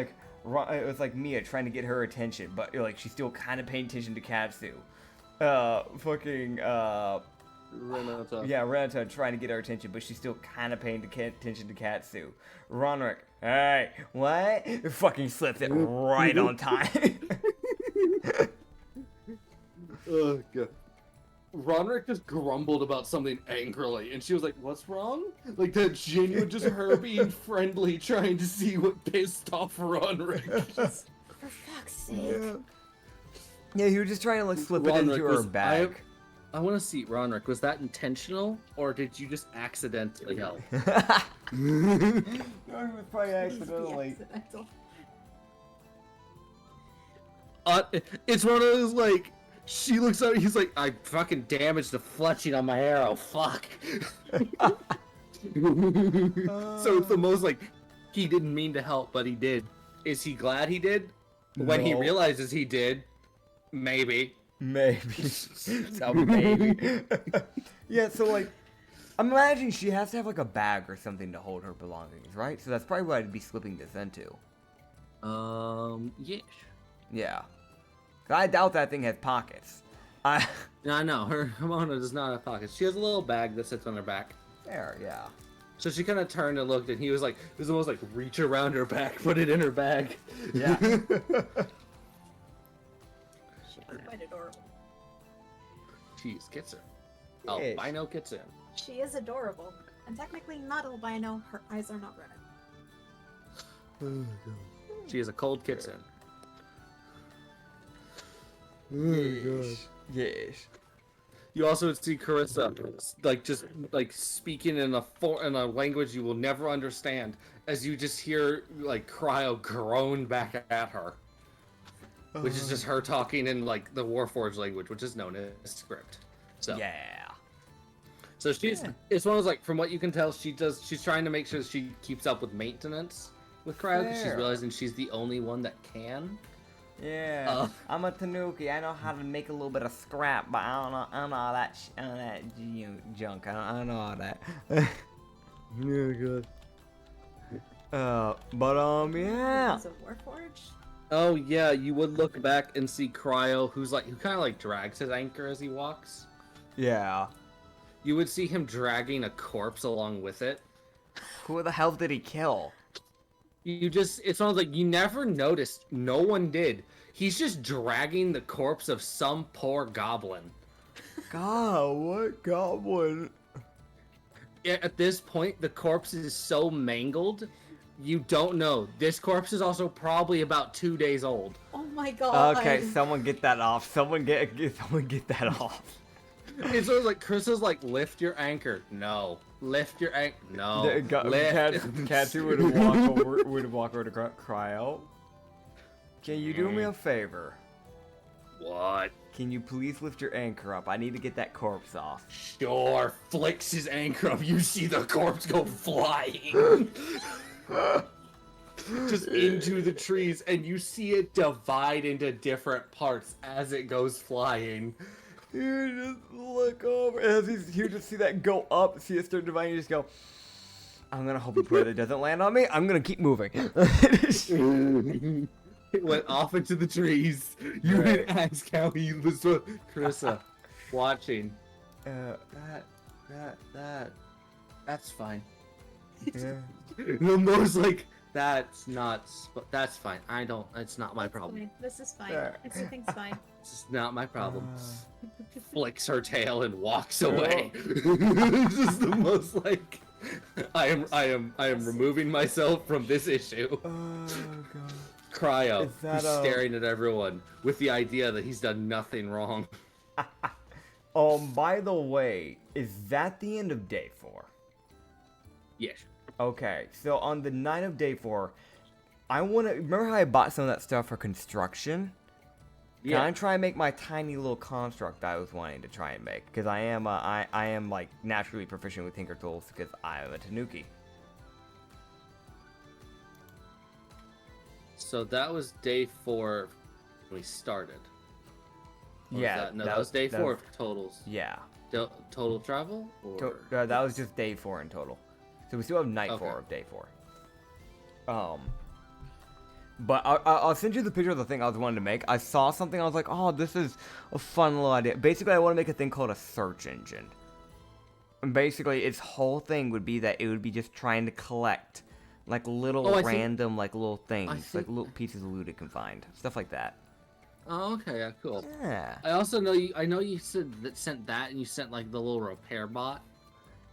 was like Mia trying to get her attention, but like she's still kind of paying attention to Katsu. Renata. Yeah, Renata trying to get her attention, but she's still kind of paying attention to Katsu. Ronrick, hey, what? Fucking slips it right on time. Oh god. Roderick just grumbled about something angrily, and she was like, "What's wrong?" Like that genuine, just her being friendly, trying to see what pissed off Roderick. For fuck's sake. Yeah, he was just trying to like slip it into her bag. I want to see, Roderick, was that intentional, or did you just accidentally help? No, it was probably accidentally. Accidental. It's one of those, like, she looks at it, he's like, I fucking damaged the fletching on my arrow, fuck. So it's the most, like, he didn't mean to help, but he did. Is he glad he did? When he No. realizes he did, maybe. Maybe. So maybe. Yeah, so like, I'm imagining she has to have like a bag or something to hold her belongings, right? So that's probably what I'd be slipping this into. Yes. Yeah. 'Cause I doubt that thing has pockets. No, I know, her Ramona does not have pockets. She has a little bag that sits on her back. There, yeah. So she kind of turned and looked, and he was like, it was almost like reach around her back, put it in her bag. Yeah. She's quite adorable. Jeez, gets her. Yes. Albino gets in. She is adorable. And technically not albino, her eyes are not red. She is a cold kitten. Yes. Yes. You also would see Carissa, like just like speaking in a language you will never understand, as you just hear like Cryo groan back at her, which is just her talking in like the Warforged language, which is known as script. So Yeah. So she's it's one of those, like, from what you can tell, she's trying to make sure she keeps up with maintenance with Cryo, because she's Fair. realizing she's the only one that can. Yeah. I'm a Tanuki. I know how to make a little bit of scrap, but I don't know all that, junk. I don't know all that. Yeah, good. Yeah. Is it Warforged? Oh yeah, you would look back and see Cryo, who kind of like drags his anchor as he walks. Yeah. You would see him dragging a corpse along with it. Who the hell did he kill? It's almost like you never noticed. No one did. He's just dragging the corpse of some poor goblin. God, what goblin? At this point, the corpse is so mangled, you don't know. This corpse is also probably about 2 days old. Oh my god. Okay, someone get that off. Someone get that off. It's always like Chris is like, lift your anchor. No. Lift your anchor. No. Lift. Katsu would walk over to cry out. Can you do me a favor? What? Can you please lift your anchor up? I need to get that corpse off. Sure. Flicks his anchor up. You see the corpse go flying. Just into the trees, and you see it divide into different parts as it goes flying. You just look over as you just see that go up, see it start dividing, you just go, I'm gonna hope you pray that it doesn't land on me. I'm gonna keep moving. It went off into the trees. You Right. didn't ask how he was. Carissa, watching. That's fine. Yeah. The most like, that's fine. It's not my That's problem. fine. This is fine. There. Everything's fine. This is not my problem. Flicks her tail and walks away. This is the most like, I am removing myself from this issue. Oh god. Cryo, Is that, who's staring at everyone with the idea that he's done nothing wrong. By the way, is that the end of day 4? Yes. Okay, so on the night of day 4, I want to remember how I bought some of that stuff for construction. Can I try and make my tiny little construct that I was wanting to try and make? Because I am like naturally proficient with Tinker Tools because I am a Tanuki. So that was day 4 when we started. Or was Yeah, that was day 4 of totals. Yeah. Total travel? Or... That was just day 4 in total. So we still have night Okay. 4 of day 4. But I'll send you the picture of the thing I was wanting to make. I saw something, I was like, oh, this is a fun little idea. Basically, I want to make a thing called a search engine. And basically, its whole thing would be that it would be just trying to collect, like, little random, like, little things. Like, little pieces of loot it can find. Stuff like that. Oh, okay, yeah, cool. Yeah. I also know you sent that and you sent, like, the little repair bot.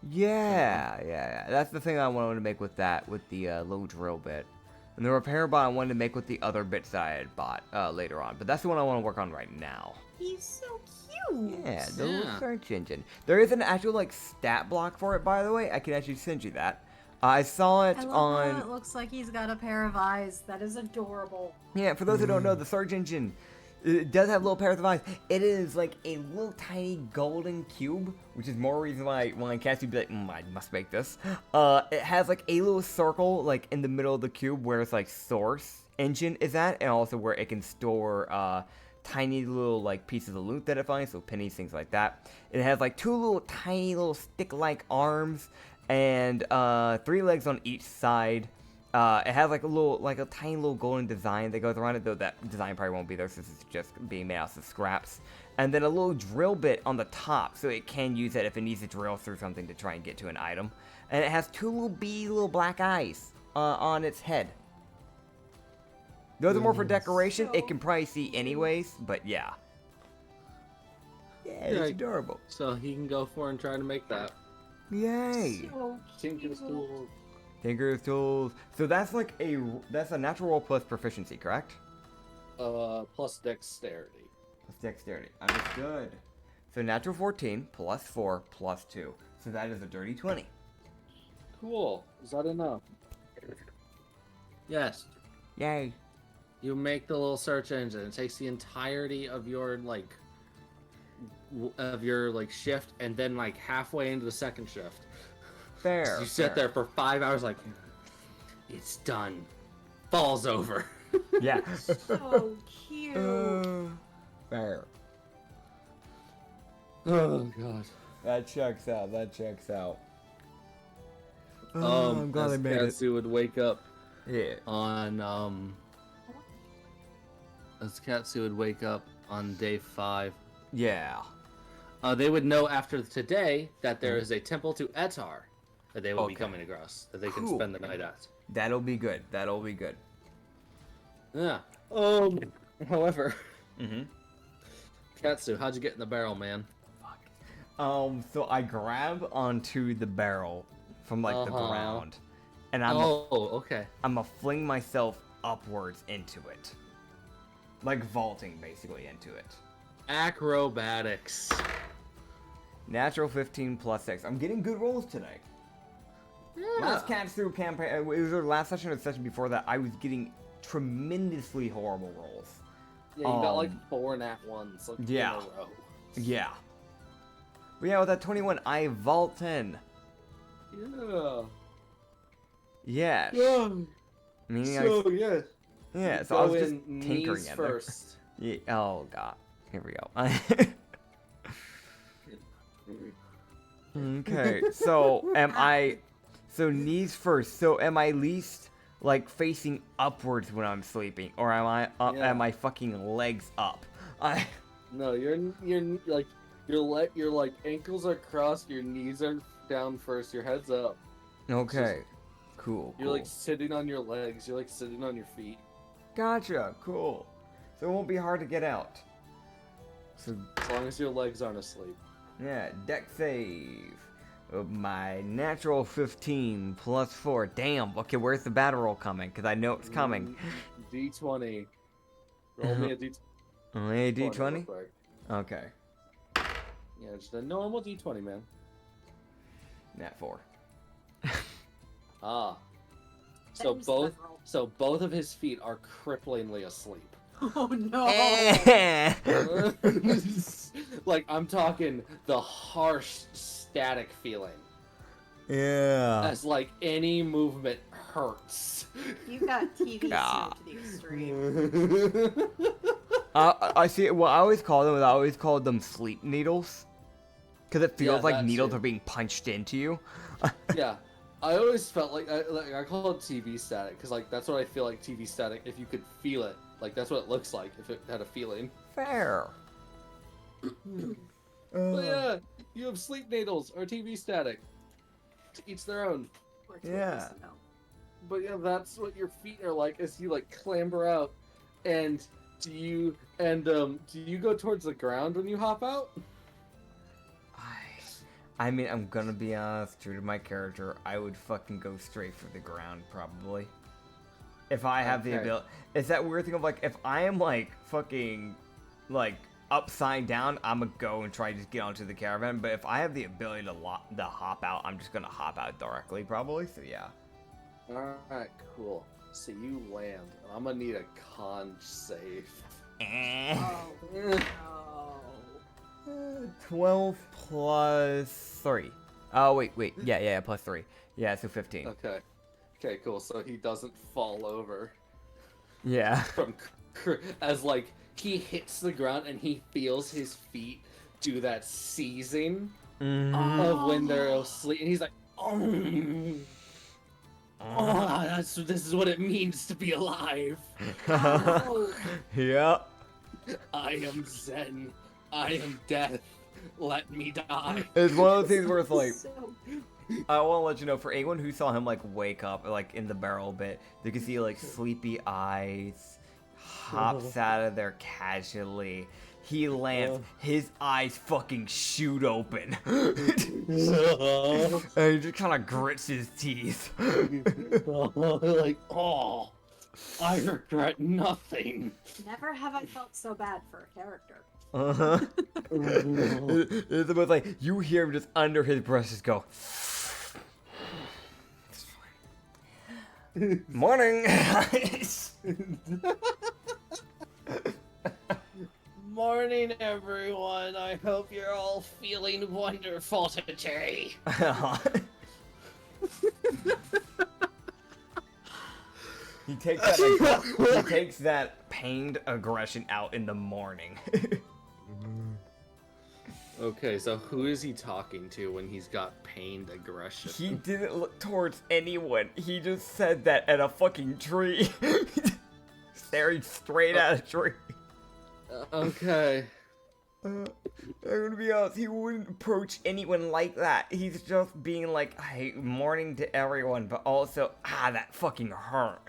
Yeah. That's the thing I wanted to make with that, with the little drill bit. And the repair bot I wanted to make with the other bits I had bought later on. But that's the one I want to work on right now. He's so cute. Yeah, the little search engine. There is an actual, like, stat block for it, by the way. I can actually send you that. I saw it I love on... how it looks like he's got a pair of eyes. That is adorable. Yeah, for those who don't know, the search engine, it does have little pairs of eyes. It is like a little tiny golden cube, which is more reason why Katsu would be like, I must make this. It has like a little circle like in the middle of the cube where it's like source engine is at, and also where it can store tiny little like pieces of loot that it finds, so pennies, things like that. It has like 2 little tiny little stick-like arms and 3 legs on each side. It has like a tiny little golden design that goes around it, though that design probably won't be there since it's just being made out of scraps. And then a little drill bit on the top, so it can use it if it needs to drill through something to try and get to an item. And it has 2 little black eyes on its head. Those are more for decoration. It can probably see anyways, but yeah. Yeah, it's adorable. So he can go for and try to make that. Yay! So Tinker's cute. Tools. Tinker's Tools. So that's like that's a natural roll plus proficiency, correct? Plus dexterity. Plus dexterity. Understood. So natural 14 plus 4 plus 2. So that is a dirty 20. Cool. Is that enough? Yes. Yay. You make the little search engine. It takes the entirety of your shift, and then like halfway into the second shift. Fair. You sit there for 5 hours like, it's done. Falls over. Yeah. So cute. Fair. Oh god. That checks out. I'm glad I made Katsu would wake up Yeah. on As Katsu would wake up on day 5. Yeah. They would know after today that there is a temple to Etar that they will be Okay. coming across, that they can Cool. spend the night at. That'll be good. That'll be good. Yeah. However, Mm-hmm. Katsu, how'd you get in the barrel, man? So I grab onto the barrel from like the Uh-huh. ground, and I'm Okay. gonna fling myself upwards into it, like vaulting basically into it. Acrobatics. Natural 15 plus 6. I'm getting good rolls today. Yeah. Last Katsu campaign, it was the last session or the session before that, I was getting tremendously horrible rolls. Yeah, you got like Um, 4 nat ones like, yeah. in a row. Yeah. But yeah, with that 21, I vault in. Yeah. Yeah. Yeah. Meaning yeah. yeah, so I was just in tinkering knees in there. first. Yeah, oh god. Here we go. Okay, so so knees first. So am I least like facing upwards when I'm sleeping, or Yeah. am I fucking legs up? No, you're like your like ankles are crossed, your knees are down first, your head's up. Okay, cool. You're like sitting on your legs, you're like sitting on your feet. Gotcha, cool. So it won't be hard to get out. So As long as your legs aren't asleep. yeah, deck save. My natural 15 plus 4. Damn. Okay, where's the battle roll coming? Because I know it's coming. D20. Roll me a D20. Only a D20? real quick. Okay. Yeah, just a normal D20, man. Nat 4. Ah. So Times both several. so both of his feet are cripplingly asleep. Oh no! Like I'm talking the harsh static feeling. Yeah. As like any movement hurts. You got TV Ah. to the extreme. I see. Well, I always called them sleep needles. Because it feels Yeah, like that needles too. are being punched into you. Yeah. I always felt like I call it TV static because like that's what I feel like TV static. If you could feel it, like that's what it looks like if it had a feeling. Fair. But yeah, you have sleep needles or TV static. To each their own. Or two Yeah. years ago. But yeah, that's what your feet are like as you like clamber out. And do you go towards the ground when you hop out? I mean, I'm gonna be honest, true to my character, I would fucking go straight for the ground, probably. If I have the Okay. ability. It's that weird thing of like, if I am like fucking, like, upside down, I'm gonna go and try to just get onto the caravan. But if I have the ability to hop out, I'm just gonna hop out directly, probably. So yeah. Alright, cool. So you land. And I'm gonna need a con save. Oh Eh. no! 12 plus 3. Oh wait, yeah, plus 3. Yeah, so 15. Okay. Okay, cool. So he doesn't fall over Yeah. from as like he hits the ground and he feels his feet do that seizing of when they're asleep, and he's like, oh, this is what it means to be alive. Yeah. I am Zen. I am death. Let me die. It's one of those things where it's like, So, I want to let you know, for anyone who saw him like wake up like in the barrel a bit, you can see like sleepy eyes, hops out of there casually. He lands, his eyes fucking shoot open. And he just kind of grits his teeth. Like, oh, I regret nothing. never have I felt so bad for a character. Uh-huh. It's about like, you hear him just under his breath just go, morning. Morning, everyone. I hope you're all feeling wonderful today. He takes that pained aggression out in the morning. Okay, so who is he talking to when he's got pained aggression? He didn't look towards anyone. He just said that at a fucking tree. staring straight at a tree. Okay. I'm gonna be honest, he wouldn't approach anyone like that. He's just being like, hey, morning to everyone, but also, that fucking hurt.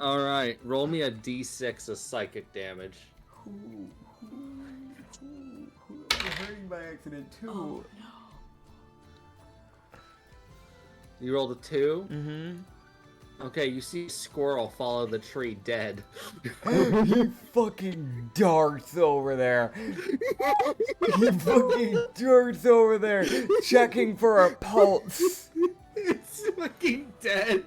Alright, roll me a d6 of psychic damage. I'm hurting by accident too. Oh no. You rolled a 2? Mm-hmm. Okay, you see a squirrel follow the tree dead. He fucking darts over there. He fucking darts over there, checking for a pulse. It's fucking dead.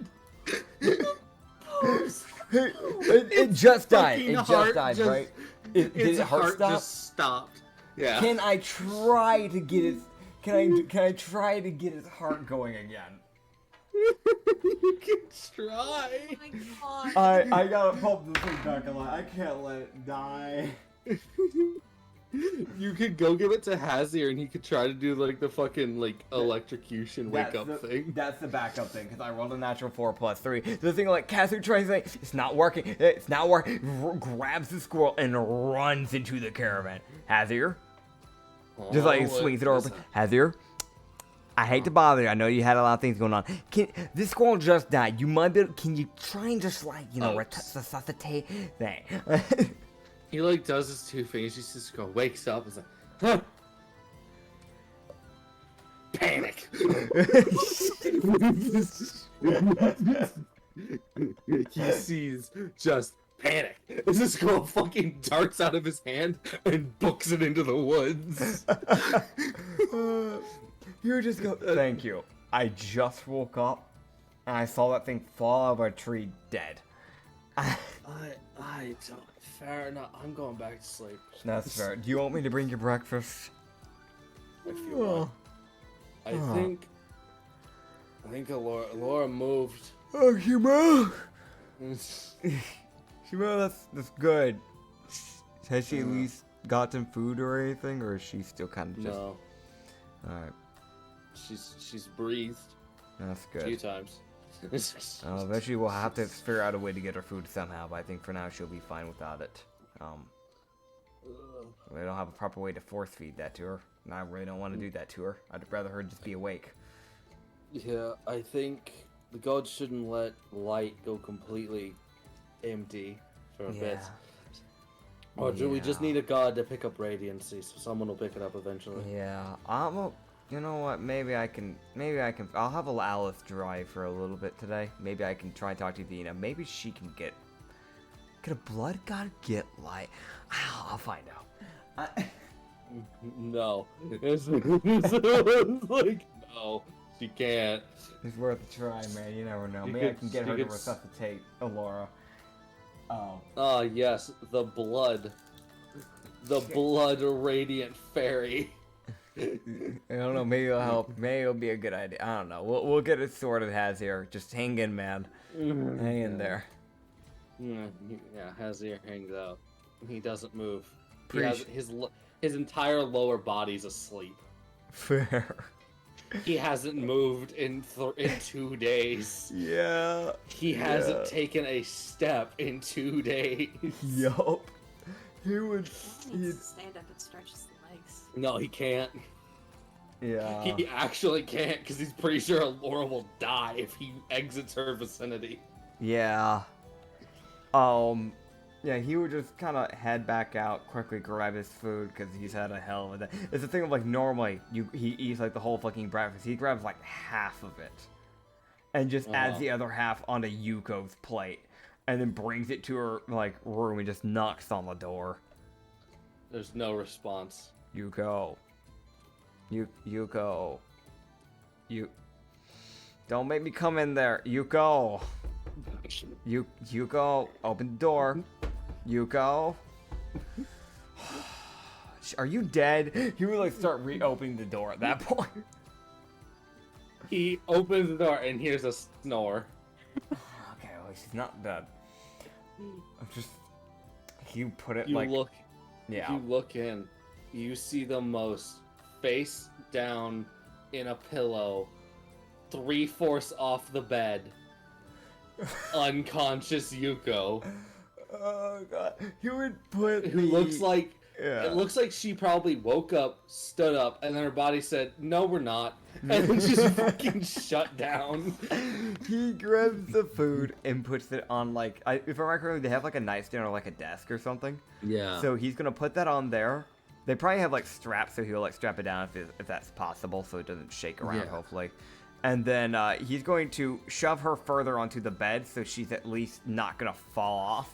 It just died. Fucking It just heart died, just- right? Did Its it heart stop? just stopped. Yeah. Can I try to get his? Can I try to get his heart going again? You can try. Oh my god. I gotta pump this thing back a lot. I can't let it die. You could go give it to Hazir and he could try to do like the fucking like electrocution wake That's up the- thing. That's the backup thing, because I rolled a natural 4+3. The thing like Katsu tries to say, it's not working, it's not working, grabs the squirrel and runs into the caravan. Hazir? Just like swings it over. Hazir? I hate to bother you. I know you had a lot of things going on. This squirrel just died. You might be able, can you try and just like, resuscitate that? He like does his two fingers. He just wakes up and is like, huh. Panic. He sees just panic. As this girl fucking darts out of his hand and books it into the woods. You just go, thank you. I just woke up and I saw that thing fall out of a tree dead. I don't. Fair enough. I'm going back to sleep. That's fair. Do you want me to bring you breakfast? If you want. I think Laura moved. Oh, Shimo! Shimo, that's good. Has she at least got some food or anything, or is she still kind of just... No, Alright, she's breathed that's a few good. times. Eventually we'll have to figure out a way to get her food somehow, but I think for now she'll be fine without it. We don't have a proper way to force feed that to her, and I really don't want to do that to her. I'd rather her just be awake. Yeah, I think the gods shouldn't let light go completely empty for a bit. Or do we just Yeah. need a god to pick up radiancy, so someone will pick it up eventually? Yeah, you know what, maybe I can, I'll have Alice drive for a little bit today. Maybe I can try and talk to Dina. Maybe she can get a blood god get light? I'll find out. No. It's like, no, she can't. It's worth a try, man. You never know. You Maybe I could- can get you her to could s- resuscitate Alora. Oh. Ah, yes, the blood. The blood radiant fairy. I don't know. Maybe it'll help. Maybe it'll be a good idea. I don't know. We'll get it sorted. Has here. Just hang in, man. Hang in there. Yeah, Hazir hangs out. He doesn't move. He Preach. has, his entire lower body's asleep. Fair. He hasn't moved in 2 days. Yeah. He hasn't taken a step in 2 days. Yup. He would. He needs to stand up and stretch his legs. No, he can't. Yeah. He actually can't because he's pretty sure Laura will die if he exits her vicinity. Yeah. Yeah, he would just kind of head back out, quickly grab his food, because he's had a hell of a day. It's the thing of, like, normally, he eats, like, the whole fucking breakfast. He grabs, like, half of it. And just adds the other half onto Yuko's plate. And then brings it to her, like, room and just knocks on the door. There's no response. Yuko. Yuko. Don't make me come in there. Yuko. Yuko, open the door. Yuko. Are you dead? He would like start reopening the door at that point. He opens the door and hears a snore. Okay, well she's not dead. I'm just. You put it You like. look. Yeah. You look in. You see the most face down in a pillow, 3/4 off the bed, unconscious Yuko. Oh god. He would put Who looks like Yeah. it looks like she probably woke up, stood up, and then her body said, "No, we're not," and then just fucking shut down. He grabs the food and puts it on if I remember correctly, they have like a nightstand or like a desk or something. Yeah. So he's gonna put that on there. They probably have like straps, so he'll like strap it down if that's possible, so it doesn't shake around. Yeah. Hopefully. And then he's going to shove her further onto the bed, so she's at least not gonna fall off.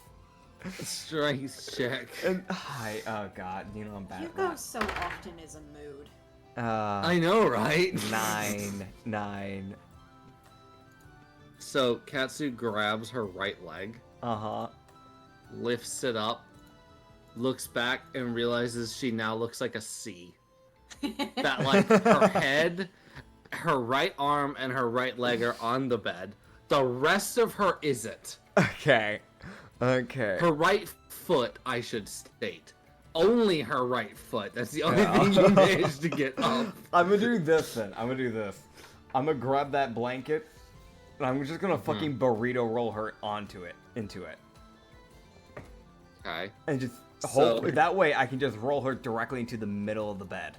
Strength check. And oh god, I'm bad at Hugo that. so often is a mood. I know, right? 9. So Katsu grabs her right leg, Uh-huh. lifts it up, looks back, and realizes she now looks like a C. That like her head, her right arm, and her right leg are on the bed. The rest of her isn't. Okay. Her right foot, I should state. Only her right foot. That's the only thing you managed to get up. I'm gonna do this then. I'm gonna grab that blanket, and I'm just gonna fucking burrito roll her into it. Okay. And just So- hope that way I can just roll her directly into the middle of the bed.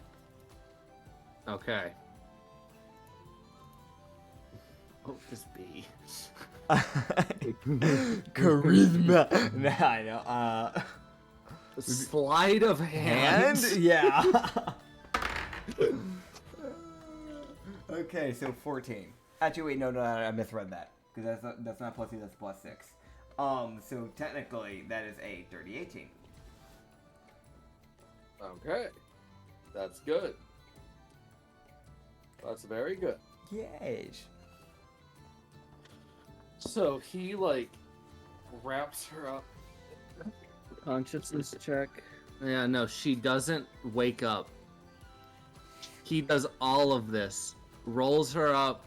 Okay. Oh, this bee. Charisma. Nah, I know. Sleight of hand. Yeah. Okay, so 14. Actually, wait, no, I misread that because that's not +2, that's +6. So technically that is a dirty 18. Okay. That's good. That's very good. Yes. So he like wraps her up. Consciousness check. Yeah, no, she doesn't wake up. He does all of this. Rolls her up,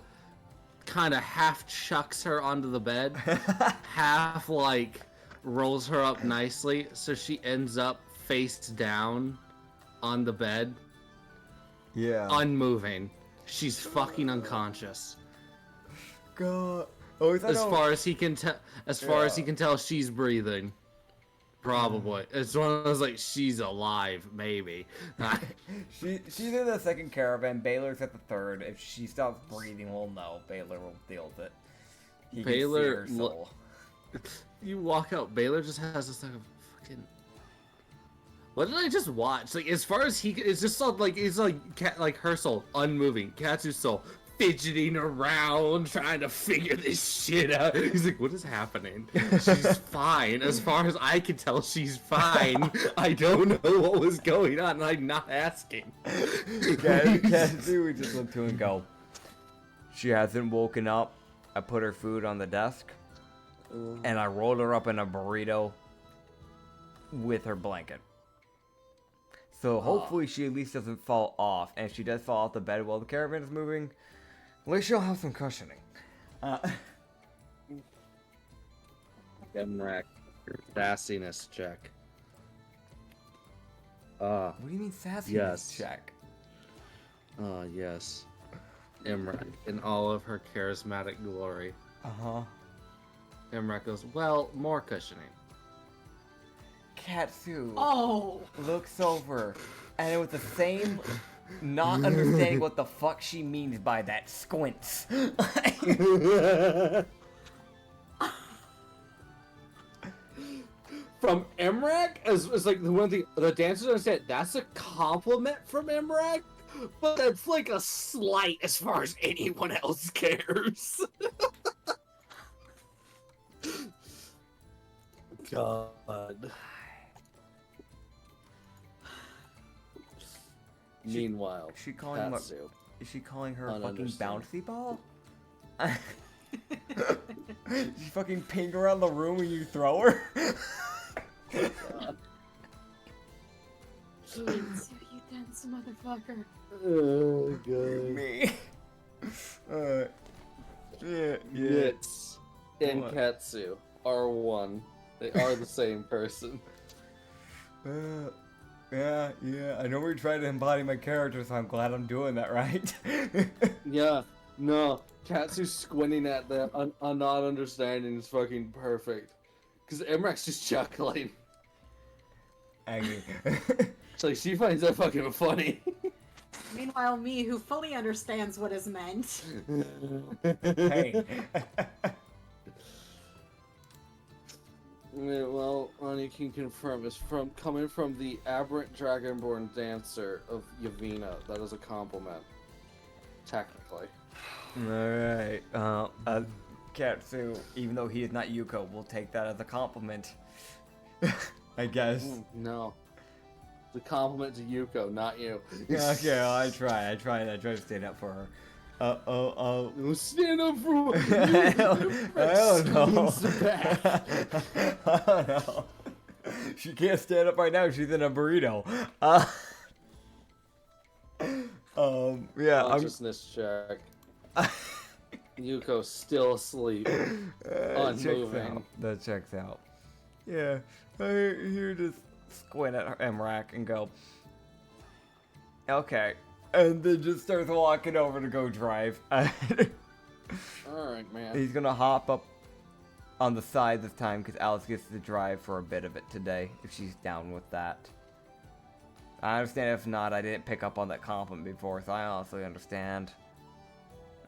kind of half chucks her onto the bed, half like rolls her up nicely, so she ends up face down on the bed, Yeah. unmoving. She's fucking unconscious. God. Oh, is that As far as he can tell, she's breathing. Probably. It's one of those like she's alive, maybe. she's in the second caravan. Baylor's at the third. If she stops breathing, we'll know. Baylor will deal with it. He can see Baylor her soul. You walk out, Baylor just has this like fucking. What did I just watch? Like as far as it's just so, like it's like her soul unmoving, Katsu's soul fidgeting around trying to figure this shit out. He's like, what is happening? She's fine. As far as I can tell, she's fine. I don't know what was going on, and I'm not asking. Katsu would just look to and go, she hasn't woken up. I put her food on the desk, and I rolled her up in a burrito with her blanket. So hopefully she at least doesn't fall off, and if she does fall off the bed while the caravan is moving, at least she'll have some cushioning. Gemrack, sassiness check. What do you mean sassy? Yes. Check. Yes. Imrak, in all of her charismatic glory. Uh-huh. Imrak goes, well, more cushioning. Katsu Oh, looks over, and with the same not understanding what the fuck she means by that, squints. From Emrak, as like the one thing the dancers understand, that's a compliment from Emrak, but that's like a slight as far as anyone else cares. God. Meanwhile, Is she calling him Katsu. Is she calling her a fucking Ununderstood. bouncy ball? You fucking ping around the room when you throw her? Katsu, you dense motherfucker. Oh god. Me. Yeah. Nits and What? Katsu are one. They are the same person. Yeah. I know we're trying to embody my character, so I'm glad I'm doing that right. Yeah, no. Katsu squinting at them, not understanding is fucking perfect. Because Emrak's just chuckling. Aggie. It's like, she finds that fucking funny. Meanwhile, me, who fully understands what is meant. Hey. Yeah, well, Ani can confirm it's coming from the aberrant dragonborn dancer of Yavina. That is a compliment. Technically. Alright. Katsu, even though he is not Yuko, we'll take that as a compliment. I guess. No. It's a compliment to Yuko, not you. Okay, well, I try to stand up for her. Stand up for I don't know. I don't know. She can't stand up right now. She's in a burrito. Yeah. Consciousness check. Yuko's still asleep. Unmoving. That checks out. Yeah. Here, just squint at Emrak and go. Okay. And then just starts walking over to go drive. Alright, man. He's gonna hop up on the side this time because Alice gets to drive for a bit of it today, if she's down with that. I understand if not, I didn't pick up on that compliment before, so I honestly understand.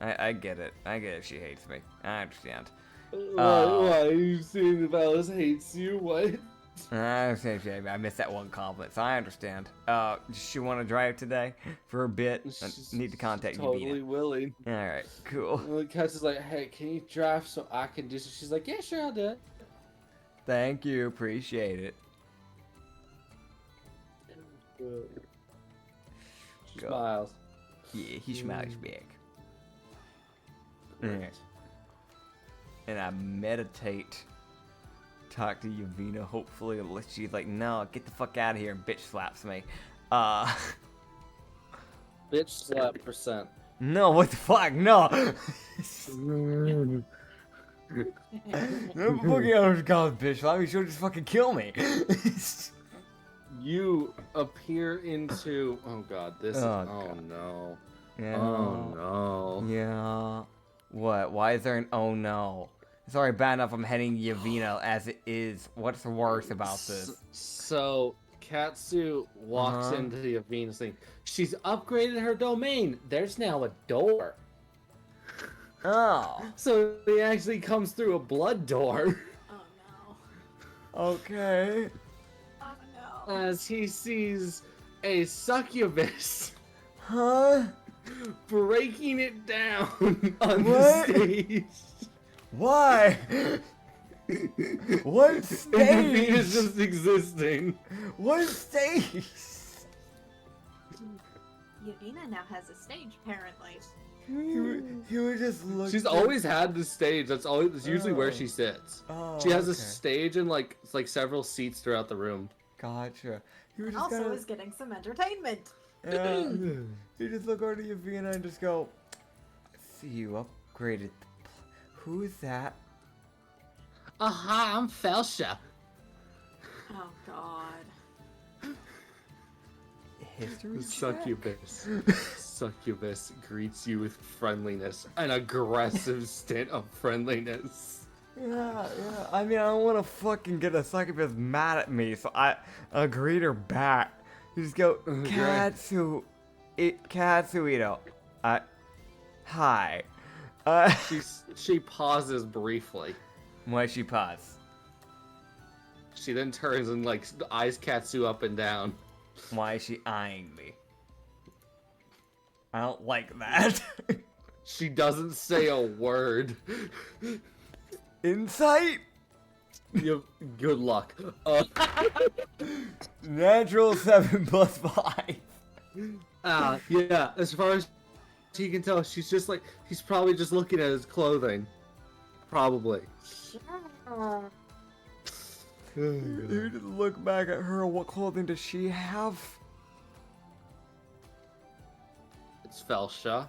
I get it. I get it if she hates me. I understand. Why are you saying if Alice hates you? What? I understand if she hates me. I missed that one compliment, so I understand. Does she want to drive today for a bit? I need to contact you, Totally willing. Alright, cool. Well, Katsu's like, hey, can you drive so I can do so? She's like, yeah, sure, I'll do it. Thank you. Appreciate it. She Go. smiles. Yeah, he smiles back. Alright. And I meditate. Talk to Yavina, hopefully, unless she's like, no, get the fuck out of here, and bitch slaps me. Bitch slap %. No, what the fuck, no! I'm fucking out of college, bitch slap me, she'll just fucking kill me. You appear into. Oh god, this is. Oh, Oh God. no. Yeah. Oh no. Yeah. What? Why is there an oh no? It's already bad enough I'm heading Yavina as it is. What's worse about this? So Katsu walks Uh-huh. into the Yavina's thing. She's upgraded her domain. There's now a door. Oh. So he actually comes through a blood door. Oh no. Okay. Oh no. As he sees a succubus Huh? breaking it down on What? the stage. Why? What And stage? Yavina's just existing. What stage? Yavina now has a stage, apparently. He would just look. She's always had the stage. That's usually where Oh. she sits. Oh, She has a okay. stage and like several seats throughout the room. Gotcha. He would And just also kinda, is getting some entertainment. yeah. You just look over to Yavina and just go, I see you upgraded. Who is that? Aha, I'm Felsha. Oh god. History check? Succubus greets you with friendliness, an aggressive stint of friendliness. Yeah. I mean, I don't want to fucking get a succubus mad at me, so I agreed her back. You just go, Okay. Katsuito. Hi. She pauses briefly. Why she pause? She then turns and eyes Katsu up and down. Why is she eyeing me? I don't like that. She doesn't say a word. Insight? Good luck. Natural 7 plus 5. Yeah, as far as he can tell, she's probably just looking at his clothing. Probably. You just look back at her. What clothing does she have? It's Felsha.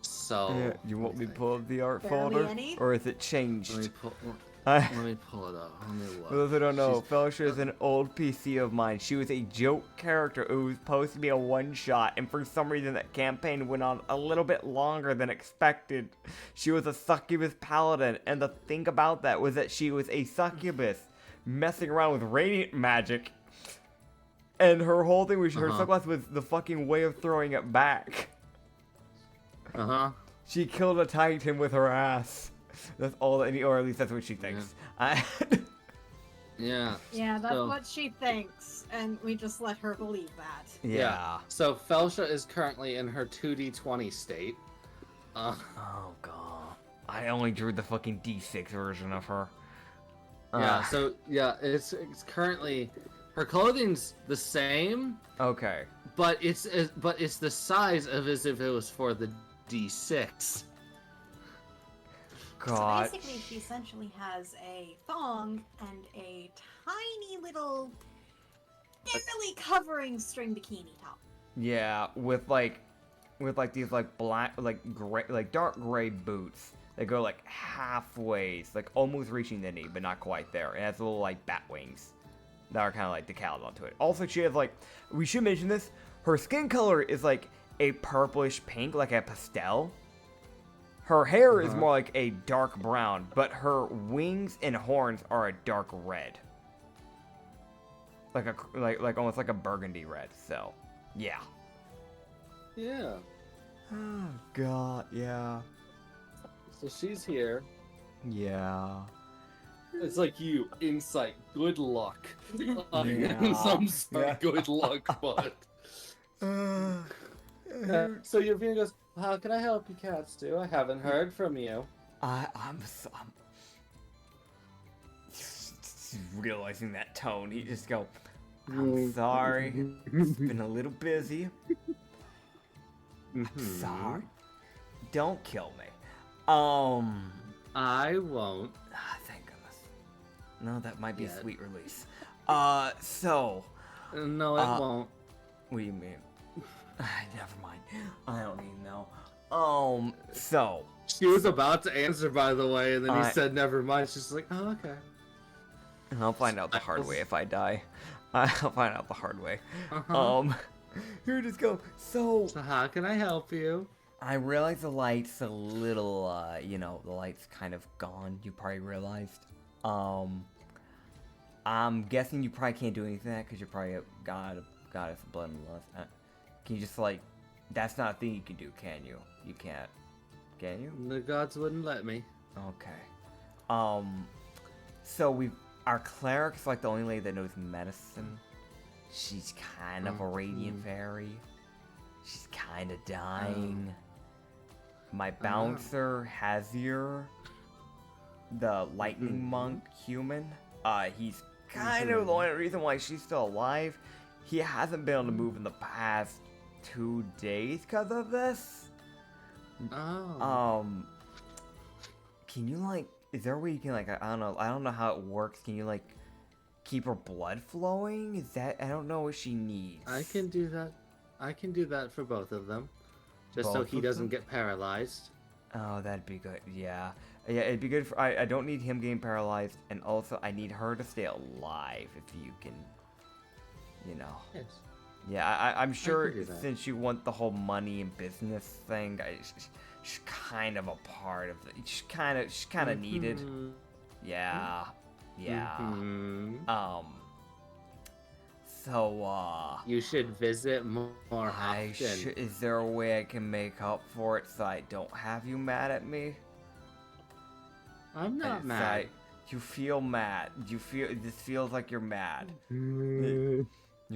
So Yeah, you want me to pull up the art Barely folder? any? Or is it changed? let me pull it up. Let me look. For those who don't know, She's- Felicia is an old PC of mine. She was a joke character who was supposed to be a one-shot, and for some reason that campaign went on a little bit longer than expected. She was a succubus paladin, and the thing about that was that she was a succubus. messing around with radiant magic. And her whole thing was her subclass was the fucking way of throwing it back. She killed a Titan with her ass. That's all that, or at least that's what she thinks. Yeah. Yeah, that's what she thinks, and we just let her believe that. Yeah. So Felsha is currently in her 2d20 state. Oh god. I only drew the fucking D6 version of her. Yeah. So yeah, it's currently her clothing's the same. Okay. But it's the size of as if it was for the D6. God. So basically, she essentially has a thong and a tiny little, barely covering string bikini top. Yeah, with these like black, like gray, like dark gray boots that go like halfway, like almost reaching the knee, but not quite there. And it has little like bat wings that are kind of like decaled onto it. Also, she has like, we should mention this. Her skin color is like a purplish pink, like a pastel. Her hair is more like a dark brown, but her wings and horns are a dark red. Like almost like a burgundy red. So, yeah. Yeah. Oh god, yeah. So she's here. Yeah. It's like you, insight, good luck. Yeah. Some sort good luck, but. So Yovina goes, how can I help you, Katsu? I haven't heard from you. I'm realizing that tone. He just go, I'm sorry. It's been a little busy. I'm sorry. Don't kill me. I won't. Thank goodness. No, that might be a Yeah. sweet release. So. No, it won't. What do you mean? Never mind. I don't even know. So. She was about to answer, by the way, and then he said, never mind. She's like, oh, okay. I'll find out the hard way if I die. I'll find out the hard way. Here just go. So how can I help you? I realize the light's a little, the light's kind of gone. You probably realized. I'm guessing you probably can't do anything because you're probably a goddess of blood and lust. Can you just that's not a thing you can do, can you? You can't. Can you? The gods wouldn't let me. Okay. So our cleric's like the only lady that knows medicine. She's kind of a radiant fairy. She's kind of dying. My bouncer, Hazir, the lightning monk human, he's kind of the only reason why she's still alive. He hasn't been able to move in the past 2 days because of this. Can you is there a way you can I don't know how it works. Can you keep her blood flowing? Is that, I don't know what she needs. I can do that. I can do that for both of them. Just so Both he of doesn't them? get paralyzed. Oh, that'd be good. Yeah. Yeah, it'd be good for, I don't need him getting paralyzed, and also I need her to stay alive if you can, Yes. Yeah, I'm sure do that. since you want the whole money and business thing, she's kind of a part of it. She's kind of needed. Yeah. Yeah. So, You should visit more often. is there a way I can make up for it so I don't have you mad at me? I'm not So mad. you feel mad. This feels like you're mad. You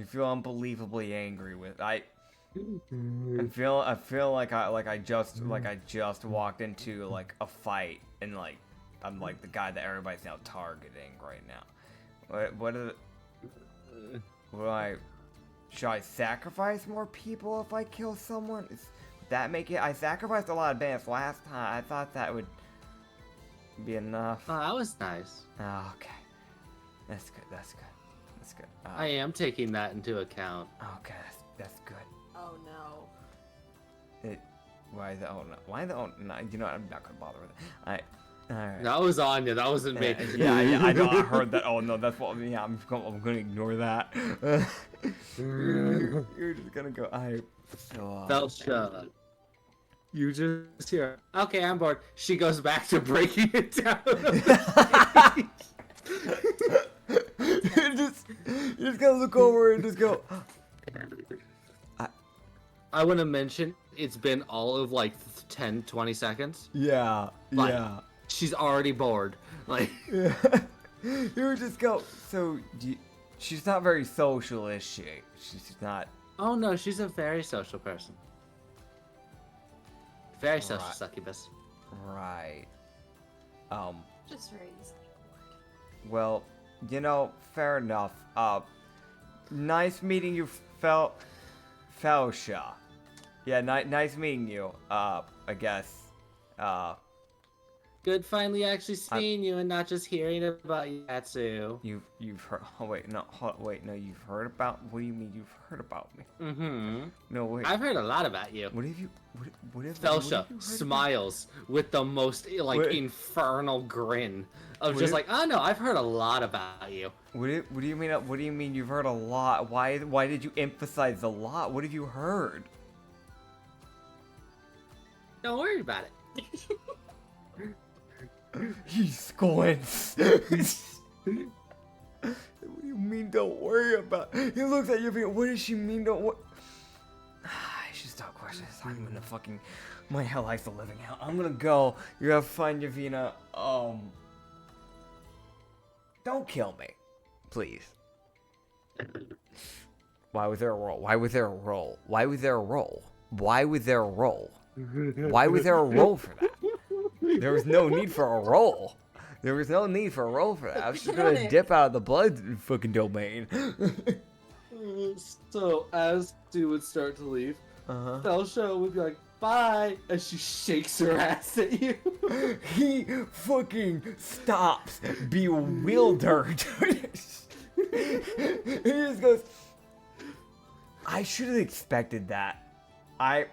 feel unbelievably angry with I feel like I just walked into a fight and I'm the guy that everybody's now targeting right now. What is it? Should I sacrifice more people if I kill someone? Would that make it? I sacrificed a lot of bandits last time. I thought that would be enough. Oh, that was nice. Oh, okay. That's good. I am taking that into account. Okay, that's good. Oh no. Why the oh no? You know what, I'm not gonna bother with it. Alright. That was on you. That wasn't me. Yeah, I know. I heard that. Oh no, that's what. Yeah, I'm gonna ignore that. You're just gonna go. Felsha. You just hear. Okay, I'm bored. She goes back to breaking it down. You just gotta look over and just go. I want to mention it's been all of like 10, 20 seconds. Yeah, Like, yeah. She's already bored. Like, Yeah. You would just go. So, she's not very social, is she? She's not. oh no, she's a very social person. Very social Right. succubus. Right. Just very easily bored. Well, fair enough. Nice meeting you, Felsha. Yeah, nice meeting you. I guess. Good finally actually seeing you and not just hearing about you, Katsu. You've heard. Oh wait, no, no. You've heard about. What do you mean you've heard about me? Mm-hmm. No wait. I've heard a lot about you. What have you? What have? Felsha smiles with the most like What? infernal grin of What just if- like, oh no, I've heard a lot about you. What do you mean? What do you mean you've heard a lot? Why did you emphasize a lot? What have you heard? Don't worry about it. He squints. What do you mean? Don't worry about. He looks at you. What does she mean? Don't worry. I should stop questioning. I'm gonna fucking. My hell life's a living hell. I'm gonna go. You have fun, Yavina. Don't kill me, please. Why was there a roll? Why was there a roll? Why was there a roll? Why was there a roll? Why was there a roll for that? There was no need for a roll. There was no need for a roll for that. I was just gonna Panic. dip out of the blood fucking domain. So as Stu would start to leave, Uh-huh. Felsha would be like, "Bye," as she shakes her ass at you. He fucking stops, bewildered. He just goes, I should have expected that. I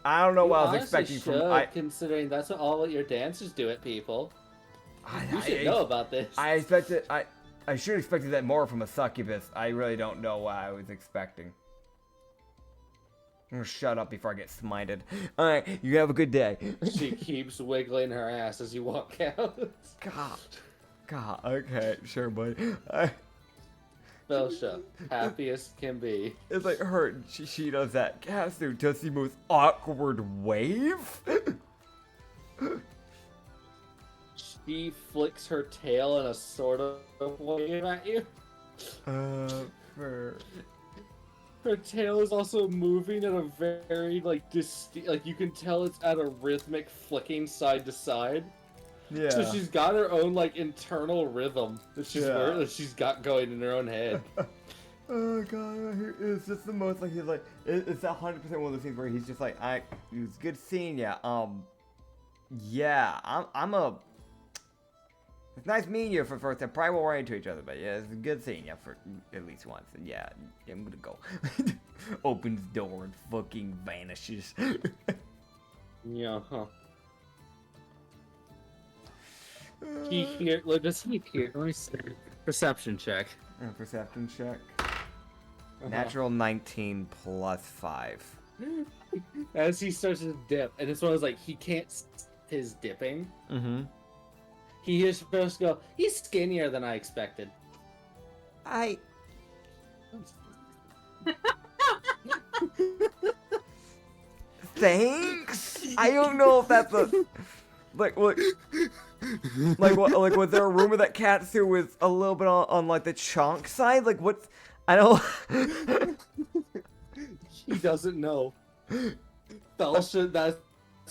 don't know what I was expecting from. Considering that's what your dancers do at people. You I should know about this. I expected. I should have expected that more from a succubus. I really don't know what I was expecting. I'm gonna shut up before I get smited. Alright, you have a good day. She keeps wiggling her ass as you walk out. God, okay, sure, buddy. Felsha, happy as can be. It's like her, she does that. Katsu does the most awkward wave. She flicks her tail in a sort of wave at you. For... Her tail is also moving at a very like you can tell it's at a rhythmic flicking side to side. Yeah. So she's got her own like internal rhythm that Yeah. that she's got going in her own head. Oh god, it's just the most like he's like it's 100% one of those things where he's just like it was good seeing ya. Yeah, it's nice meeting you for the first time. Probably won't run into each other, but yeah, it's good seeing you for at least once. And yeah, I'm gonna go. Opens door and fucking vanishes. Yeah, huh. He here. Does he hear? Let me see. Perception check. Perception check. Natural 19 plus 5. As he starts to dip, and it's one of those like he can't his dipping. Mm-hmm. He hears supposed to go. He's skinnier than I expected. Thanks. I don't know if that's a like what. Like was there a rumor that Katsu was a little bit on like the chonk side? Like what's I don't. He doesn't know. Felsha, that's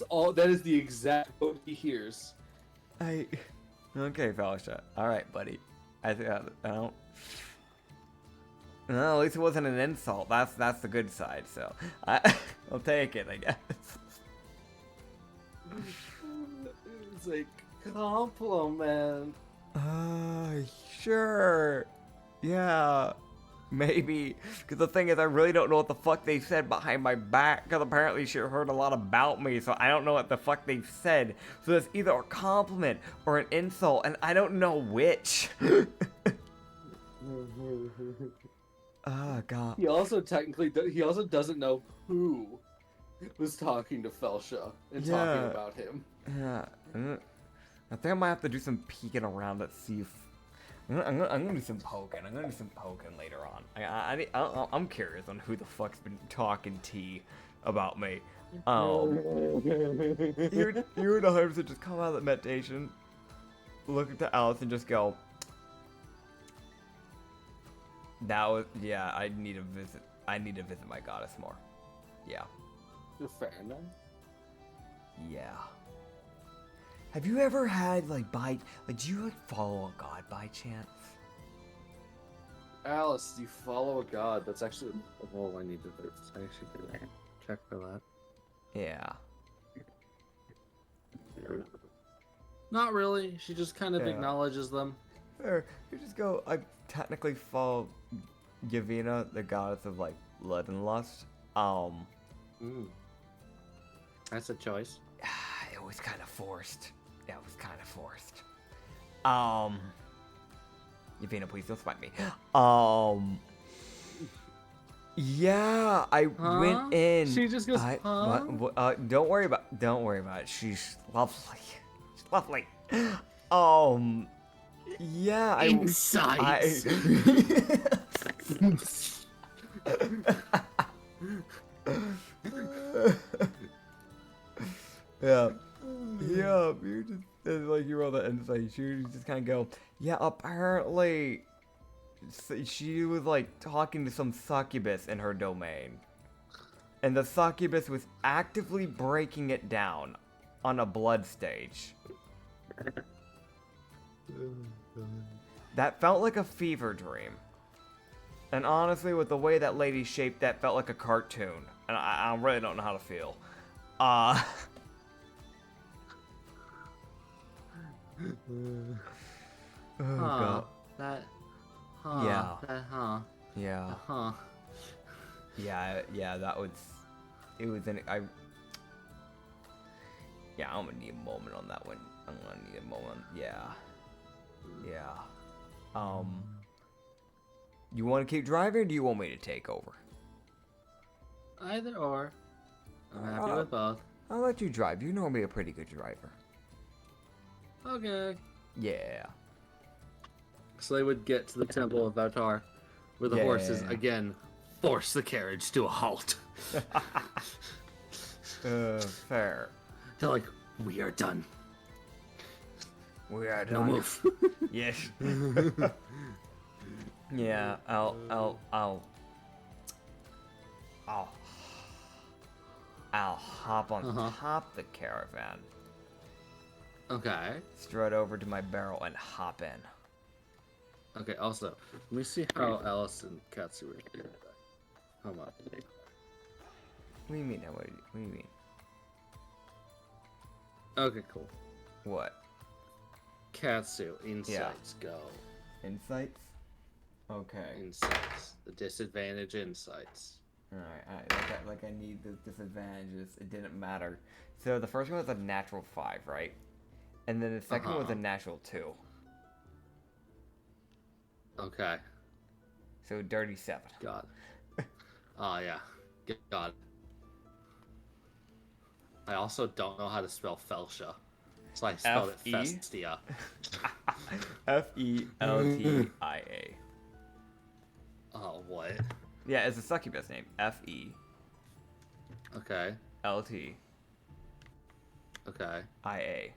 all. That is the exact quote he hears. Okay, Felsha. All right, buddy. I think I don't. No, at least it wasn't an insult. That's the good side. So I'll take it, I guess. It's like compliment. Sure. Yeah. Maybe. Because the thing is, I really don't know what the fuck they said behind my back. Because apparently she heard a lot about me. So I don't know what the fuck they've said. So it's either a compliment or an insult. And I don't know which. Oh, God. He also doesn't know who was talking to Felsha and talking Yeah. about him. Yeah. I think I might have to do some peeking around. Let's see if I'm gonna do some poking. I'm gonna do some poking later on. I'm curious on who the fuck's been talking tea about me. You would 100% just come out of that meditation, look at Alice, and just go, that was, yeah, I need to visit my goddess more. Yeah. Fair enough. Yeah. Have you ever had, do you, follow a god by chance? Alice, do you follow a god? That's actually a role I need to do. I actually could check for that. Yeah. Not really. She just kind of Yeah. acknowledges them. Or you just go, I technically follow Yavina, the goddess of, blood and lust. That's a choice. It was kind of forced. Yavina, please don't spite me. Yeah, I went in. She just goes, huh? Don't worry about it. She's lovely. Yeah, Insights. Yeah, you just you roll that insight. You just kind of go, yeah. Apparently, she was talking to some succubus in her domain, and the succubus was actively breaking it down on a blood stage. That felt like a fever dream. And honestly, with the way that lady shaped, that felt like a cartoon. And I really don't know how to feel. God. That. Yeah. That, Yeah. Yeah, that was... It was an... Yeah, I'm gonna need a moment on that one. I'm gonna need a moment. Yeah. You want to keep driving, or do you want me to take over? Either or. I'm happy with both. I'll let you drive. You're normally a pretty good driver. Okay. Yeah. So they would get to the temple of Etar, where the horses, again, force the carriage to a halt. Fair. They're like, we are done. We are No done. move. Yes. Yeah, I'll hop on top the caravan, Okay. strut over to my barrel, and hop in. Okay, also, let me see how Alice and Katsu are doing. Hold on. What do you mean? What do you mean? Okay, cool. What? Katsu, insights, go. Insights? Okay. Insights. The disadvantage insights. Alright. Like I need the disadvantages. It didn't matter. So the first one was a natural 5, right? And then the second one was a natural 2. Okay. So dirty 7. Got it. Oh, yeah. Got it. I also don't know how to spell Felsha. So I spelled it Festia. F-E-L-T-I-A. Oh, what? Yeah, it's a succubus name. F-E. Okay. L-T. Okay. I-A.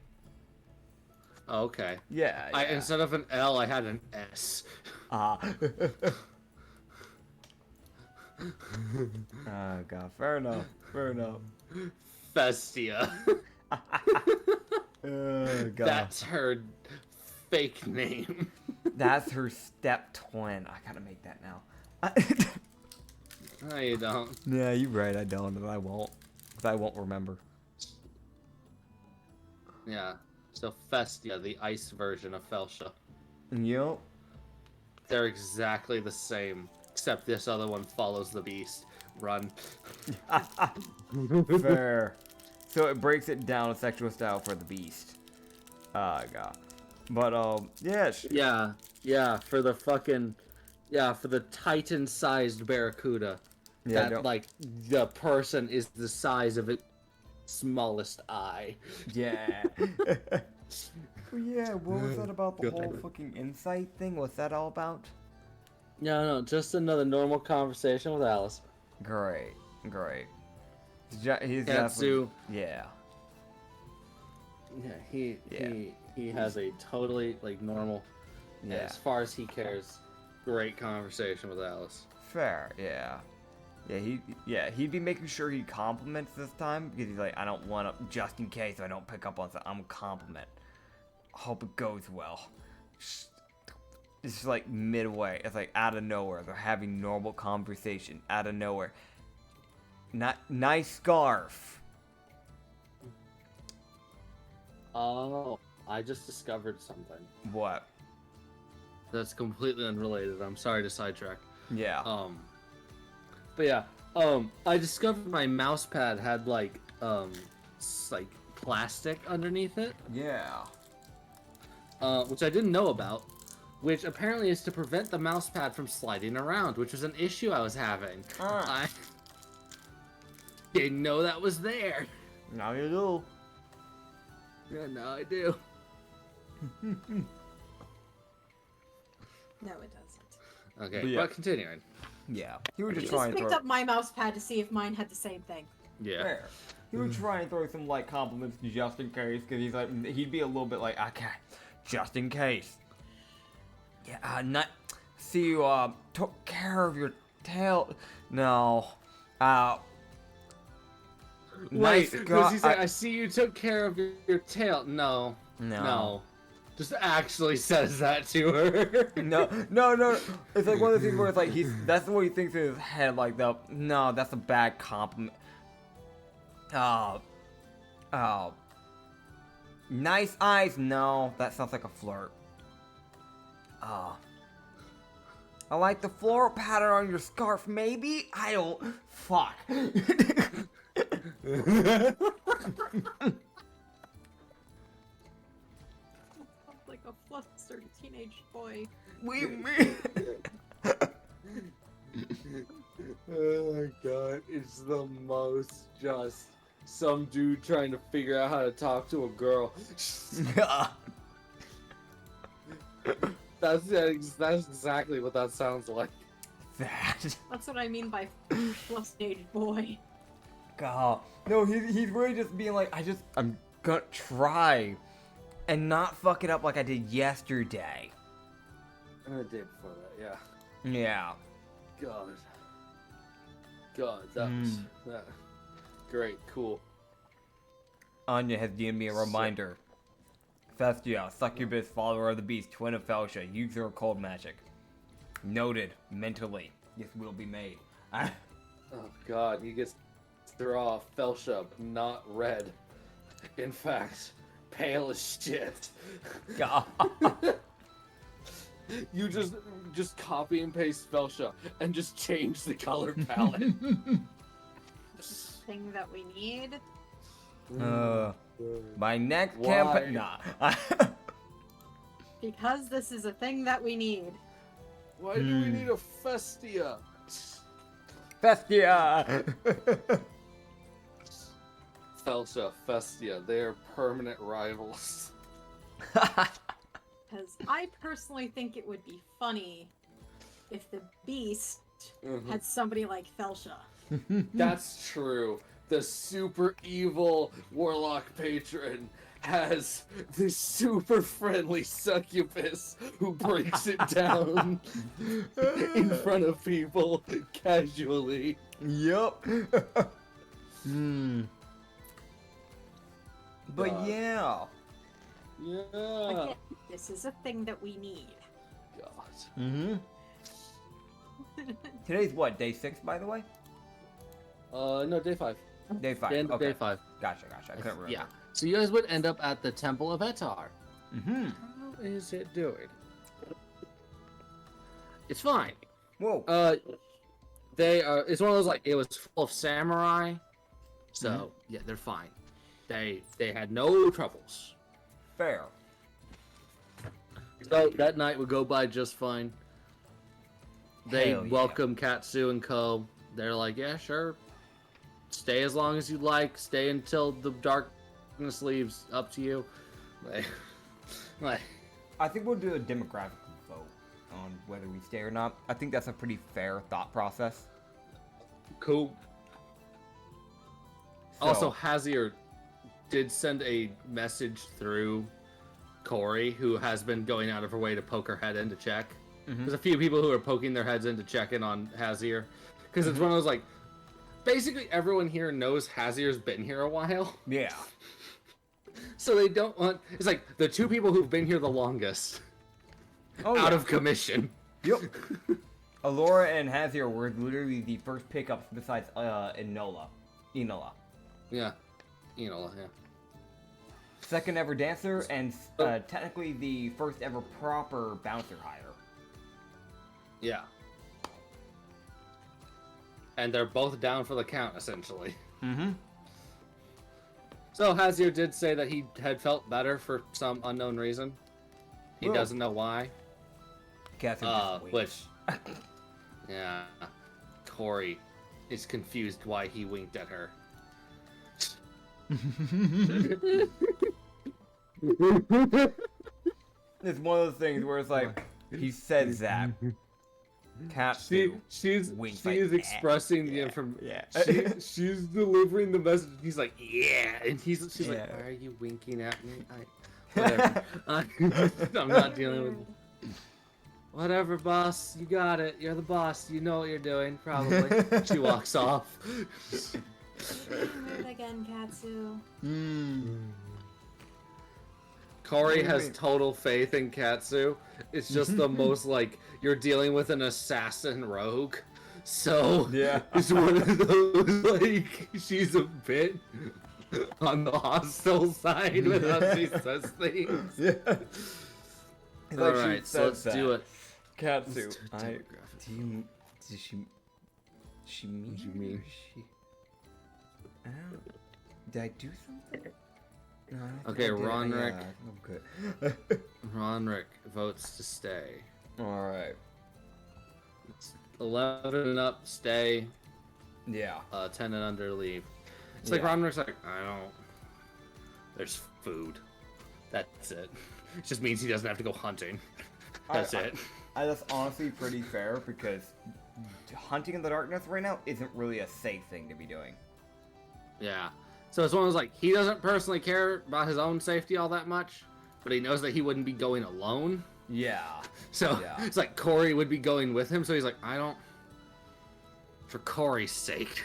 Oh, okay. Yeah. Instead of an L, I had an S. Oh, God. Fair enough. Festia. Oh, God. That's her fake name. That's her step twin. I gotta make that now. No, you don't. Yeah, you're right. I don't, and I won't. 'Cause I won't remember. Yeah. So Festia, the ice version of Felsha. Yep. They're exactly the same, except this other one follows the beast. Run. Fair. So it breaks it down a sexual style for the beast. God. But, yes. Yeah, for the fucking... Yeah, for the Titan-sized Barracuda. Yeah, that, the person is the size of its smallest eye. Yeah. Yeah, what was that about the whole God. fucking insight thing? What's that all about? No, just another normal conversation with Alice. Great. He's Katsu. definitely- yeah. Yeah, he has a totally like normal, Yeah. as far as he cares, great conversation with Alice. Fair, yeah. He'd be making sure he compliments this time because he's like, I don't want to, just in case I don't pick up on something, I'm gonna compliment. Hope it goes well. It's just like midway. It's like out of nowhere. They're having normal conversation out of nowhere. Nice scarf. Oh, I just discovered something What? that's completely unrelated. I'm sorry to sidetrack. Yeah. But yeah, I discovered my mouse pad had like plastic underneath it, Yeah. which I didn't know about, which apparently is to prevent the mouse pad from sliding around, which was an issue I was having. I didn't know that was there. Now you do. Yeah, now I do. No, it doesn't. Okay, But yeah. but continuing. Yeah. He would He just just try and picked throw. up my mouse pad to see if mine had the same thing. Yeah. Fair. He would try and throw some like compliments just in case, because he's like, he'd be a little bit like, okay, just in case. Yeah, not see you took care of your tail. No, nice Wait, guy- does he say, I see you took care of your tail? No. No. No. Just actually says that to her. No. It's like one of those things where it's like that's what he thinks in his head. Like that's a bad compliment. Nice eyes. No, that sounds like a flirt. I like the floral pattern on your scarf. Maybe I don't. Fuck. Like a flustered teenage boy. We. Oh my god, it's the most just some dude trying to figure out how to talk to a girl. That's exactly what that sounds like. That. That's what I mean by flustered boy. God. No, he's really just being like, I'm gonna try and not fuck it up like I did yesterday. And the day before that, yeah. Yeah. God, that was that. Great, cool. Anya has given me a reminder. Festia, succubus, follower of the beast, twin of Felcia, user of cold magic. Noted, mentally. This will be made. Oh god, you get to draw Felcia, not red. In fact, pale as shit. God. You just copy and paste Felcia and just change the color palette. Thing that we need. My next Why? campaign. Nah. Because this is a thing that we need. Why do we need a Festia? Festia. Felcia, Festia, they are permanent rivals. Because I personally think it would be funny if the beast had somebody like Felcia. That's true. The super evil warlock patron has this super friendly succubus who breaks it down in front of people casually. Yup. But God. yeah. Yeah. Again, this is a thing that we need. God. Today's what, day 6, by the way? No, day 5. Day 5. The end of Okay. day 5. Gotcha. I couldn't remember. Yeah. So you guys would end up at the Temple of Etar. Mm-hmm. How is it doing? It's fine. Whoa. They are. It's one of those like it was full of samurai, so yeah, they're fine. They had no troubles. Fair. So that night would go by just fine. They Hell yeah. welcome Katsu and Co. They're like, yeah, sure. Stay as long as you like. Stay until the darkness leaves. Up to you. Like, I think we'll do a demographic vote on whether we stay or not. I think that's a pretty fair thought process. cool. So, Also, Hazier did send a message through Corey, who has been going out of her way to poke her head in to check. There's a few people who are poking their heads in to check in on Hazier. Because it's one of those, like, basically everyone here knows Hazier's been here a while. yeah. So they don't want... It's like, the two people who've been here the longest. Oh, out yeah. of commission. Yep. Alora and Hazier were literally the first pickups besides Enola. Yeah. You know, yeah. Second ever dancer and technically the first ever proper bouncer hire. Yeah. And they're both down for the count, essentially. Mm-hmm. So Hazier did say that he had felt better for some unknown reason. He Well. doesn't know why. Katsu just winked. Which... Yeah. Corey is confused why he winked at her. It's one of those things where it's like, he says that. Katsu She's winks like, expressing the yeah, information. yeah. She's delivering the message. He's like, yeah, and she's Yeah. like, why are you winking at me? Whatever. I'm not dealing with. Whatever, boss. You got it. You're the boss. You know what you're doing. Probably. She walks off. Rude again, Katsu. Corey has total faith in Katsu. It's just the most like you're dealing with an assassin rogue. So Yeah. it's one of those like she's a bit on the hostile side with how she says things. Yeah. It's like she Alright, so says let's that. do it. Katsu, Let's do I demographic. do you does she mean What do you mean? or she I don't did I do something? No, I don't think Okay, I did. Ronrick. Yeah, I'm good. Ronrick votes to stay. Alright. It's 11 and up, stay. Yeah. 10 and under, leave. It's like Yeah. Ronrick's like, I don't. There's food. That's it. It just means he doesn't have to go hunting. That's it. That's honestly pretty fair because hunting in the darkness right now isn't really a safe thing to be doing. Yeah. So it's one of those like, he doesn't personally care about his own safety all that much, but he knows that he wouldn't be going alone. Yeah. So Yeah. it's like Corey would be going with him, so he's like, I don't. For Corey's sake.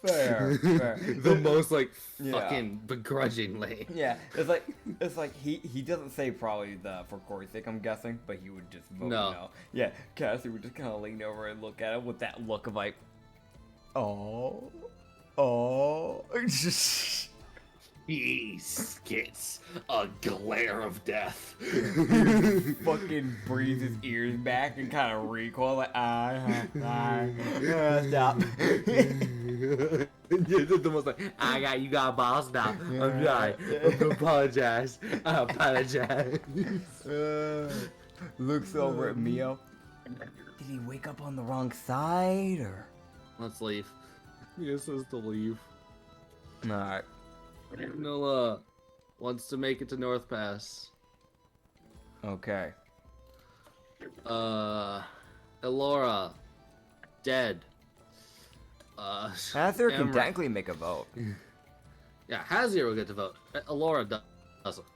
Fair. The most like Yeah. fucking begrudgingly. Yeah, it's like he doesn't say probably for Corey's sake, I'm guessing, but he would just vote no. Yeah, Cassie would just kind of lean over and look at him with that look of like, oh. He gets a glare of death. Fucking breathes his ears back and kind of recoil like, stop. The most like, you got a boss now. I'm sorry. I apologize. I apologize. Looks over at Mio. Did he wake up on the wrong side or? Let's leave. Mia says to leave. Alright. Nola wants to make it to North Pass. Okay. Elora, dead. Hather can Emra- technically make a vote. Yeah, Hazier will get to vote. Elora doesn't.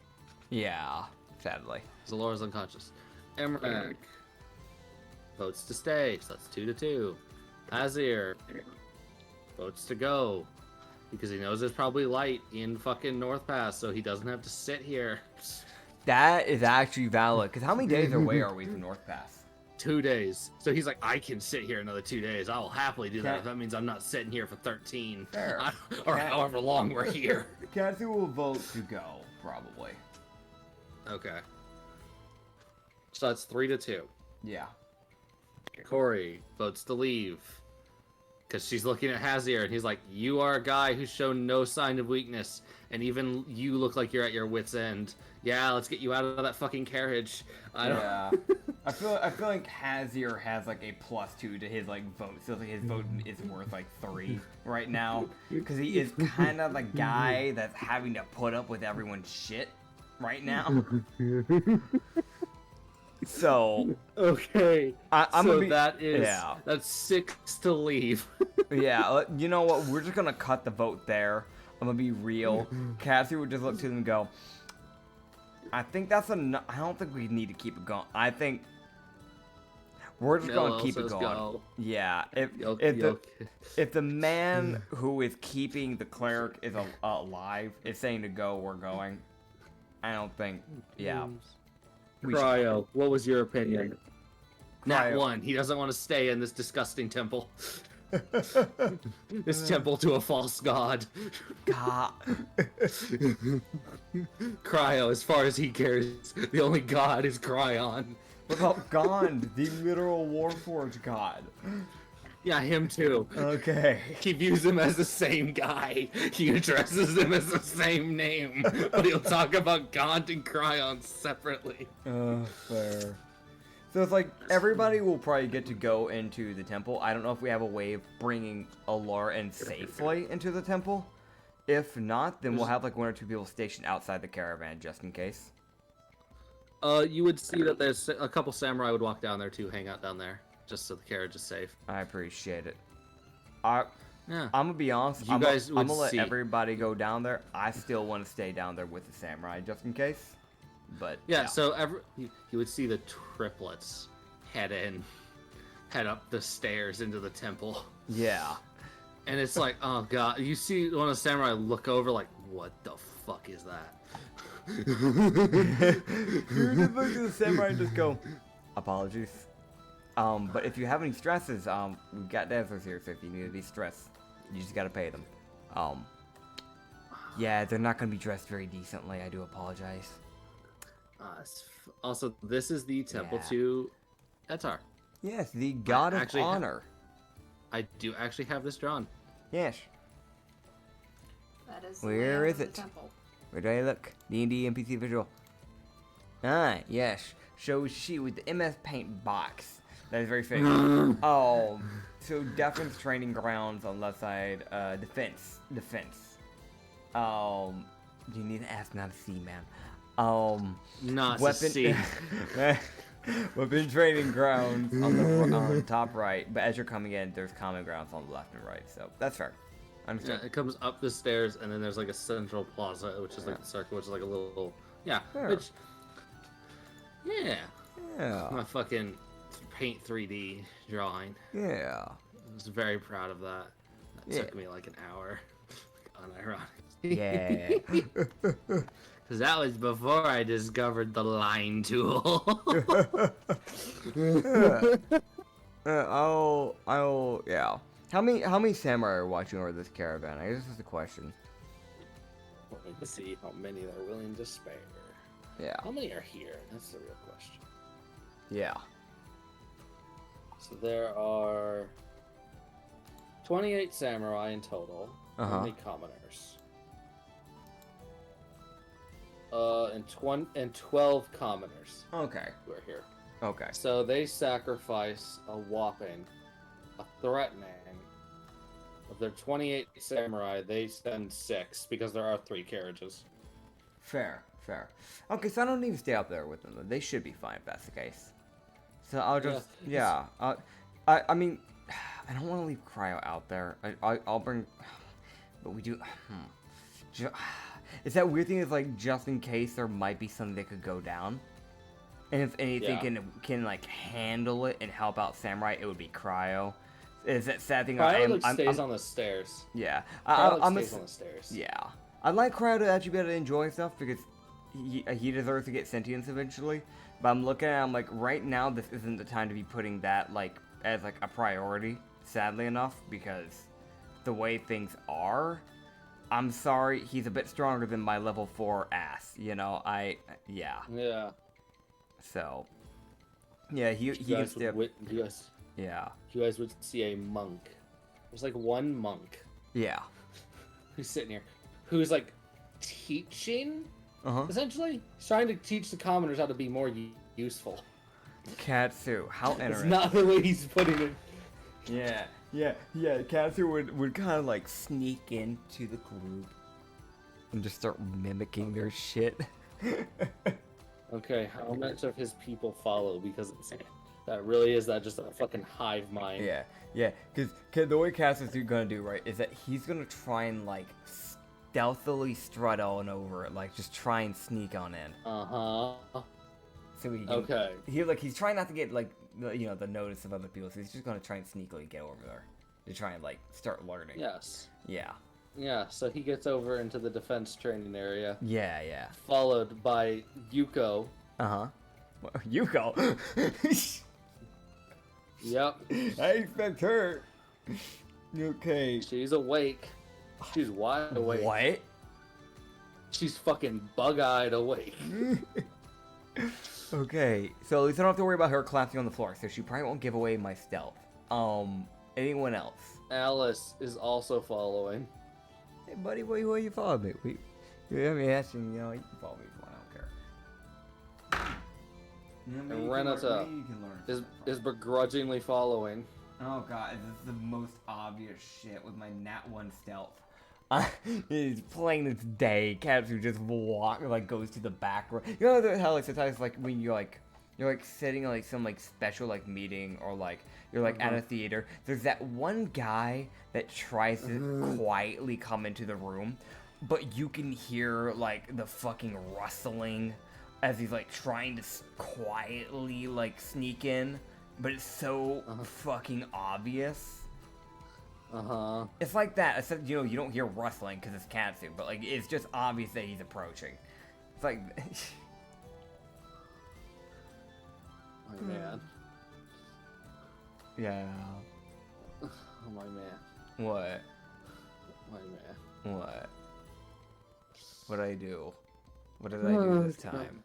Yeah, sadly. Because Elora's unconscious. Emrak votes to stay, so that's 2-2. Hazier votes to go. Because he knows there's probably light in fucking North Pass, so he doesn't have to sit here. That is actually valid. Because how many days away are we from North Pass? 2 days. So he's like, I can sit here another 2 days. I will happily do that Okay. if that means I'm not sitting here for 13. Fair. Or Okay. however long we're here. Katsu will vote to go, probably. Okay. So that's 3-2. Yeah. Corey votes to leave. Because she's looking at Hazier, and he's like, you are a guy who's shown no sign of weakness, and even you look like you're at your wit's end. Yeah, let's get you out of that fucking carriage. Yeah. I feel like Hazier has like a +2 to his like vote, so like his vote is worth like 3 right now, because he is kind of the guy that's having to put up with everyone's shit. right now. So Okay. I'm so gonna be, that is yeah. that's 6 to leave. Yeah, you know what? We're just gonna cut the vote there. I'm gonna be real. Katsu would just look to them and go, I think that's enough. I don't think we need to keep it going. I think we're just gonna keep it going. Go. Yeah, Yo. if the man who is keeping the cleric is alive is saying to go, we're going. I don't think. Yeah. We should- Cryo, what was your opinion? Not Cryo. one. He doesn't want to stay in this disgusting temple. This temple to a false god. God. Cryo, as far as he cares, the only god is Cryon. What about Gond, the literal Warforged god? Yeah, him too. Okay. He views him as the same guy. He addresses them as the same name, but he'll talk about Gaunt and Cryon separately. Fair. So it's like everybody will probably get to go into the temple. I don't know if we have a way of bringing Alar in safely into the temple. If not, then we'll have like 1 or 2 people stationed outside the caravan just in case. You would see that there's a couple samurai would walk down there too, hang out down there, just so the carriage is safe. I appreciate it. Yeah. I'm gonna be honest. You I'm guys would gonna let see. everybody go down there. I still want to stay down there with the samurai just in case. But Yeah, so you would see the triplets head up the stairs into the temple. yeah. And it's like, oh god, you see one of the samurai look over like, what the fuck is that? You just look at the samurai and just go, apologies. But if you have any stresses, we've got dancers here, so if you need to be stressed, you just gotta pay them. Yeah, they're not gonna be dressed very decently. I do apologize. Also, this is the temple Yeah. to Etar. Yes, the god of actually honor. I do actually have this drawn. Yes. That is Where the is it? temple. Where do I look? D&D NPC visual. Ah, yes. Shows she with the MS Paint box. That is very fitting. Oh, so Defin's training grounds on left side. Defense. You need to ask, not to see, man. Not Weapon. to see. Weapon training grounds on the top right, but as you're coming in, there's common grounds on the left and right. So that's fair. Yeah, Understood. it comes up the stairs, and then there's like a central plaza, which is like the circle, which is like a little, yeah, Sure. which, yeah, Yeah. my fucking Paint 3D drawing. Yeah. I was very proud of that. That Yeah. took me like an hour, unironic. Yeah. Because that was before I discovered the line tool. Yeah. How many samurai are watching over this caravan? I guess that's the question. Let's see how many they're willing to spare. Yeah. How many are here? That's the real question. Yeah. So there are 28 samurai in total. How Uh-huh. many commoners? And 12 commoners Okay. who are here. Okay. So they sacrifice a threatening of their 28 samurai. They send 6 because there are 3 carriages. Fair. Okay, so I don't need to stay up there with them. They should be fine if that's the case. So I'll just I mean, I don't want to leave Cryo out there. I'll bring, but we do. It's that weird thing is like just in case there might be something that could go down, and if anything can like handle it and help out Samurai, it would be Cryo. Is that sad thing? Cryo stays on the stairs. Yeah, Cryo stays on the stairs. Yeah, I'd like Cryo to actually be able to enjoy stuff because he deserves to get sentience eventually. But I'm looking at him like right now, this isn't the time to be putting that like as like a priority. Sadly enough, because the way things are, I'm sorry, he's a bit stronger than my level 4 ass. You know, yeah. Yeah. So, yeah, he You can guys, still. Yeah. you guys would see a monk. There's like one monk Yeah. who's sitting here, who's like teaching. Uh-huh. Essentially, he's trying to teach the commoners how to be more useful. Katsu, how It's interesting. not the way he's putting it. Yeah. Katsu would kind of like sneak into the group and just start mimicking their shit. Okay, how much of his people follow? Because that really is that just a fucking hive mind. Yeah, because the way Katsu's gonna do, right, is that he's gonna try and, like, stealthily strut on over it, like, just try and sneak on in. Uh-huh. So he can, Okay. He's trying not to get, like, the notice of other people, so he's just gonna try and sneakily get over there. To try and, like, start learning. Yes. Yeah. Yeah, so he gets over into the defense training area, Yeah. followed by Yuko. Uh-huh. Yuko? Yep. I expect her. Okay. She's awake. She's wide awake. What? She's fucking bug-eyed awake. Okay, so at least I don't have to worry about her collapsing on the floor, so she probably won't give away my stealth. Anyone else? Alice is also following. Hey, buddy, why you follow me? I'm asking, you can follow me if you want, I don't care. And Renata is begrudgingly following. Oh god, this is the most obvious shit with my nat 1 stealth. He's playing this day. Katsu just goes to the back row. You know how like sometimes like when you're sitting in like some like special like meeting or like you're like at a theater. There's that one guy that tries to quietly come into the room, but you can hear like the fucking rustling as he's like trying to quietly like sneak in, but it's so fucking obvious. Uh-huh. It's like that, except, you don't hear rustling because it's Katsu, but, like, it's just obvious that he's approaching. It's like... My man. Yeah. Oh, my man. What? My man. What? What'd I do? What did I do this time?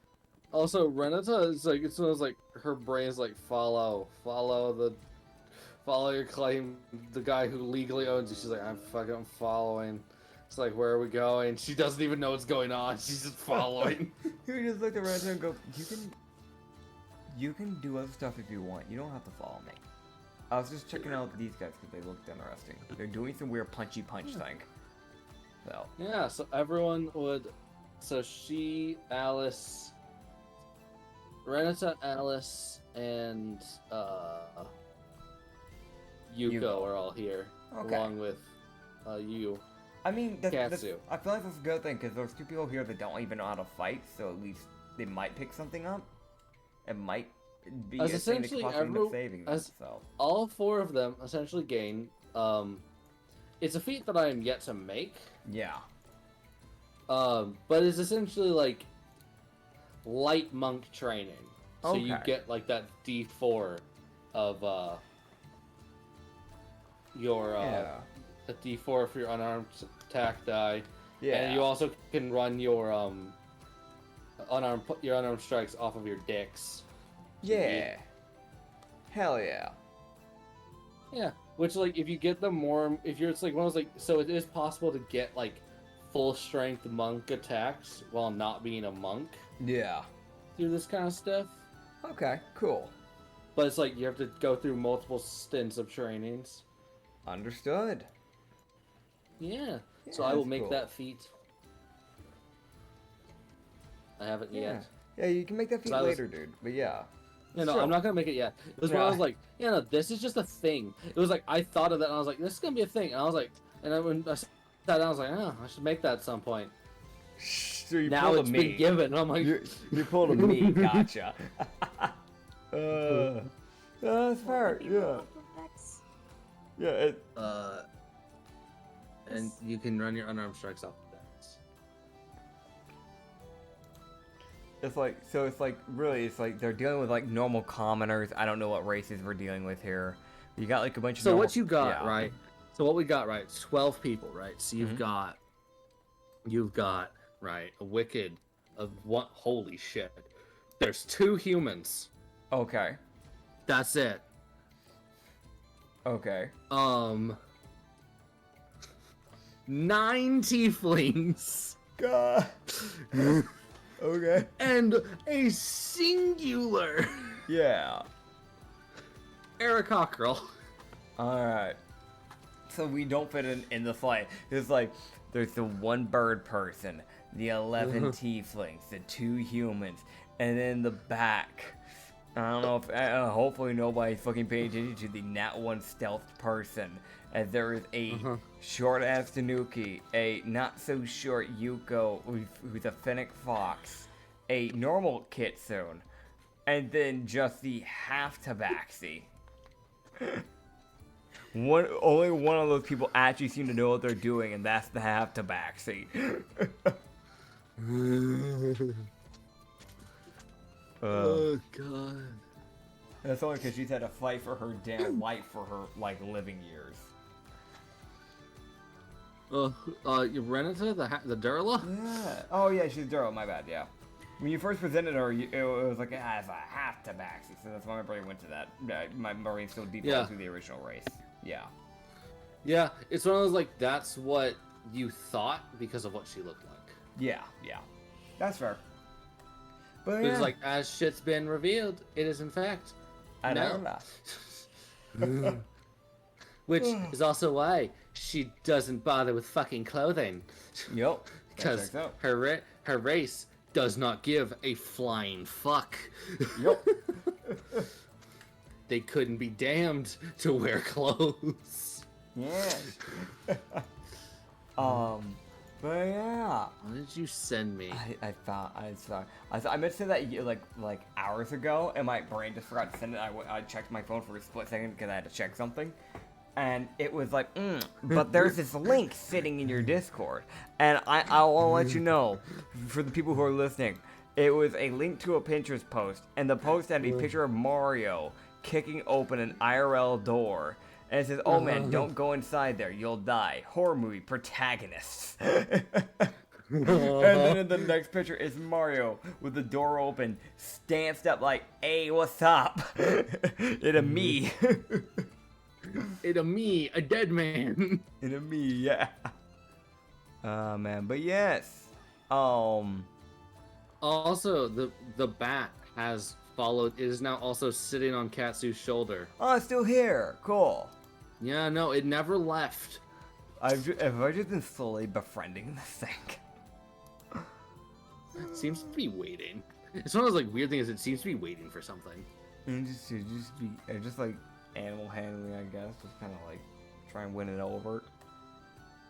Also, Renata is like, it smells like her brain's like, follow your claim, the guy who legally owns you. She's like, I'm following. It's like, where are we going? She doesn't even know what's going on. She's just following. You just look around her and go, you can do other stuff if you want. You don't have to follow me. I was just checking out these guys because they looked interesting. They're doing some weird punchy punch thing. So. Yeah, so everyone would... So she, Alice... Renata, Alice, and Yuko are all here, Okay. along with you. I mean, Katsu. I feel like that's a good thing, because there's 2 people here that don't even know how to fight, so at least they might pick something up. It might be As a thing that essentially could possibly end up saving them, so. All 4 of them essentially gain. It's a feat that I am yet to make. Yeah. But it's essentially like light monk training. So you Okay. get like that D4 of your Yeah. a D4 for your unarmed attack die. Yeah. And you also can run your unarmed strikes off of your dicks. Yeah. Hell yeah. Yeah, which like if you get them more, if you're it's like one of those like so it is possible to get like full strength monk attacks while not being a monk Yeah. through this kind of stuff. Okay, cool. But it's like you have to go through multiple stints of trainings. Understood. Yeah. So Yeah, I will that's make cool. that feat. I haven't Yeah. yet. Yeah, you can make that feat So I was- later, dude. But yeah. No, Sure. I'm not gonna make it yet. It was when I was Yeah. like, no, this is just a thing. It was like I thought of that, and I was like, this is gonna be a thing. And I was like, and then when I sat down, I was like, oh, I should make that at some point. So you Now pulled it's a been me. given. And I'm like, You pulled a me. Gotcha. That's fair. Yeah. Yeah. and you can run your unarmed strikes off of that. It's like they're dealing with like normal commoners. I don't know what races we're dealing with here. You got like a bunch of. So normal, what you got, yeah. right? So what we got, right? 12 people, right? So you've got right a wicked of what? Holy shit! There's 2 humans. Okay. That's it. Okay. 9 tieflings. God. Okay. And a singular Yeah. Eric Cockrell. All right. So we don't fit in the fight. It's like there's the one bird person. the 11 tieflings, the 2 humans, and then the back. I don't know if, hopefully nobody's fucking paying attention to the Nat 1 stealth person. As there is a short-ass Tanuki, a not-so-short Yuko who's a Fennec Fox, a normal Kitsune, and then just the half-tabaxi. Only one of those people actually seem to know what they're doing, and that's the half-tabaxi. Oh god. That's only because she's had to fight for her damn life for her, like, living years. You ran into the Durla? Yeah. Oh, yeah, she's Duro, my bad, yeah. When you first presented her, it was like, it's a half tabaxi, so that's why my brain went to that. My brain still defaulted to the original race. Yeah. Yeah, it's one of those, like, that's what you thought because of what she looked like. Yeah, yeah. That's fair. But It's like, as shit's been revealed, it is in fact. I no. know. Which is also why she doesn't bother with fucking clothing. Yup. Because her race does not give a flying fuck. Yup. They couldn't be damned to wear clothes. Yeah. But yeah. What did you send me? I meant to say that like hours ago, and my brain just forgot to send it. I checked my phone for a split second because I had to check something, and it was like, but there's this link sitting in your Discord, and I want to let you know, for the people who are listening, it was a link to a Pinterest post, and the post had a picture of Mario kicking open an IRL door. And it says, oh man, don't go inside there, you'll die. Horror movie protagonists. And then in the next picture is Mario with the door open, stanced up like, hey, what's up? It a me. It a me, a dead man. It a me, yeah. Man, but yes. Also, the bat has followed. It is now also sitting on Katsu's shoulder. Oh, it's still here. Cool. Yeah, no, it never left. Have I just been slowly befriending this thing? It seems to be waiting. It's one of those like weird things. It seems to be waiting for something. And just like animal handling, I guess. Just kind of like try and win it over.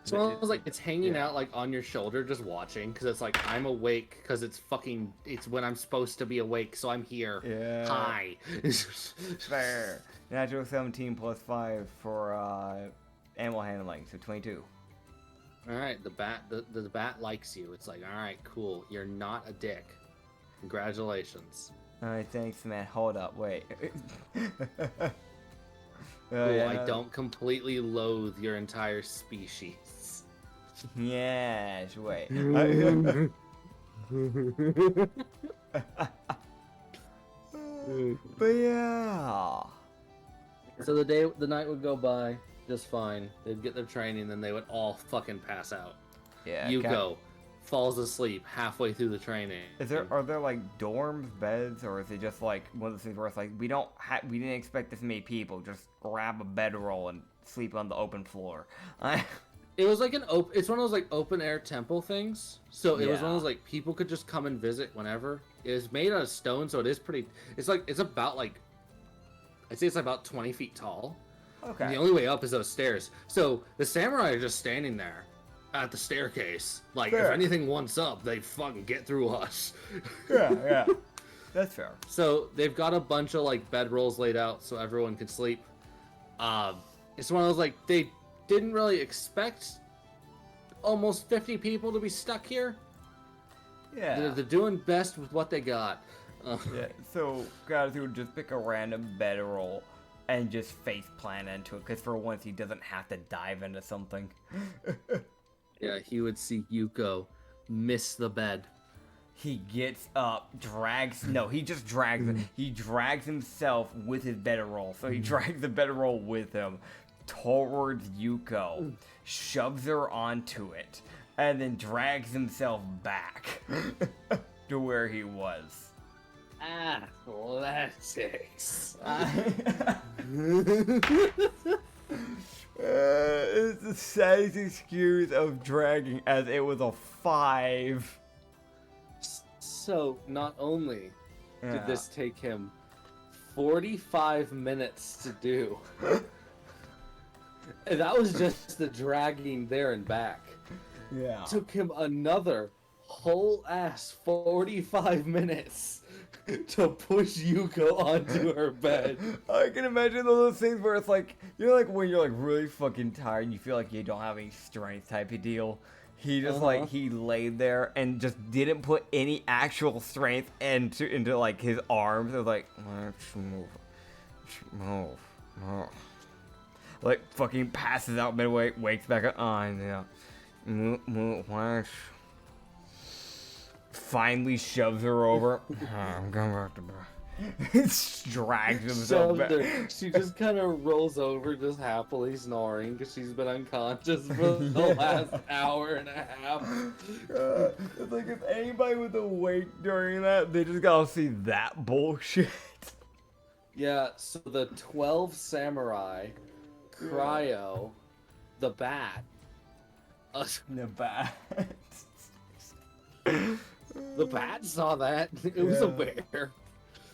It's one of those like it's hanging out like on your shoulder, just watching, because it's like I'm awake because it's when I'm supposed to be awake, so I'm here. Yeah. Hi. Fair. Natural 17 plus 5 for animal handling, so 22. All right, the bat likes you. It's like, all right, cool. You're not a dick. Congratulations. All right, thanks, man. Hold up, wait. I don't completely loathe your entire species. Yes, wait. But yeah. So the night would go by just fine. They'd get their training, then they would all fucking pass out. Yeah. Yuko falls asleep halfway through the training. Are there like dorms, beds, or is it just like one of those things where it's like we didn't expect this many people, just grab a bedroll and sleep on the open floor? It was like it's one of those like open air temple things. So it was one of those like people could just come and visit whenever. It is made out of stone, so it is pretty. It's about like, I'd say it's about 20 feet tall. Okay. And the only way up is those stairs. So the samurai are just standing there at the staircase. Like, if anything wants up, they fucking get through us. Yeah. That's fair. So they've got a bunch of like bedrolls laid out so everyone can sleep. It's one of those like they didn't really expect almost 50 people to be stuck here. Yeah. They're doing best with what they got. Yeah. So guys would just pick a random bedroll and just face plant into it, because for once he doesn't have to dive into something. Yeah, he would see Yuko miss the bed. He gets up, he just drags it. He drags himself with his bedroll. So he drags the bedroll with him towards Yuko, shoves her onto it, and then drags himself back to where he was. Athletics. It's the saddest excuse of dragging as it was a 5. So not only Yeah. did this take him 45 minutes to do, and that was just the dragging there and back. Yeah. Took him another whole ass 45 minutes to push Yuko onto her bed. I can imagine those things where it's like, you know, like when you're like really fucking tired and you feel like you don't have any strength type of deal. He just like, he laid there and just didn't put any actual strength into like his arms. It was like, move. Like fucking passes out midway, wakes back up on, move. Finally shoves her over. I'm going back to bed. Drags himself back. She just kind of rolls over, just happily snoring because she's been unconscious for the last hour and a half. It's like if anybody was awake during that, they just gotta see that bullshit. Yeah, so the 12 samurai, Cryo, the bat, The bat. the bat saw that. It was a bear.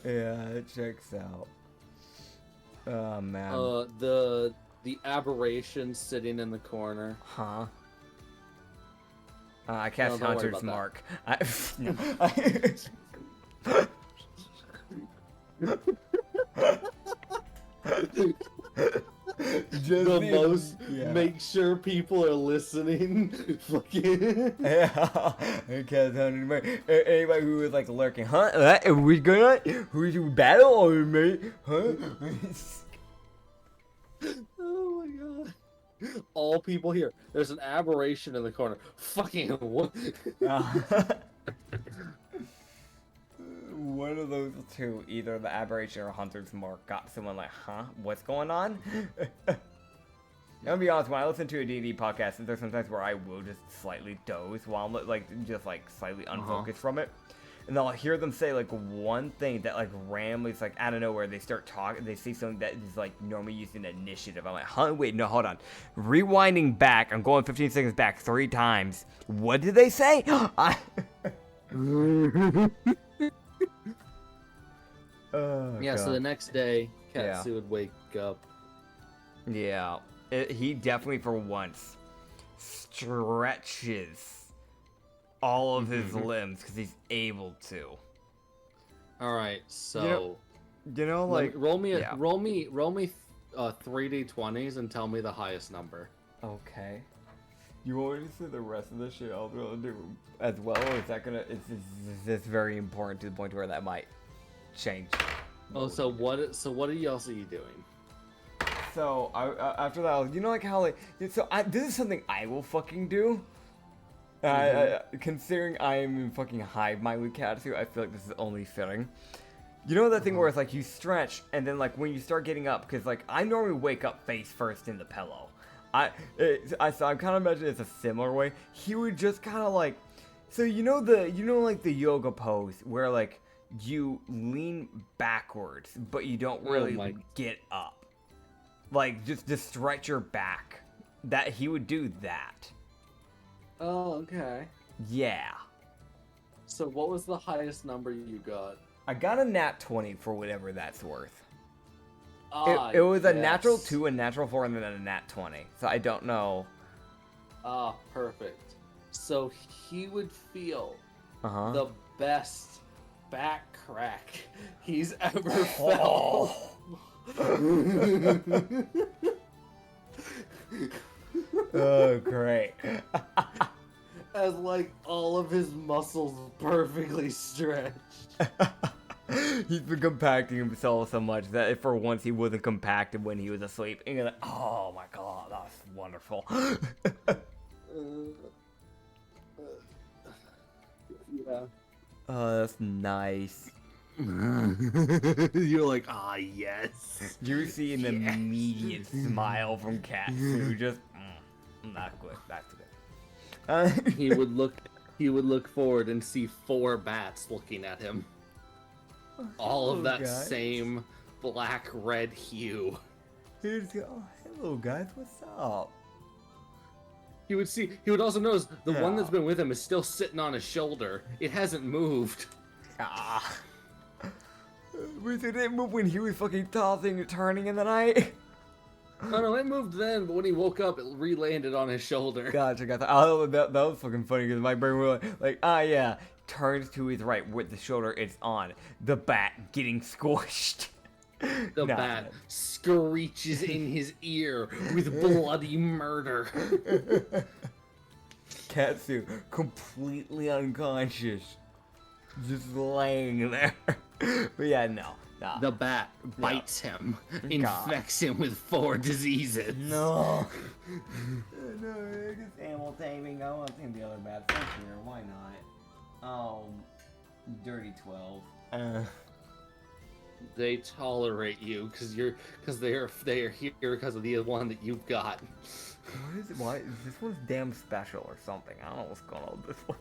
Yeah, it checks out. Oh man. The aberration sitting in the corner. Huh? I cast No, don't worry Hunter's about Mark. Make sure people are listening. Fucking. Yeah, I cast Hunter's Mark. Anybody who was like lurking, huh? Are we gonna? Who's you battle on me? Huh? Oh my god. All people here. There's an aberration in the corner. Fucking what? One of those two, either the aberration or Hunter's Mark, got someone like, huh? What's going on? I'm gonna be honest, when I listen to a D&D podcast, there's sometimes where I will just slightly doze while I'm like slightly unfocused from it. And I'll hear them say like one thing that like randomly, it's like out of nowhere, they start talking, they say something that is like normally using initiative. I'm like, huh? Wait, no, hold on. Rewinding back, I'm going 15 seconds back 3 times. What did they say? Oh, yeah, God. so the next day, Katsu would wake up. Yeah, he definitely for once stretches all of his limbs because he's able to. All right, so You know, like roll me yeah. 3d20s and tell me the highest number. Okay. You want me to say the rest of the shit I'll do as well, or is that gonna? Is this very important to the point where that might change? Oh, so what else are you doing? So after that, you know, like how like this is something I will fucking do. Considering I am in fucking hive mind with Katsu, I feel like this is only fitting. You know that thing where it's like you stretch and then like when you start getting up, because like I normally wake up face first in the pillow. So I'm kind of imagining it's a similar way. He would just kind of like, so like the yoga pose where like you lean backwards but you don't really get up, like just to stretch your back. That he would do that. Oh, okay. Yeah. So what was the highest number you got? I got a nat 20 for whatever that's worth. Ah, It was a yes. natural 2, a natural 4, and then a nat 20. So I don't know. Ah, perfect. So he would feel Uh-huh. the best back crack he's ever felt. Oh, great. As like all of his muscles perfectly stretched. He's been compacting himself so much that for once he wasn't compacted when he was asleep. And you're like, oh my god, that's wonderful. Yeah. Oh, that's nice. You're like, ah, yes. You see an immediate smile from Katsu. Just, not good. That's good. He would look forward and see 4 bats looking at him. All of that guys. same black red hue. Here's go. Oh, Hello guys, what's up? He would also notice the one that's been with him is still sitting on his shoulder. It hasn't moved. Ah. It didn't move when he was fucking tossing and turning in the night. No, it moved then, but when he woke up, it re-landed on his shoulder. Gotcha. Oh, that was fucking funny because my brain was like, yeah. Turns to his right with the shoulder it's on. The bat getting squished. The bat screeches in his ear with bloody murder. Katsu, completely unconscious. Just laying there. But yeah, no. Nah. The bat bites him, infects him with 4 diseases. No. No, just animal taming. I want to tame the other bats. That's here. Why not? Oh, dirty 12. They tolerate you because they are here because of the one that you've got. What is it? Why is this one's damn special or something? I don't know what's going on with this one.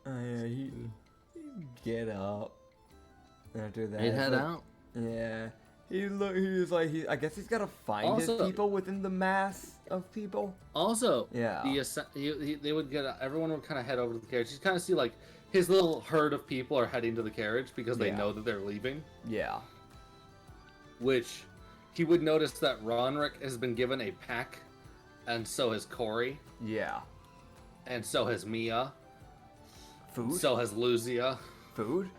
Yeah, he get up after that. He'd head out. Yeah, he's like I guess he's gotta find his people within the mass of people. Also, yeah, they would everyone would kind of head over to the carriage. You kind of see like his little herd of people are heading to the carriage because they know that they're leaving. Yeah. Which he would notice that Ronrick has been given a pack, and so has Corey. Yeah. And so has Mia. Food? So has Luzia. Food?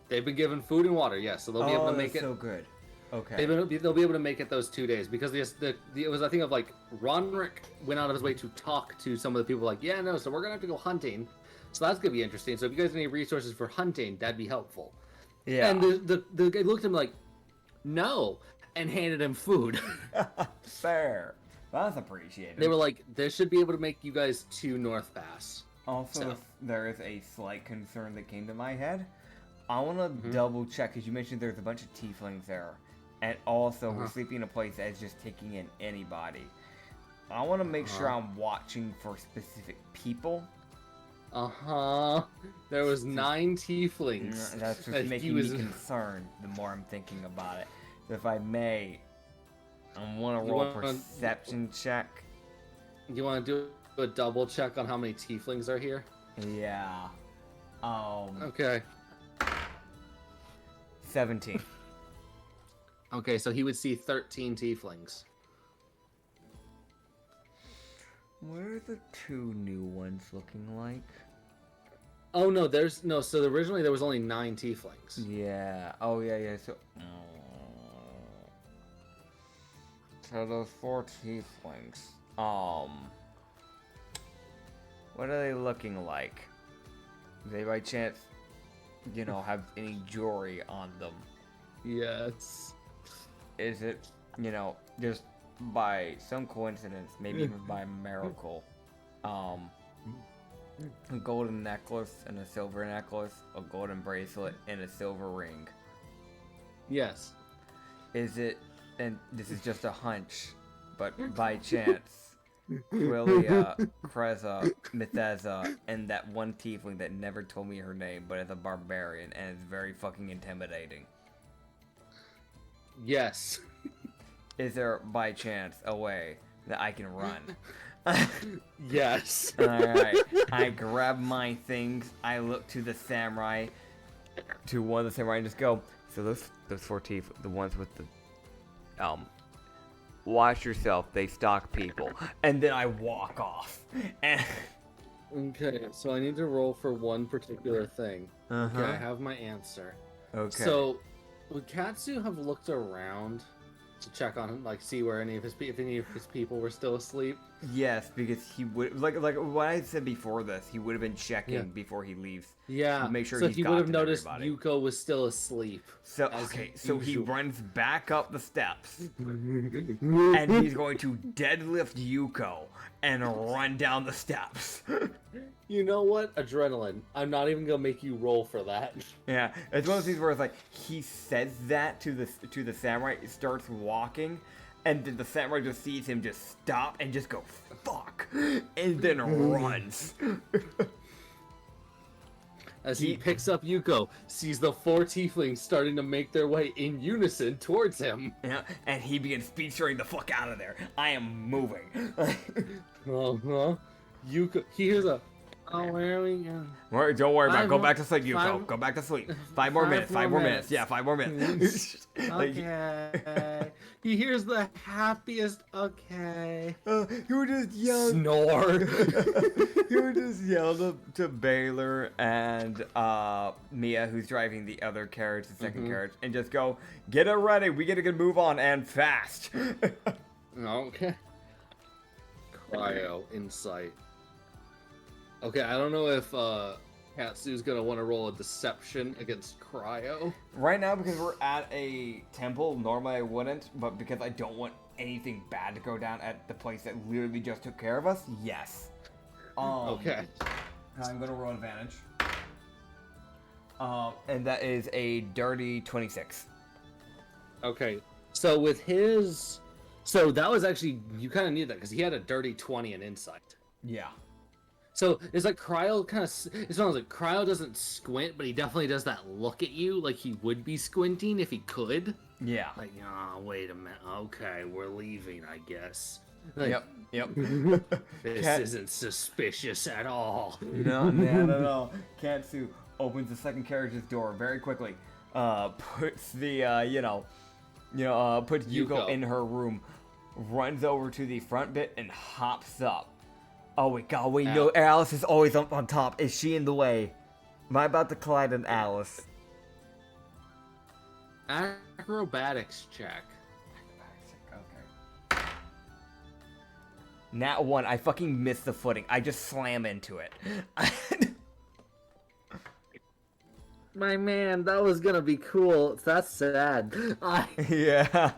They've been given food and water, yes. So they'll be able to make it. So good. Okay. They'll be able to make it those 2 days because it was a thing of like Ronrick went out of his way to talk to some of the people like, yeah, no, so we're gonna have to go hunting. So that's gonna be interesting. So if you guys need resources for hunting, that'd be helpful. Yeah. And the guy looked at him like, no, and handed him food. Fair. That's appreciated. They were like, this should be able to make you guys 2 North Pass. Also, there is a slight concern that came to my head. I want to double check, because you mentioned there's a bunch of tieflings there. And also, we're sleeping in a place that's just taking in anybody. I want to make sure I'm watching for specific people. There was 9 tieflings. That's just making me concerned the more I'm thinking about it. So if I may, I want to roll a perception check. You want to do a double check on how many tieflings are here? Yeah. Okay. 17. Okay, so he would see 13 tieflings. What are the 2 new ones looking like? Oh no, so originally there was only 9 tieflings. Yeah. Oh yeah. So those 4 tieflings. What are they looking like? Do they by chance, have any jewelry on them? Yes. Is it, just by some coincidence, maybe even by miracle, a golden necklace and a silver necklace, a golden bracelet and a silver ring? Yes. Is it, and this is just a hunch, but by chance, Quilia, Kreza, Mitheza, and that one tiefling that never told me her name, but is a barbarian and is very fucking intimidating? Yes. Is there, by chance, a way that I can run? Yes. Alright. I grab my things, I look to the samurai, to one of the samurai, and just go, so those 4 teeth, the ones with the, watch yourself, they stalk people. And then I walk off. And Okay, so I need to roll for one particular thing. Okay, I have my answer. Okay. So, would Katsu have looked around to check on him, like see where if any of his people were still asleep? Yes, because he would like what I said before this. He would have been checking before he leaves. Yeah. To make sure so he's he would have gotten noticed everybody. Yuko was still asleep. So so he runs back up the steps, and he's going to deadlift Yuko and run down the steps. You know what? Adrenaline. I'm not even gonna make you roll for that. Yeah, it's one of those things where it's like he says that to the samurai, starts walking, and then the samurai just sees him just stop and just go fuck, and then runs. as he picks up Yuko, sees the 4 tieflings starting to make their way in unison towards him. Yeah, and he begins speed straining the fuck out of there. I am moving. Uh-huh. Yuko, he hears a, oh, where are we going? Don't worry about it. Go Five back to sleep, more- Yuko. Go back to sleep. 5 more minutes. 5 more minutes. Yeah, 5 more minutes. Like, Okay. He hears the happiest, okay. he would just yell. Snore. He would just yell to Baylor and Mia, who's driving the other carriage, the 2nd carriage, and just go, get it ready. We get to move on and fast. Okay. Cryo insight. Okay, I don't know if Katsu's gonna want to roll a deception against Cryo. Right now, because we're at a temple, normally I wouldn't, but because I don't want anything bad to go down at the place that literally just took care of us, yes. Okay. I'm gonna roll advantage. And that is a dirty 26. Okay. So with his, so that was actually, you kind of need that because he had a dirty 20 in insight. Yeah. So it's like Cryo kind of, it sounds like Cryo doesn't squint, but he definitely does that look at you like he would be squinting if he could. Yeah. Like, oh, wait a minute. Okay, we're leaving, I guess. Like, Yep. This Cat- isn't suspicious at all. No, no. Katsu opens the 2nd carriage's door very quickly. Puts the puts Yuko in her room, runs over to the front bit and hops up. Oh wait, God, wait, no, Alice is always up on top. Is she in the way? Am I about to collide with Alice? Acrobatics check. Okay. Nat 1, I fucking missed the footing. I just slam into it. My man, that was gonna be cool. That's sad. Yeah.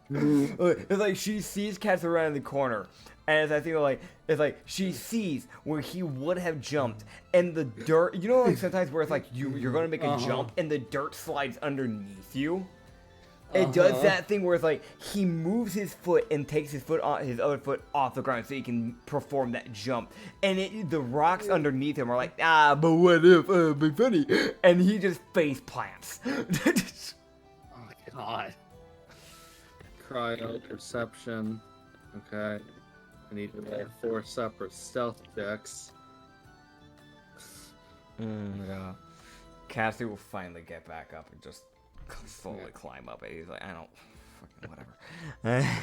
It's like she sees Katsu around the corner. And I think it's like she sees where he would have jumped, and the dirt. You know, like sometimes where it's like you're gonna make a jump, and the dirt slides underneath you. It does that thing where it's like he moves his foot and takes his other foot off the ground so he can perform that jump, and the rocks underneath him are like, but what if? Be funny, and he just face plants. Oh my God. Cryo perception. Okay. I need to roll 4 separate stealth checks. Yeah. Cassie will finally get back up and just slowly climb up it. He's like, I don't fucking whatever.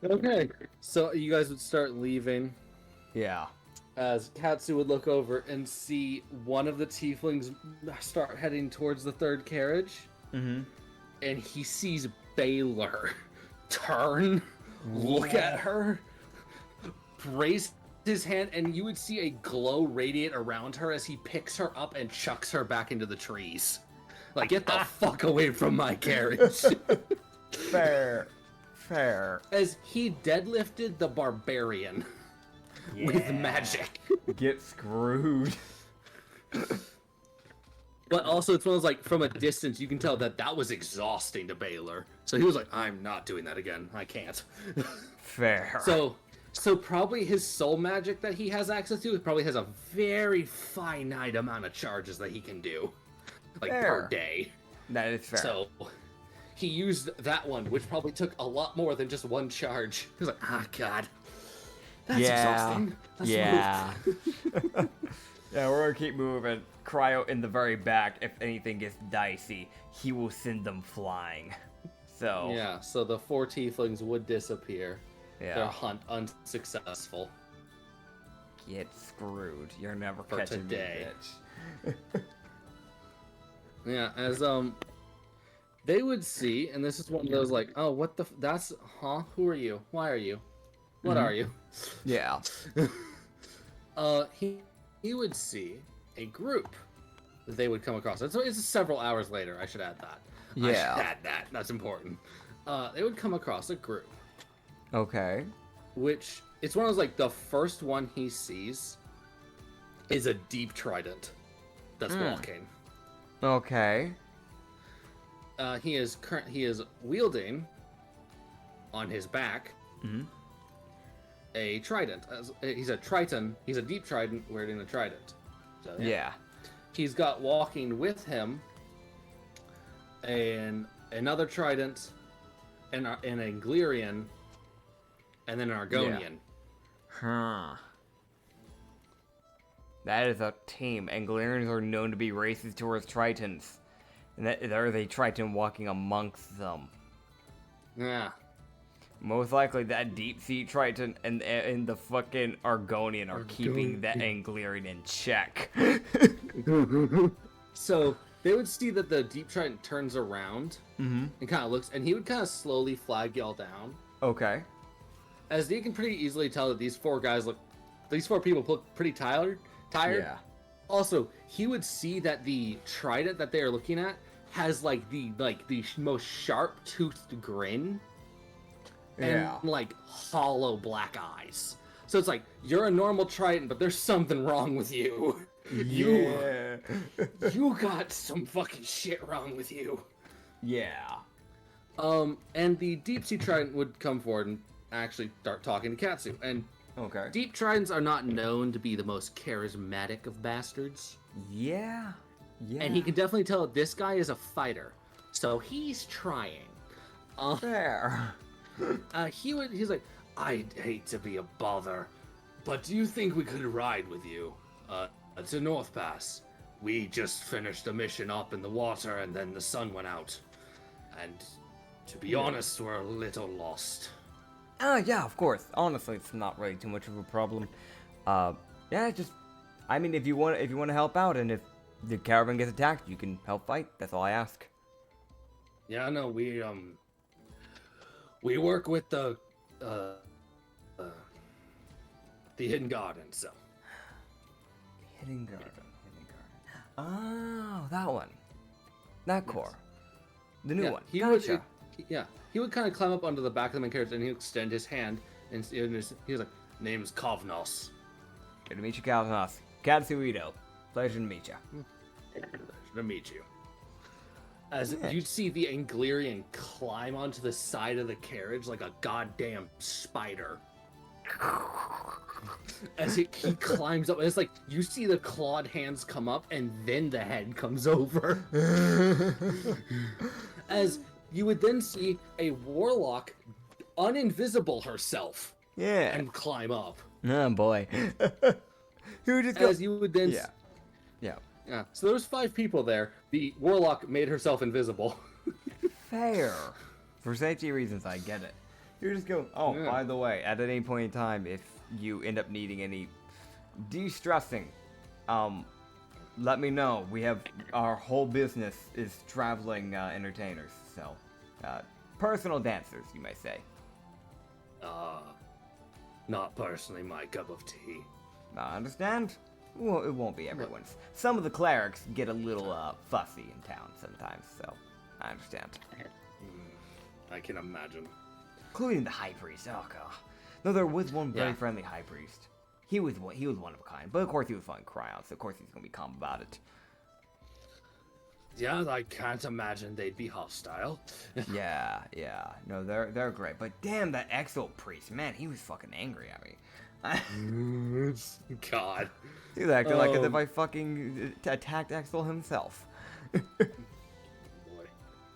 Okay, so you guys would start leaving Yeah. as Katsu would look over and see one of the tieflings start heading towards the 3rd carriage. Mm-hmm. And he sees Baylor turn, look at her, raise his hand, and you would see a glow radiate around her as he picks her up and chucks her back into the trees. Like, get the fuck away from my carriage. Fair. As he deadlifted the barbarian with magic. Get screwed. But also, it's one of those, like, from a distance, you can tell that was exhausting to Baylor. So he was like, I'm not doing that again. I can't. Fair. So probably his soul magic that he has access to probably has a very finite amount of charges that he can do. Like, Fair. per day. That is fair. So he used that one, which probably took a lot more than just one charge. He was like, God. That's exhausting. Let's move. Yeah, we're gonna keep moving. Cryo in the very back. If anything gets dicey, he will send them flying. So Yeah, so the 4 tieflings would disappear. yeah. Their hunt unsuccessful. Get screwed. You're never For catching today. me, bitch. Yeah, as they would see, and this is one of those like, oh, what the, that's, who are you? Why are you? What are you? Yeah. He would see a group that they would come across. It's several hours later. I should add that. I Yeah. should add that. That's important. They would come across a group, Okay. which it's one of those like the first one he sees is a deep trident that's walking. Okay. He is wielding on his back a trident. He's a triton. He's a deep trident wearing a trident. So, Yeah. He's got walking with him another trident, an Anglirian, and then an Argonian. Huh. That is a team. Anglirians are known to be racist towards Tritons. And there is a Triton walking amongst them. Yeah. Most likely that deep sea Triton and the fucking Argonian are keeping that Anglirian in check. So they would see that the deep trident turns around and kind of looks, and he would kind of slowly flag y'all down. Okay. As you can pretty easily tell that these four people look pretty tired. Yeah. Also, he would see that the trident that they are looking at has the most sharp-toothed grin and hollow black eyes. So it's like, you're a normal trident, but there's something wrong with you. Yeah. You got some fucking shit wrong with you. Yeah. And the deep sea trident would come forward and actually start talking to Katsu. And Okay. deep tridents are not known to be the most charismatic of bastards. Yeah. Yeah. And he can definitely tell that this guy is a fighter. So he's trying. Fair. He's like, I'd hate to be a bother, but do you think we could ride with you? To North Pass. We just finished a mission up in the water and then the sun went out. And to be honest, we're a little lost. Yeah, of course. Honestly, it's not really too much of a problem. Yeah, just, I mean, if you want to help out, and if the caravan gets attacked, you can help fight. That's all I ask. Yeah, no, we work with the Hidden Garden, so. Hidden Garden. Oh, that one. That core. The new one. Gotcha. He would kind of climb up onto the back of the main carriage and he would extend his hand and he was like, name's Kovnos. Good to meet you, Kalnos. Katsu Ito. Pleasure to meet you. Pleasure to meet you. As you'd see the Anglirian climb onto the side of the carriage like a goddamn spider. As he climbs up, and it's like you see the clawed hands come up and then the head comes over. As you would then see a warlock uninvisible herself. Yeah. And climb up. Oh boy. Who just goes? As you would then. Yeah. Yeah. So there was 5 people there. The warlock made herself invisible. Fair. For safety reasons, I get it. You just go, by the way, at any point in time, if you end up needing any de-stressing, let me know. We have, our whole business is traveling entertainers, so, personal dancers, you may say. Not personally my cup of tea. I understand. Well, it won't be everyone's. Some of the clerics get a little fussy in town sometimes, so I understand. I can imagine. Including the high priest. Oh god. No, there was one very friendly high priest. He was one of a kind, but of course he was fighting Cryon, so of course he's gonna be calm about it. Yeah, I can't imagine they'd be hostile. yeah. No, they're great, but damn that Exo priest, man, he was fucking angry at me. God. He was acting like as if I fucking attacked Exo himself. Boy.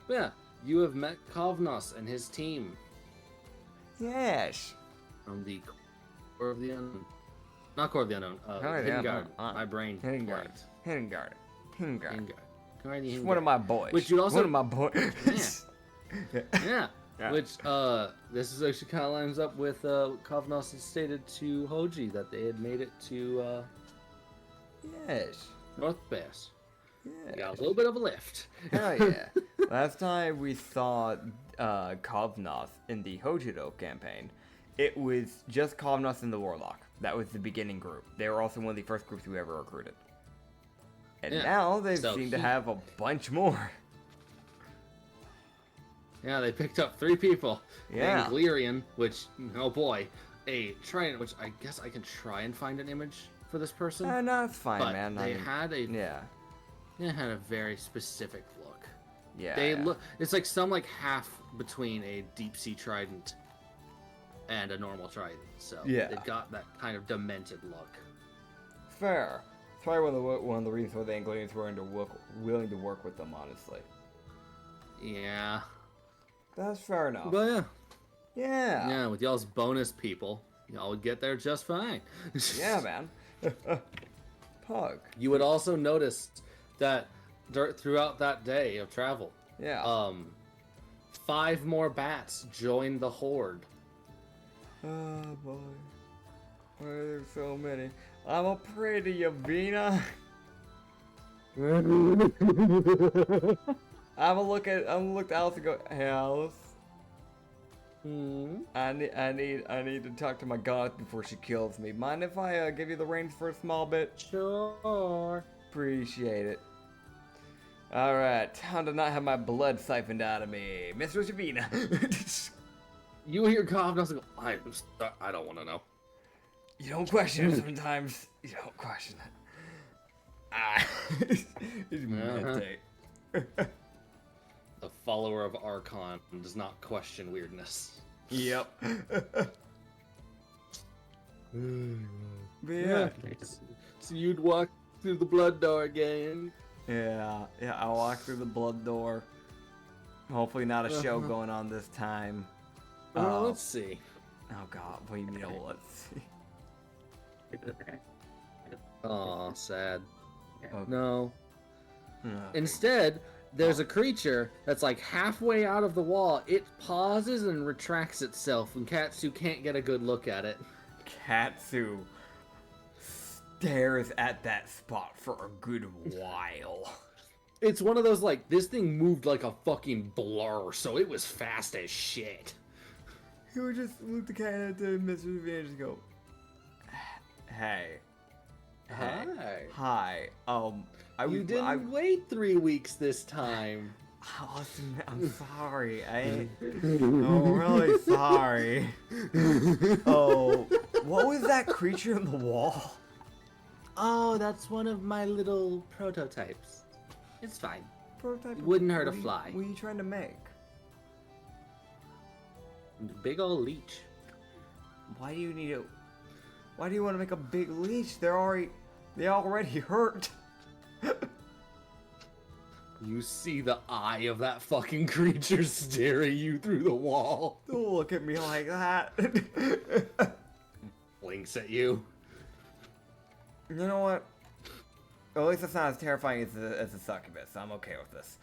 Yeah, you have met Kovnos and his team. Yes. From the Core of the Unknown. Not Core of the Unknown. Hidden Guard. My brain. Hidden Guard. Hidden Guard. One of my boys. Which you'd also... One of my boys. Yeah. Which, this is actually kind of lines up with Kovnos had stated to Hoji that they had made it to, Yes. North Pass. Yeah. Got a little bit of a lift. Hell yeah. Last time we saw Kovnos in the Hojido campaign, it was just Kovnos and the Warlock. That was the beginning group. They were also one of the first groups we ever recruited. And now they seem to have a bunch more. Yeah, they picked up 3 people. Yeah. Anglirian, which, oh boy, a Trident, which I guess I can try and find an image for this person. No, it's fine, but man. They had a They had a very specific look. Yeah. They look. It's like half between a deep sea trident and a normal trident. So Yeah. they've got that kind of demented look. Fair. It's probably one of the reasons why the Anglians were willing to work with them, honestly. Yeah. That's fair enough. But yeah. Yeah. Yeah, with y'all's bonus people, y'all would get there just fine. Yeah, man. Pug. You would also notice that throughout that day of travel, Yeah. 5 more bats joined the horde. Oh boy. Why are there so many? I'm a prey to you, Vina. I'm gonna look at Alice and go, hey Alice. I need to talk to my goddess before she kills me. Mind if I give you the reins for a small bit? Sure. Appreciate it. Alright, time to not have my blood siphoned out of me. Mr. Shavina. You hear cough, and I was like, I don't want to know. You don't question it sometimes. You don't question it. Ah. Just meditate. The follower of Archon does not question weirdness. Yep. But yeah. So you'd walk through the blood door again. Yeah, I'll walk through the blood door. Hopefully not a show going on this time. Let's see. Oh god, what do you mean, let's see? Aw, sad. Okay. No. Okay. Instead, there's a creature that's like halfway out of the wall. It pauses and retracts itself, and Katsu can't get a good look at it. Katsu stares at that spot for a good while. It's one of those, like, this thing moved like a fucking blur, so it was fast as shit. He would just look the cat at the Mr. Advantage and go, hey. Hi. You didn't wait 3 weeks this time. Austin, I'm sorry. I'm really sorry. Oh, what was that creature in the wall? Oh, that's one of my little prototypes. It's fine. Prototype. Wouldn't hurt a What are you- fly. What are you trying to make? Big ol' leech. Why do you need it? Why do you want to make a big leech? They already hurt. You see the eye of that fucking creature staring you through the wall. Don't look at me like that. Blinks at you. You know what? At least it's not as terrifying as a succubus. So I'm okay with this.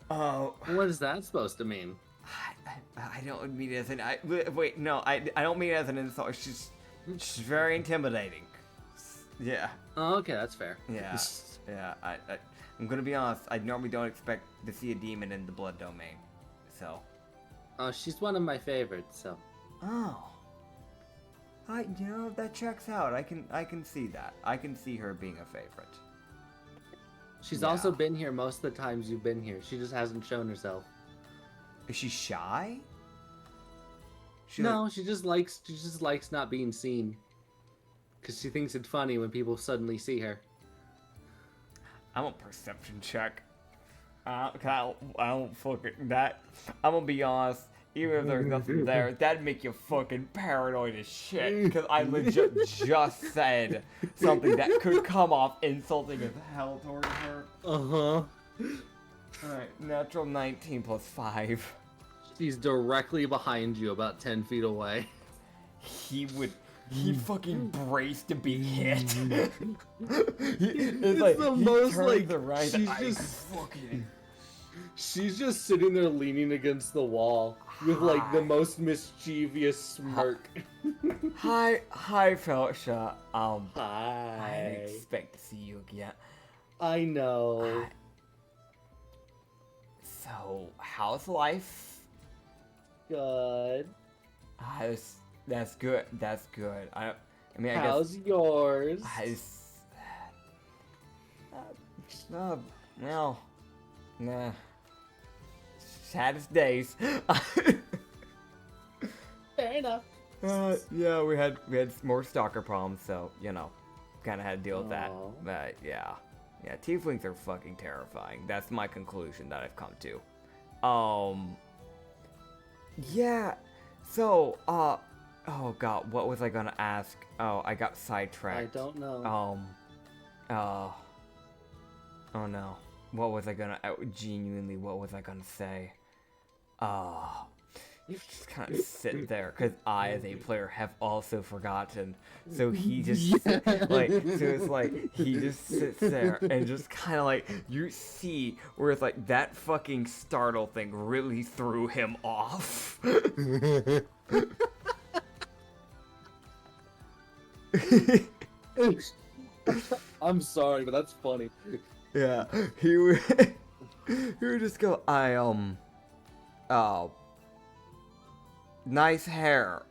What is that supposed to mean? I don't mean it as an. Wait, no, I don't mean it as an insult. She's very intimidating. Yeah. Oh, okay, that's fair. Yeah. Yeah. I'm gonna be honest. I normally don't expect to see a demon in the blood domain. So. She's one of my favorites, so. Oh. That checks out. I can see that. I can see her being a favorite. She's Yeah. also been here most of the times you've been here. She just hasn't shown herself. Is she shy? No, she just likes not being seen. Cause she thinks it's funny when people suddenly see her. I'm a perception check. I don't fucking that. I'm gonna be honest. Even if there's nothing there, that'd make you fucking paranoid as shit. Because I legit just said something that could come off insulting as hell towards her. Uh-huh. Alright, natural 19 plus 5. She's directly behind you, about 10 feet away. He fucking braced to be hit. It's the most, like, right she's eye. just- Fucking... She's just sitting there leaning against the wall with like the most mischievous smirk. Hi, Felicia. I didn't Hi. expect to see you again. I know. So, how's life? Good. That's good. That's good. I mean, I How's yours? guess. Well, nah. Saddest days. Fair enough. Yeah, we had more stalker problems, so kind of had to deal with that. Aw. But yeah, tieflings are fucking terrifying. That's my conclusion that I've come to. Yeah. So, Oh god, what was I gonna ask? Oh, I got sidetracked. I don't know. Oh no. What was I gonna, genuinely, what was I gonna say? You just kind of sit there, because I, as a player, have also forgotten. So he just, so it's like, he just sits there, and just kind of like, you see, where it's like, that fucking startle thing really threw him off. I'm sorry, but that's funny. Yeah, he would, he would just go, nice hair.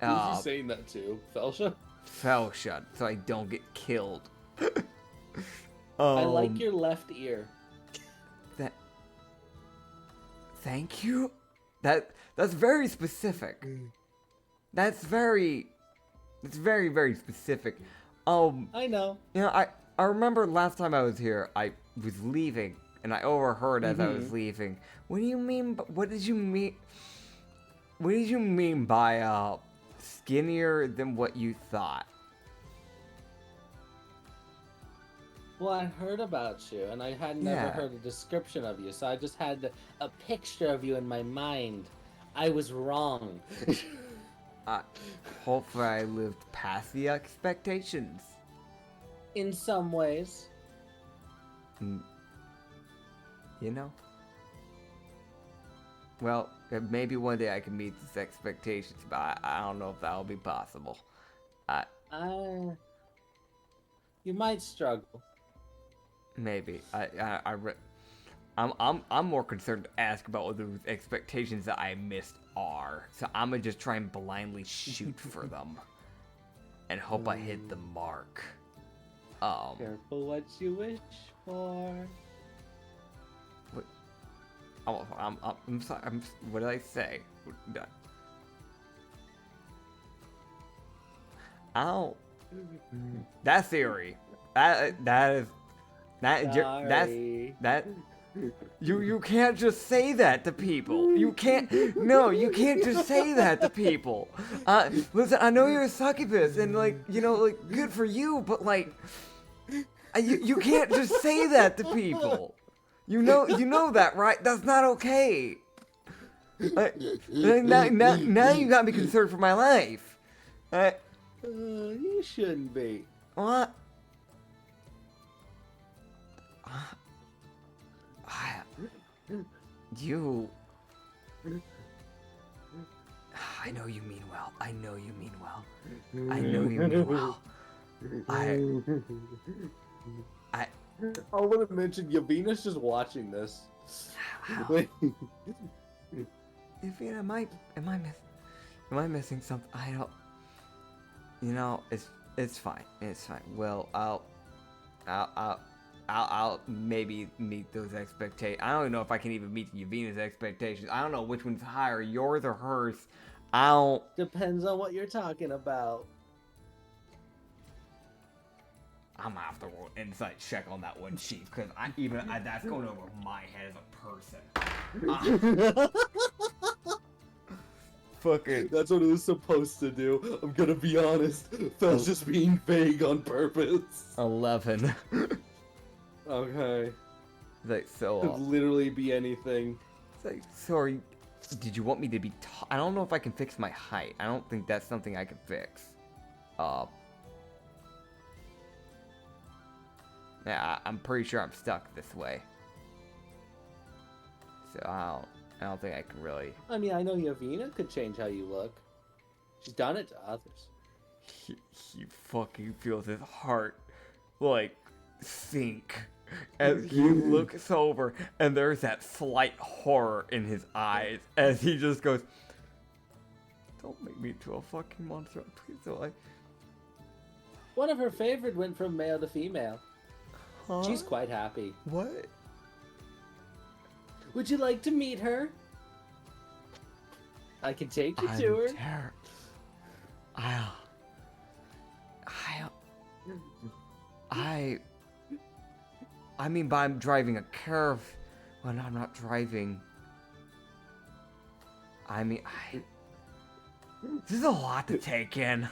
Who's he saying that to? Felsha? Fell shut, so I don't get killed. I like your left ear. Thank you? That's very specific. That's very specific. I know. You know, I remember last time I was here, I was leaving, and I overheard as I was leaving. What do you mean? What did you mean? What did you mean by skinnier than what you thought? Well, I heard about you, and I had never heard a description of you, so I just had a picture of you in my mind. I was wrong. Hopefully I lived past the expectations. In some ways. You know? Well, maybe one day I can meet these expectations, but I don't know if that'll be possible. You might struggle. Maybe. I'm more concerned to ask about what those expectations that I missed are. So I'm gonna just try and blindly shoot for them. And hope I hit the mark. Careful what you wish for. What? I'm sorry. What did I say? Ow. That theory. You can't just say that to people. You can't just say that to people. Listen, I know you're a succubus, and good for you, but you can't just say that to people. You know that, right? That's not okay. Now you got me concerned for my life. You shouldn't be. What? I know you mean well. I know you mean well. I want to mention Yavina's just watching this. Yavina, am I missing something? I don't. It's fine. It's fine. Well, I'll maybe meet those expectations. I don't even know if I can even meet Yavina's expectations. I don't know which one's higher, yours or hers. Depends on what you're talking about. I'm gonna have to roll an insight check on that one, Chief, because that's going over my head as a person. Fucking. That's what it was supposed to do. I'm gonna be honest. Fel's just being vague on purpose. 11. Okay. So. Could literally be anything. Sorry. Did you want me to be I don't know if I can fix my height. I don't think that's something I can fix. Yeah, I'm pretty sure I'm stuck this way. So I don't think I can really. I mean, I know Yavina could change how you look. She's done it to others. He fucking feels his heart sink as he looks over, and there's that slight horror in his eyes as he just goes, "Don't make me into a fucking monster, please don't." One of her favorite went from male to female. Huh? She's quite happy. What? Would you like to meet her? I can take you to her. I mean, but I'm driving a curve when I'm not driving. I mean, This is a lot to take in.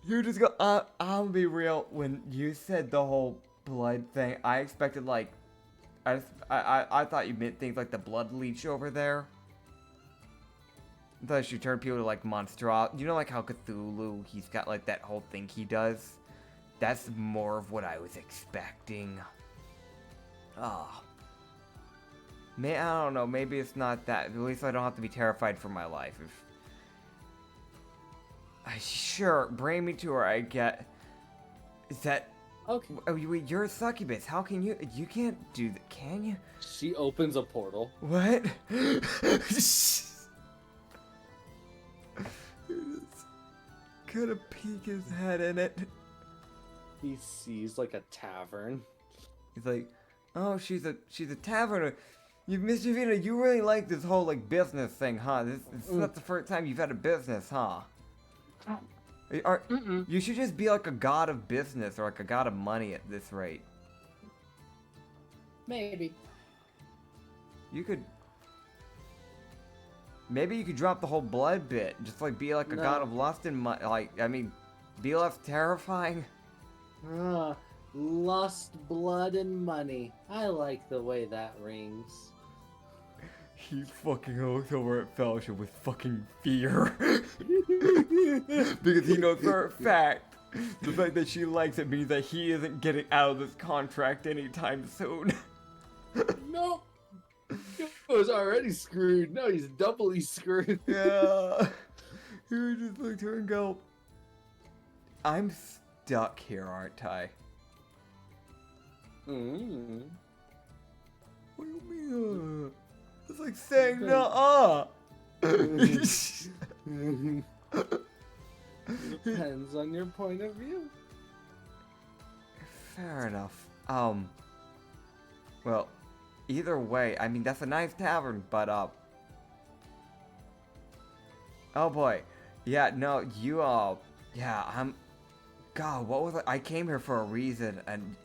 You're just go. I'll be real. When you said the whole blood thing, I expected like, I thought you meant things like the blood leech over there. I thought she turned people to like monstro. You know, like how Cthulhu, he's got like that whole thing he does. That's more of what I was expecting. Oh. I don't know. Maybe it's not that. At least I don't have to be terrified for my life. Sure, bring me to her. I get. Is that? Okay. Oh, you're a succubus. How can you? You can't do that, can you? She opens a portal. What? Kind of peek his head in it. He sees like a tavern. He's like, oh, she's a taverner. Mr. Vina, you really like this whole like business thing, huh? This is not the first time you've had a business, huh? You should just be like a god of business or like a god of money at this rate. Maybe. You could. Maybe you could drop the whole blood bit. Just like be like a god of lust and money. Like, I mean, be less terrifying. Lust, blood, and money. I like the way that rings. He fucking looks over at Fellowship with fucking fear. Because he knows for a fact the fact that she likes it means that he isn't getting out of this contract anytime soon. Nope. He was already screwed. Now he's doubly screwed. Yeah. He would just look at her and go, I'm stuck here, aren't I? Mm. What do you mean? It's like saying no. Depends on your point of view. Fair enough. Well, either way, I mean, that's a nice tavern, but, oh boy. Yeah, no, you, yeah, God, what was I came here for a reason, and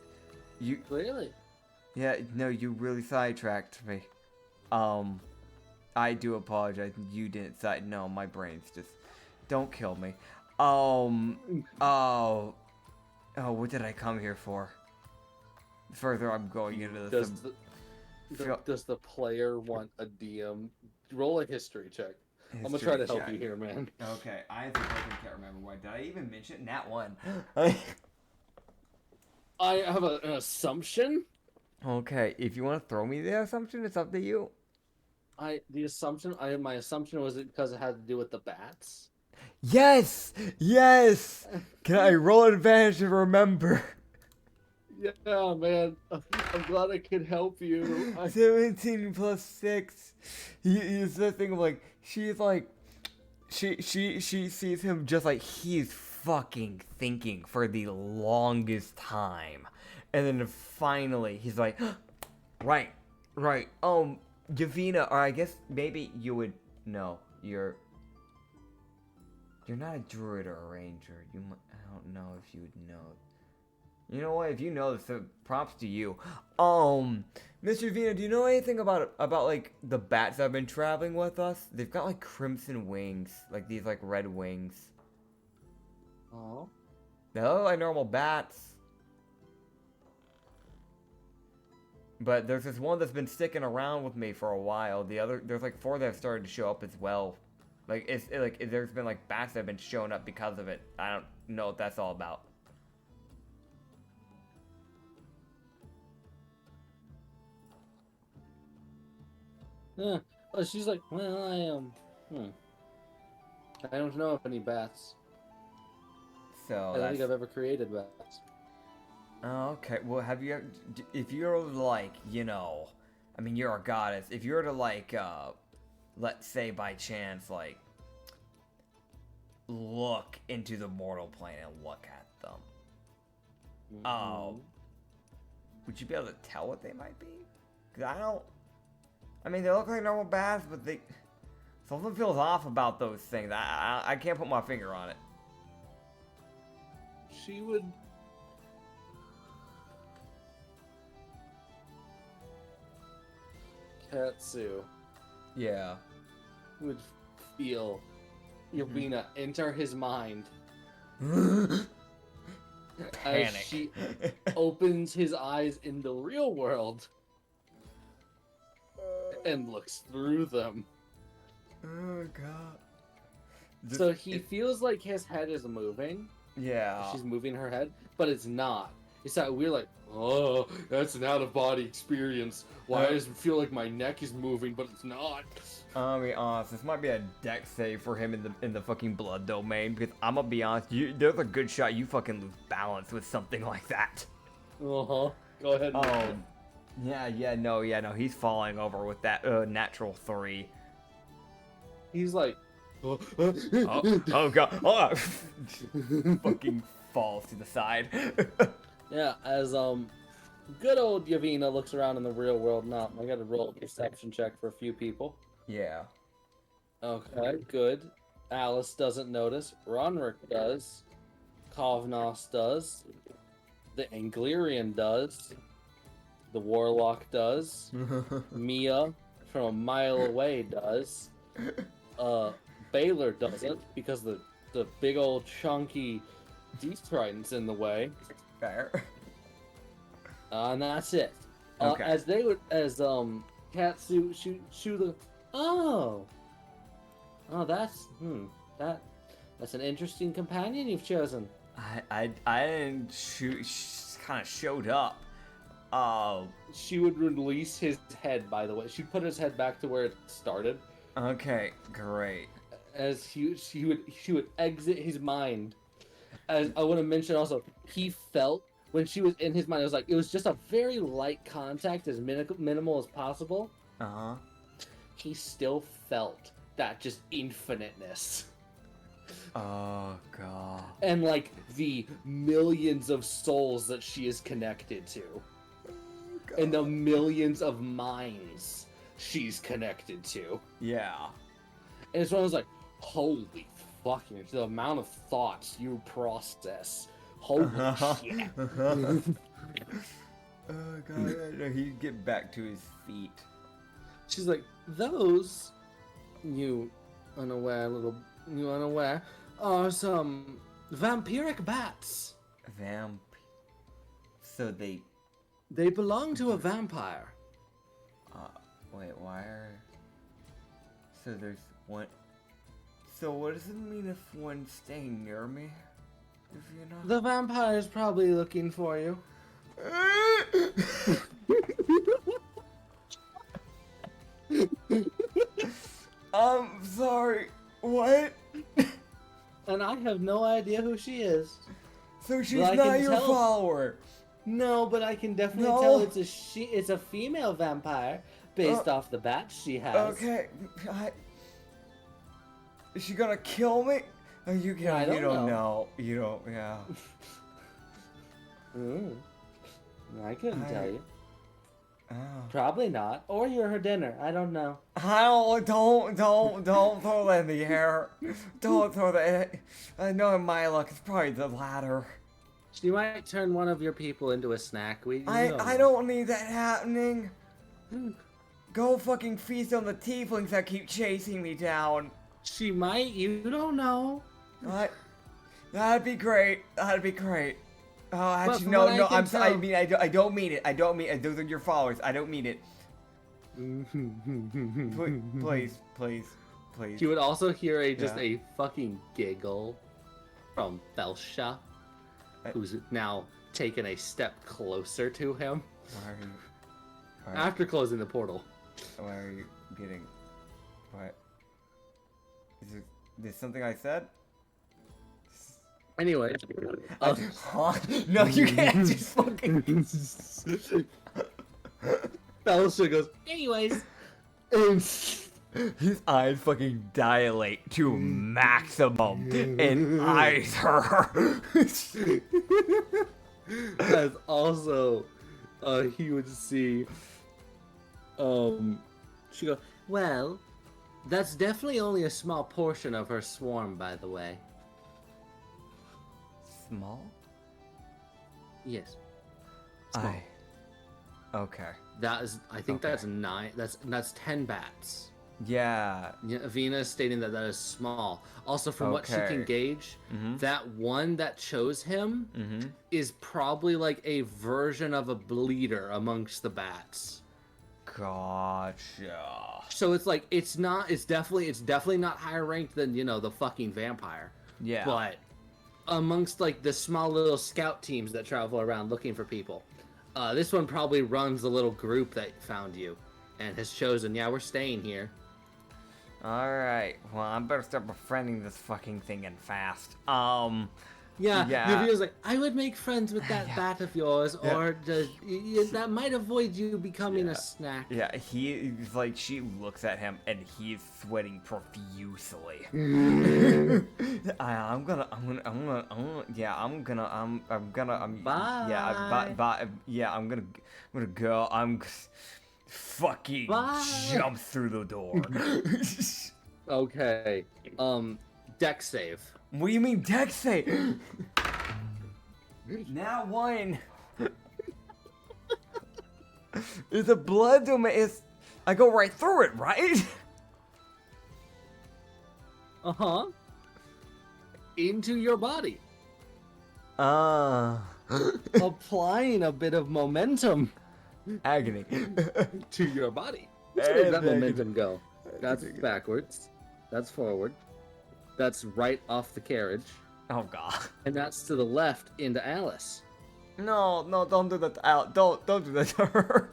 you... Really? Yeah, no, you really sidetracked me. I do apologize. You didn't no, my brain's just... Don't kill me. Oh, what did I come here for? The further I'm going into this... Does the player want a DM? Roll a history check. I'm gonna try to help you here, man. Okay, I can't remember what. Did I even mention Nat 1? I have an assumption. Okay, if you want to throw me the assumption, it's up to you. My assumption was it because it had to do with the bats. Yes! Yes! Can I roll advantage to remember? Yeah, man. I'm glad I could help you. 17 plus 6. He's the thing of like, she's like, she sees him just like he's fucking thinking for the longest time. And then finally, he's like, right. Yavina, or I guess maybe you would know. You're not a druid or a ranger. I don't know if you would know. You know what? If you know this, so props to you. Mr. Vina, do you know anything about like the bats that have been traveling with us? They've got like crimson wings, like these like red wings. Oh. They look like normal bats. But there's this one that's been sticking around with me for a while. There's like 4 that have started to show up as well. Like there's been like bats that have been showing up because of it. I don't know what that's all about. Yeah. Oh, she's like, well, I don't know of any bats. So I don't think I've ever created bats. Oh, okay. Well, have you ever, if you're like, you know, I mean, you're a goddess. If you were to like, let's say by chance, like, look into the mortal plane and look at them. Would you be able to tell what they might be? 'Cause I mean, they look like normal bats, but something feels off about those things. I can't put my finger on it. She would... Katsu. Yeah. He would feel Yelena enter his mind as Panic. she opens his eyes in the real world and looks through them. Oh god. So he feels like his head is moving. Yeah. She's moving her head, but it's not. It's that weird, like, oh, that's an out-of-body experience. Why does it feel like my neck is moving, but it's not? I'll be honest, this might be a deck save for him in the fucking blood domain, because I'm gonna be honest, there's a good shot you fucking lose balance with something like that. Uh-huh. Go ahead. No, he's falling over with that natural 3. He's like, oh god, oh. Fucking falls to the side. yeah, as good old Yelena looks around in the real world. Now, I gotta roll a perception check for a few people. Yeah. Okay, good. Alice doesn't notice. Ronrick does. Kovnos does. The Anglerian does. The Warlock does. Mia, from a mile away, does. Baylor doesn't, because the big old chunky Deep-Trident's in the way. Fair. And that's it. Okay. As Katsu shoot the... Oh, that's an interesting companion you've chosen. I didn't shoot. She kind of showed up. She would release his head. By the way, she'd put his head back to where it started. Okay, great. As she would exit his mind. As I want to mention also, he felt when she was in his mind, it was just a very light contact, as minimal as possible. Uh-huh. He still felt that just infiniteness. Oh god. And like the millions of souls that she is connected to. And the millions of minds she's connected to. Yeah. And it's one of those like, holy fucking, the amount of thoughts you process. Holy shit. Oh god, he'd get back to his feet. She's like, those, you unaware, are some vampiric bats. So they... They belong to a vampire. Wait, why are... So there's one... So what does it mean if one's staying near me? If you know... The vampire's probably looking for you. I'm sorry, what? And I have no idea who she is. So she's Well, I not can your tell- follower? No, but I can definitely No. tell it's a female vampire based off the bat she has. Okay, is she gonna kill me? Oh, you I don't don't know. know. You don't, yeah. I couldn't tell you. Oh. Probably not. Or you're her dinner. I don't know. Don't throw that in the air. Don't throw that. I know in my luck it's probably the latter. She might turn one of your people into a snack. I don't need that happening. Go fucking feast on the tieflings that keep chasing me down. She might. You don't know. What? That'd be great. That'd be great. Oh, actually, from no, what I no. can I tell- mean, I don't mean it. I don't mean it. Those are your followers. I don't mean it. Please. You would also hear Yeah. a fucking giggle from Felsha, who's now taken a step closer to him Why are you? after closing the portal. Why are you getting? What? Is this something I said? Anyway, Huh? No, you can't just fucking. Felsha goes, anyways, His eyes fucking dilate to maximum and eyes her. as also, he would see, she goes, well, that's definitely only a small portion of her swarm, by the way. Small? Yes. Small. Okay. That is, I think Okay. that's 9. That's 10 bats. Yeah. Yeah, Avina is stating that that is small. Also, from what she Okay. can gauge, that one that chose him is probably like a version of a bleeder amongst the bats. Gotcha. So it's like it's definitely not higher ranked than, you know, the fucking vampire. Yeah. But amongst like the small little scout teams that travel around looking for people, this one probably runs the little group that found you and has chosen, yeah, we're staying here. Alright. Well, I better start befriending this fucking thing and fast. Yeah, Yeah. Yuvio's like, I would make friends with that bat of yours, or that might avoid you becoming a snack. Yeah, he's like, she looks at him and he's sweating profusely. I'm gonna, Bye. I'm gonna go. I'm fucking Bye. jump through the door. Okay, deck save. What do you mean, dex save? Now one. It's a blood domain. I go right through it, right? Uh-huh. Into your body. Applying a bit of momentum Agony. to your body. Which way did that Agony. momentum go? That's backwards. That's forward. That's right off the carriage. Oh god. And that's to the left into Alice. No, don't do that. Don't do that to her.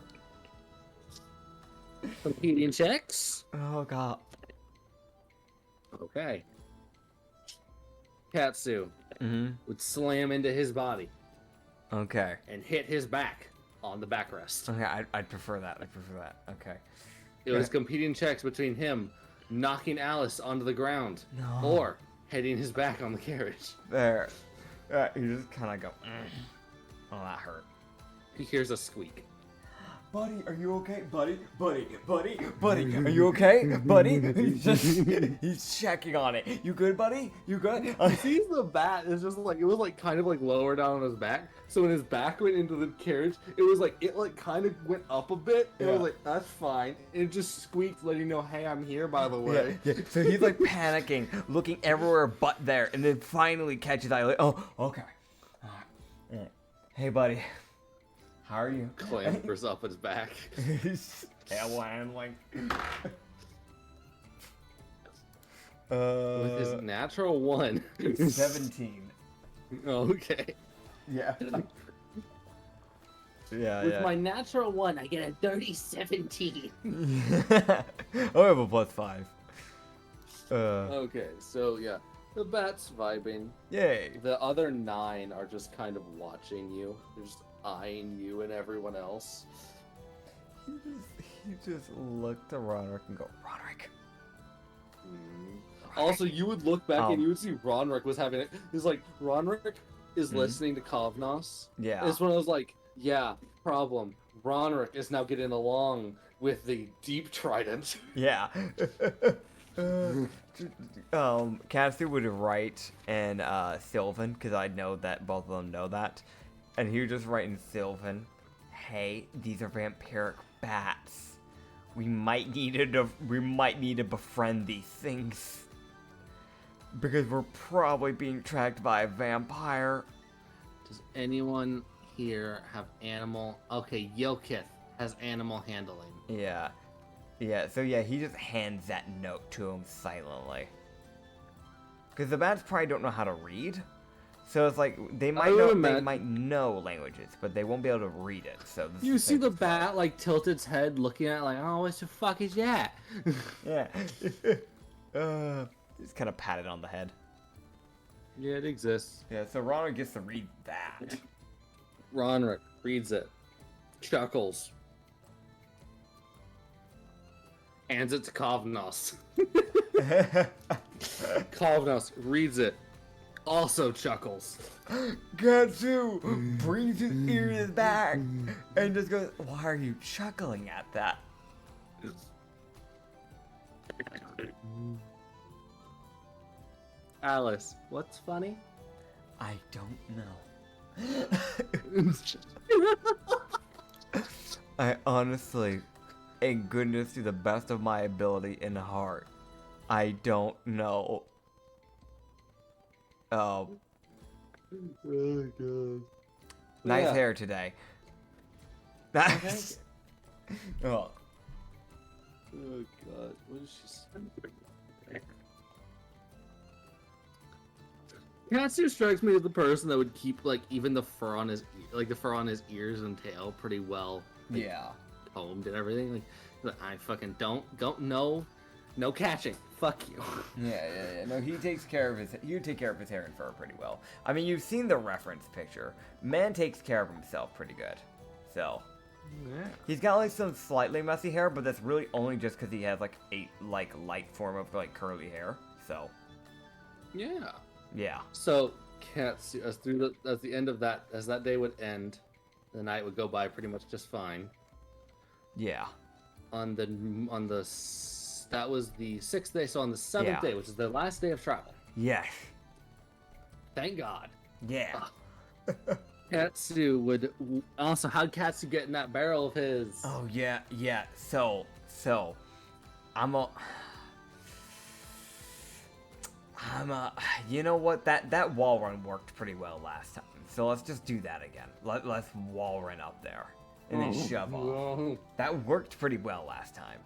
Competing checks. Oh god. Okay. Katsu would slam into his body Okay. and hit his back on the backrest. Okay, I'd prefer that. Okay. It was competing checks between him knocking Alice onto the ground No. or hitting his back on the carriage. There. You just kind of go. Oh, that hurt. He hears a squeak. Buddy, are you okay? Buddy, are you okay? Buddy? He's checking on it. You good, buddy? You good? Sees the bat is just like, it was like kind of like lower down on his back. So when his back went into the carriage, it kind of went up a bit. And I was like, that's fine. And it just squeaked, letting you know, hey, I'm here, by the way. Yeah. So he's like panicking, looking everywhere but there, and then finally catches eye. Like, oh, okay. Yeah. Hey, buddy. How are you? Clambers up his back. Yeah, well, I'm like. With his natural 1. 17. Okay. Yeah. With my natural 1, I get a dirty 17. Oh, I have a +5. Okay, so yeah, the bat's vibing. Yay. The other 9 are just kind of watching you. They're just eyeing you and everyone else. He just looked to Roderick and go, Roderick. Also, you would look back and you would see Ronrick was having it. He's like, Ronrick is listening to Kovnos. Yeah. It's one of those like, yeah, problem. Ronrick is now getting along with the Deep Trident. Yeah. Katsu would write in Sylvan, because I know that both of them know that. And he would just write in Sylvan, hey, these are vampiric bats. We might need to befriend these things. Because we're probably being tracked by a vampire. Does anyone here have animal? Okay, Yokith has animal handling. Yeah. Yeah, so yeah, he just hands that note to him silently. Because the bats probably don't know how to read. So it's like, they might know languages, but they won't be able to read it. So this You is see the bat like tilt its head, looking at it like, oh, what the fuck is that? Yeah. Just kind of pat it on the head. Yeah, it exists. Yeah, so Ronald gets to read that. Ronrick reads it, chuckles, Hands it to Kovnos. Kovnos reads it, Also chuckles. Katsu brings his ears back and just goes, why are you chuckling at that? Alice, what's funny? I don't know. I honestly and goodness to the best of my ability and heart. I don't know. Oh. Oh god. Nice Yeah. hair today. That's. Oh. Oh god. What is she saying? Katsu strikes me as the person that would keep like even the fur on his the fur on his ears and tail pretty well Yeah. combed and everything. Like I fucking don't no catching. Fuck you. Yeah. No, he takes care of his. You take care of his hair and fur pretty well. I mean, you've seen the reference picture. Man takes care of himself pretty good. So. Yeah. He's got like some slightly messy hair, but that's really only just because he has like a light form of like curly hair. So. Yeah. Yeah. So Katsu, as the end of that, as that day would end, the night would go by pretty much just fine. Yeah. That was the 6th day, so on the 7th Yeah. day, which is the last day of travel. Yes. Thank God. Yeah. Katsu would also, how'd Katsu get in that barrel of his? Oh yeah. So you know what, that wall run worked pretty well last time, so let's just do that again. Let's wall run up there and then shove off. Oh. That worked pretty well last time.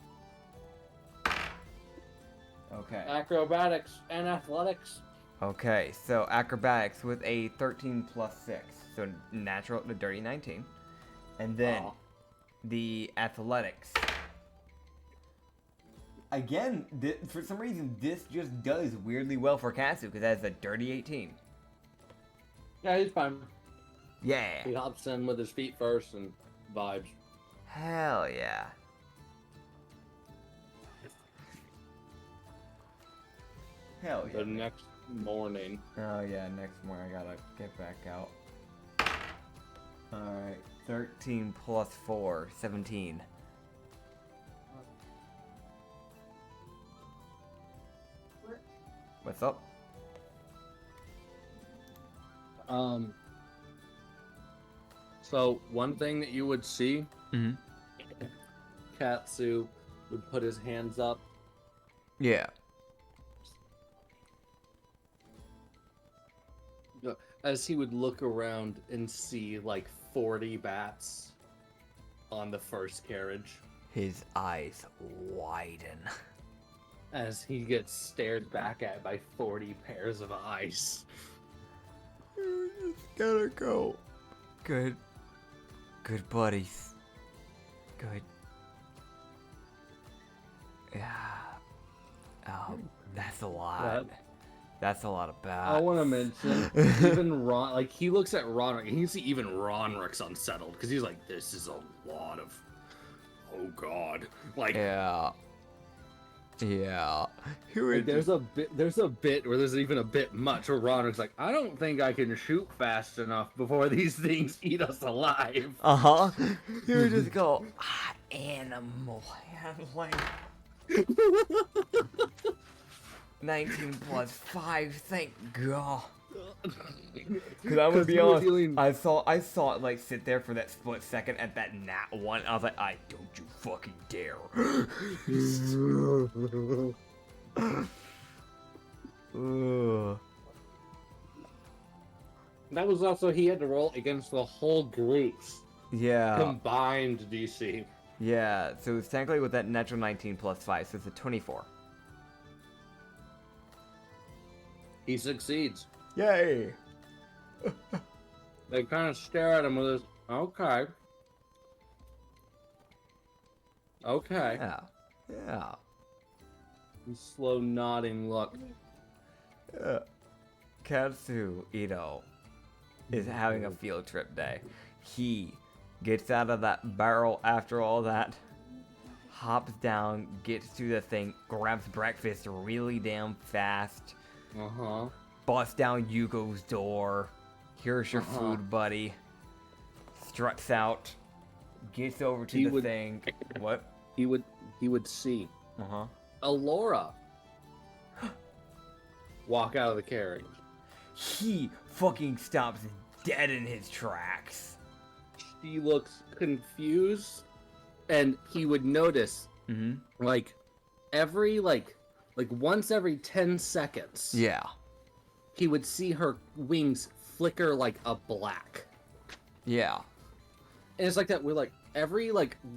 Okay. Acrobatics and athletics. Okay, so acrobatics with a 13 plus 6, so natural, the dirty 19, and then the athletics. Again, for some reason, this just does weirdly well for Katsu because that's a dirty 18. Yeah, he's fine. Yeah. He hops in with his feet first and vibes. Hell yeah. Hell yeah. The next morning. Oh yeah, next morning I gotta get back out. Alright, 13 plus 4, 17. What's up? So one thing that you would see, Mhm. Katsu would put his hands up. Yeah. As he would look around and see like 40 bats on the first carriage. His eyes widen. As he gets stared back at by 40 pairs of eyes. You just gotta go. Good. Good buddies. Good. Yeah. Oh, that's a lot. That's a lot of bats. I want to mention, even Ron, like he looks at Ronrick, and you see even Ronrick's unsettled because he's like, "This is a lot of, oh god." Like, Yeah. Who like, is there's a bit where there's even a bit much where Ronrick's like, "I don't think I can shoot fast enough before these things eat us alive." Uh-huh. He would just go, animal handling. 19 plus 5, thank God. Because I would be you were honest, dealing- I saw it like sit there for that split second at that nat 1. I was like, I don't you fucking dare. Ugh. That was also, he had to roll against the whole group's Yeah. combined DC. Yeah, so it's technically with that natural 19 plus 5, so it's a 24. He succeeds. Yay! They kind of stare at him with this, okay. Okay. Yeah. Slow nodding look. Katsu Ito is having a field trip day. He gets out of that barrel after all that, hops down, gets to the thing, grabs breakfast really damn fast, Uh-huh. busts down Yugo's door. Here's your food, buddy. Struts out, gets over to He the would- thing. What? He would see Uh-huh. Alora walk out of the carriage. He fucking stops dead in his tracks. She looks confused and he would notice Mm-hmm. like every like once every 10 seconds. Yeah. He would see her wings flicker like a black. Yeah. And it's like that with like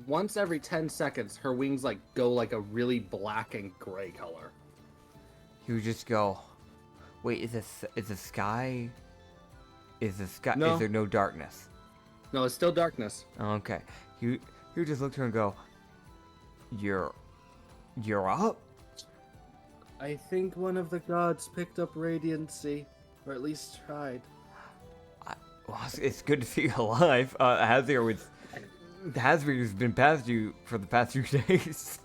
once every 10 seconds her wings like go like a really black and gray color. He would just go, wait, is the sky? Is No. there no darkness? No, it's still darkness. Okay. He would just look to her and go, You're up? I think one of the gods picked up radiancy, or at least tried. Well, it's good to see you alive. Hazir has been past you for the past few days.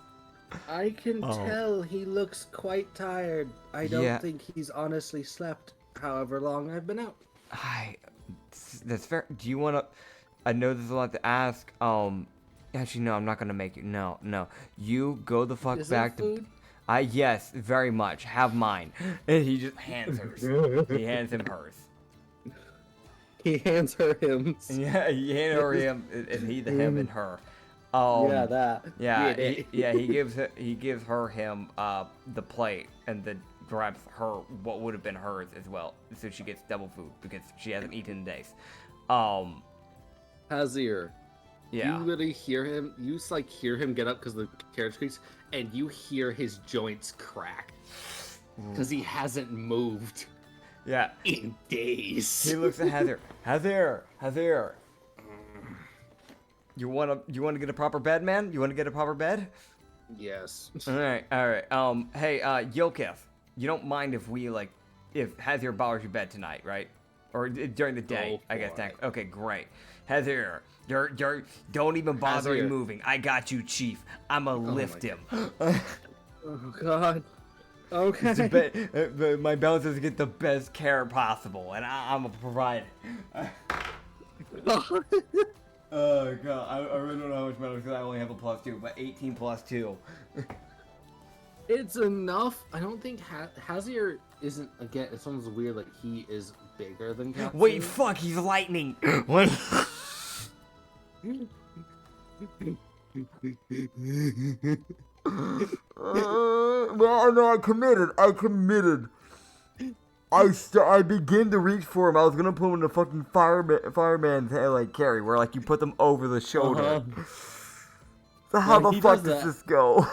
I can Oh. tell he looks quite tired. I don't Yeah. think he's honestly slept however long I've been out. That's fair. Do you want to? I know there's a lot to ask. Actually, no, I'm not gonna make you. No. You go the fuck Is back that food? to. Yes, very much. Have mine. And he just hands hers. He hands him hers. He hands her him. Yeah, he handed her him, and he the him and her. Yeah, that. Yeah, Yeah. he gives her him the plate and then grabs her what would have been hers as well, so she gets double food because she hasn't eaten in days. Hazir. Yeah. You literally hear him. You just, like hear him get up because the carriage creaks, and you hear his joints crack because he hasn't moved Yeah. in days. He looks at Heather. Heather. You wanna get a proper bed, man? You wanna get a proper bed? Yes. All right. Hey, Yoketh, you don't mind if Heather borrows your bed tonight, right? Or during the day, Go I guess. for it. Okay, great. Heather, you're don't even bother Hazir. moving. I got you, Chief. I'ma lift my him. Oh God. It's Okay. my bouncers get the best care possible, and I'm a provider. Oh god, I really don't know how much better because I only have a +2, but 18 +2. It's enough. I don't think Hazir isn't again. It sounds weird. Like he is bigger than Katsu. Wait, fuck, he's lightning. What? Well, no, I committed. I begin to reach for him. I was gonna put him in the fucking fireman's like carry, where like you put them over the shoulder. Uh-huh. So how Yeah, the he fuck does does that. this go?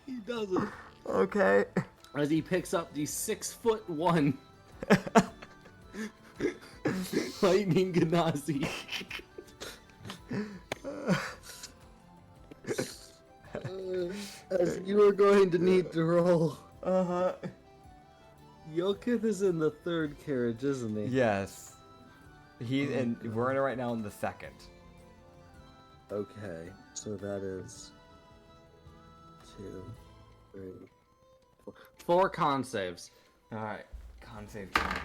He doesn't. Okay. As he picks up the 6'1" lightning Ganazi. As you are going to need to roll. Uh-huh. Yokith is in the third carriage, isn't he? Yes. We're in it right now in the second. Okay, so that is 2, 3, 4. 4 con saves. Alright, con save time.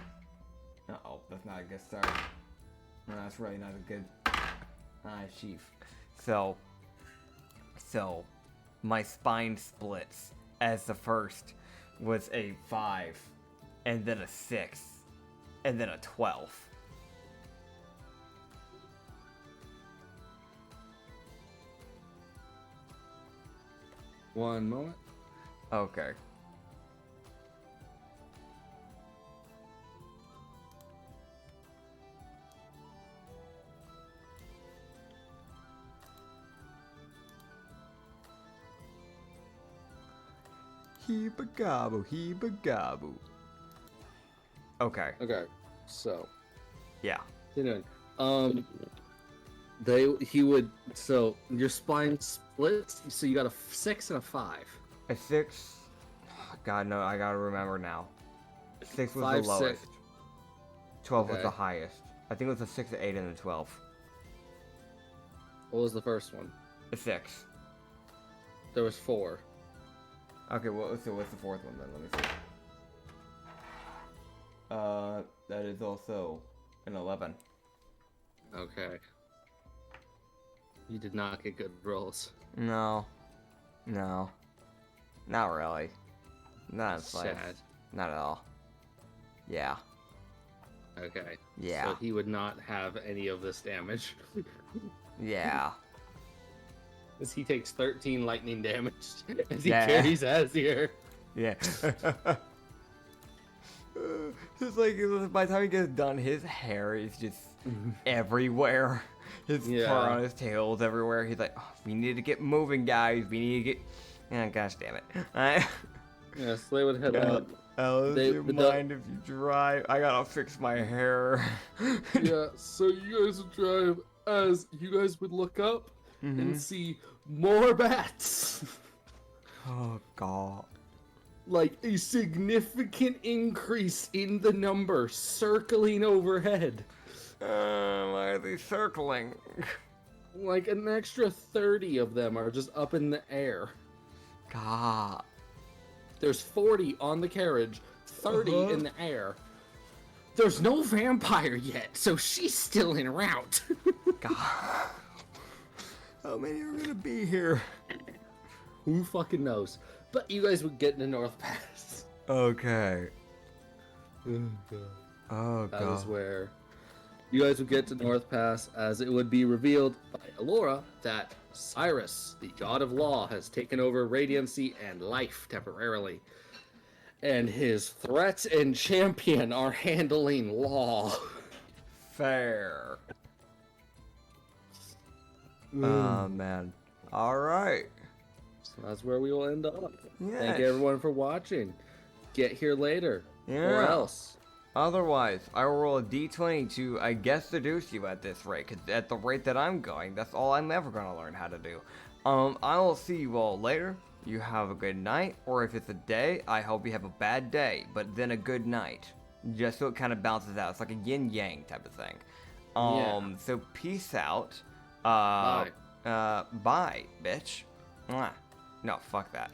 Uh-oh, that's not a good start. No, that's really not a good... chief. So, my spine splits as the first was a 5, and then a 6, and then a 12. One moment. Okay. Heeba-gobble. Okay, Okay, so yeah. continuing. So your spine splits. So you got a 6 and a 5. A 6... God, no, I gotta remember now. 6 was 5, the lowest. 6. 12 was Okay. the highest. I think it was a 6, an 8, and a 12. What was the first one? A 6. There was 4. Okay, well, so what's the fourth one then? Let me see. That is also an 11. Okay. You did not get good rolls. No. Not really. Not Sad. Not at all. Yeah. Okay. Yeah. So he would not have any of this damage. Yeah. as he takes 13 lightning damage as he Yeah. carries Azir. Yeah. It's like by the time he gets done, his hair is just everywhere. His fur Yeah. on his tail is everywhere. He's like, oh, we need to get moving, guys. We need to get. Oh, gosh damn it. Yeah, so they would head up. Alice, They- you the- mind if you drive? I gotta fix my hair. Yeah, so you guys would drive as you guys would look up Mm-hmm. and see more bats. Oh god. Like a significant increase in the number circling overhead. Why are they circling? Like an extra 30 of them are just up in the air. God. There's 40 on the carriage, 30 in the air. There's no vampire yet, so she's still en route. God. How many are gonna be here? Who fucking knows? But you guys would get in the North Pass. Okay. That Oh is god. where you guys would get to North Pass, as it would be revealed by Alora that Cyrus, the god of law, has taken over Radiancy and life temporarily. And his threat and champion are handling law. Fair. Oh man. Alright. So that's where we will end up. Yeah. Thank everyone for watching. Get here later. Or Yeah. else. Otherwise, I will roll a d20 to, I guess, seduce you at this rate, because at the rate that I'm going, that's all I'm ever going to learn how to do. I will see you all later. You have a good night, or if it's a day, I hope you have a bad day, but then a good night. Just so it kind of balances out. It's like a yin-yang type of thing. Yeah. So peace out. Bye. Bye, bitch. Mwah. No, fuck that.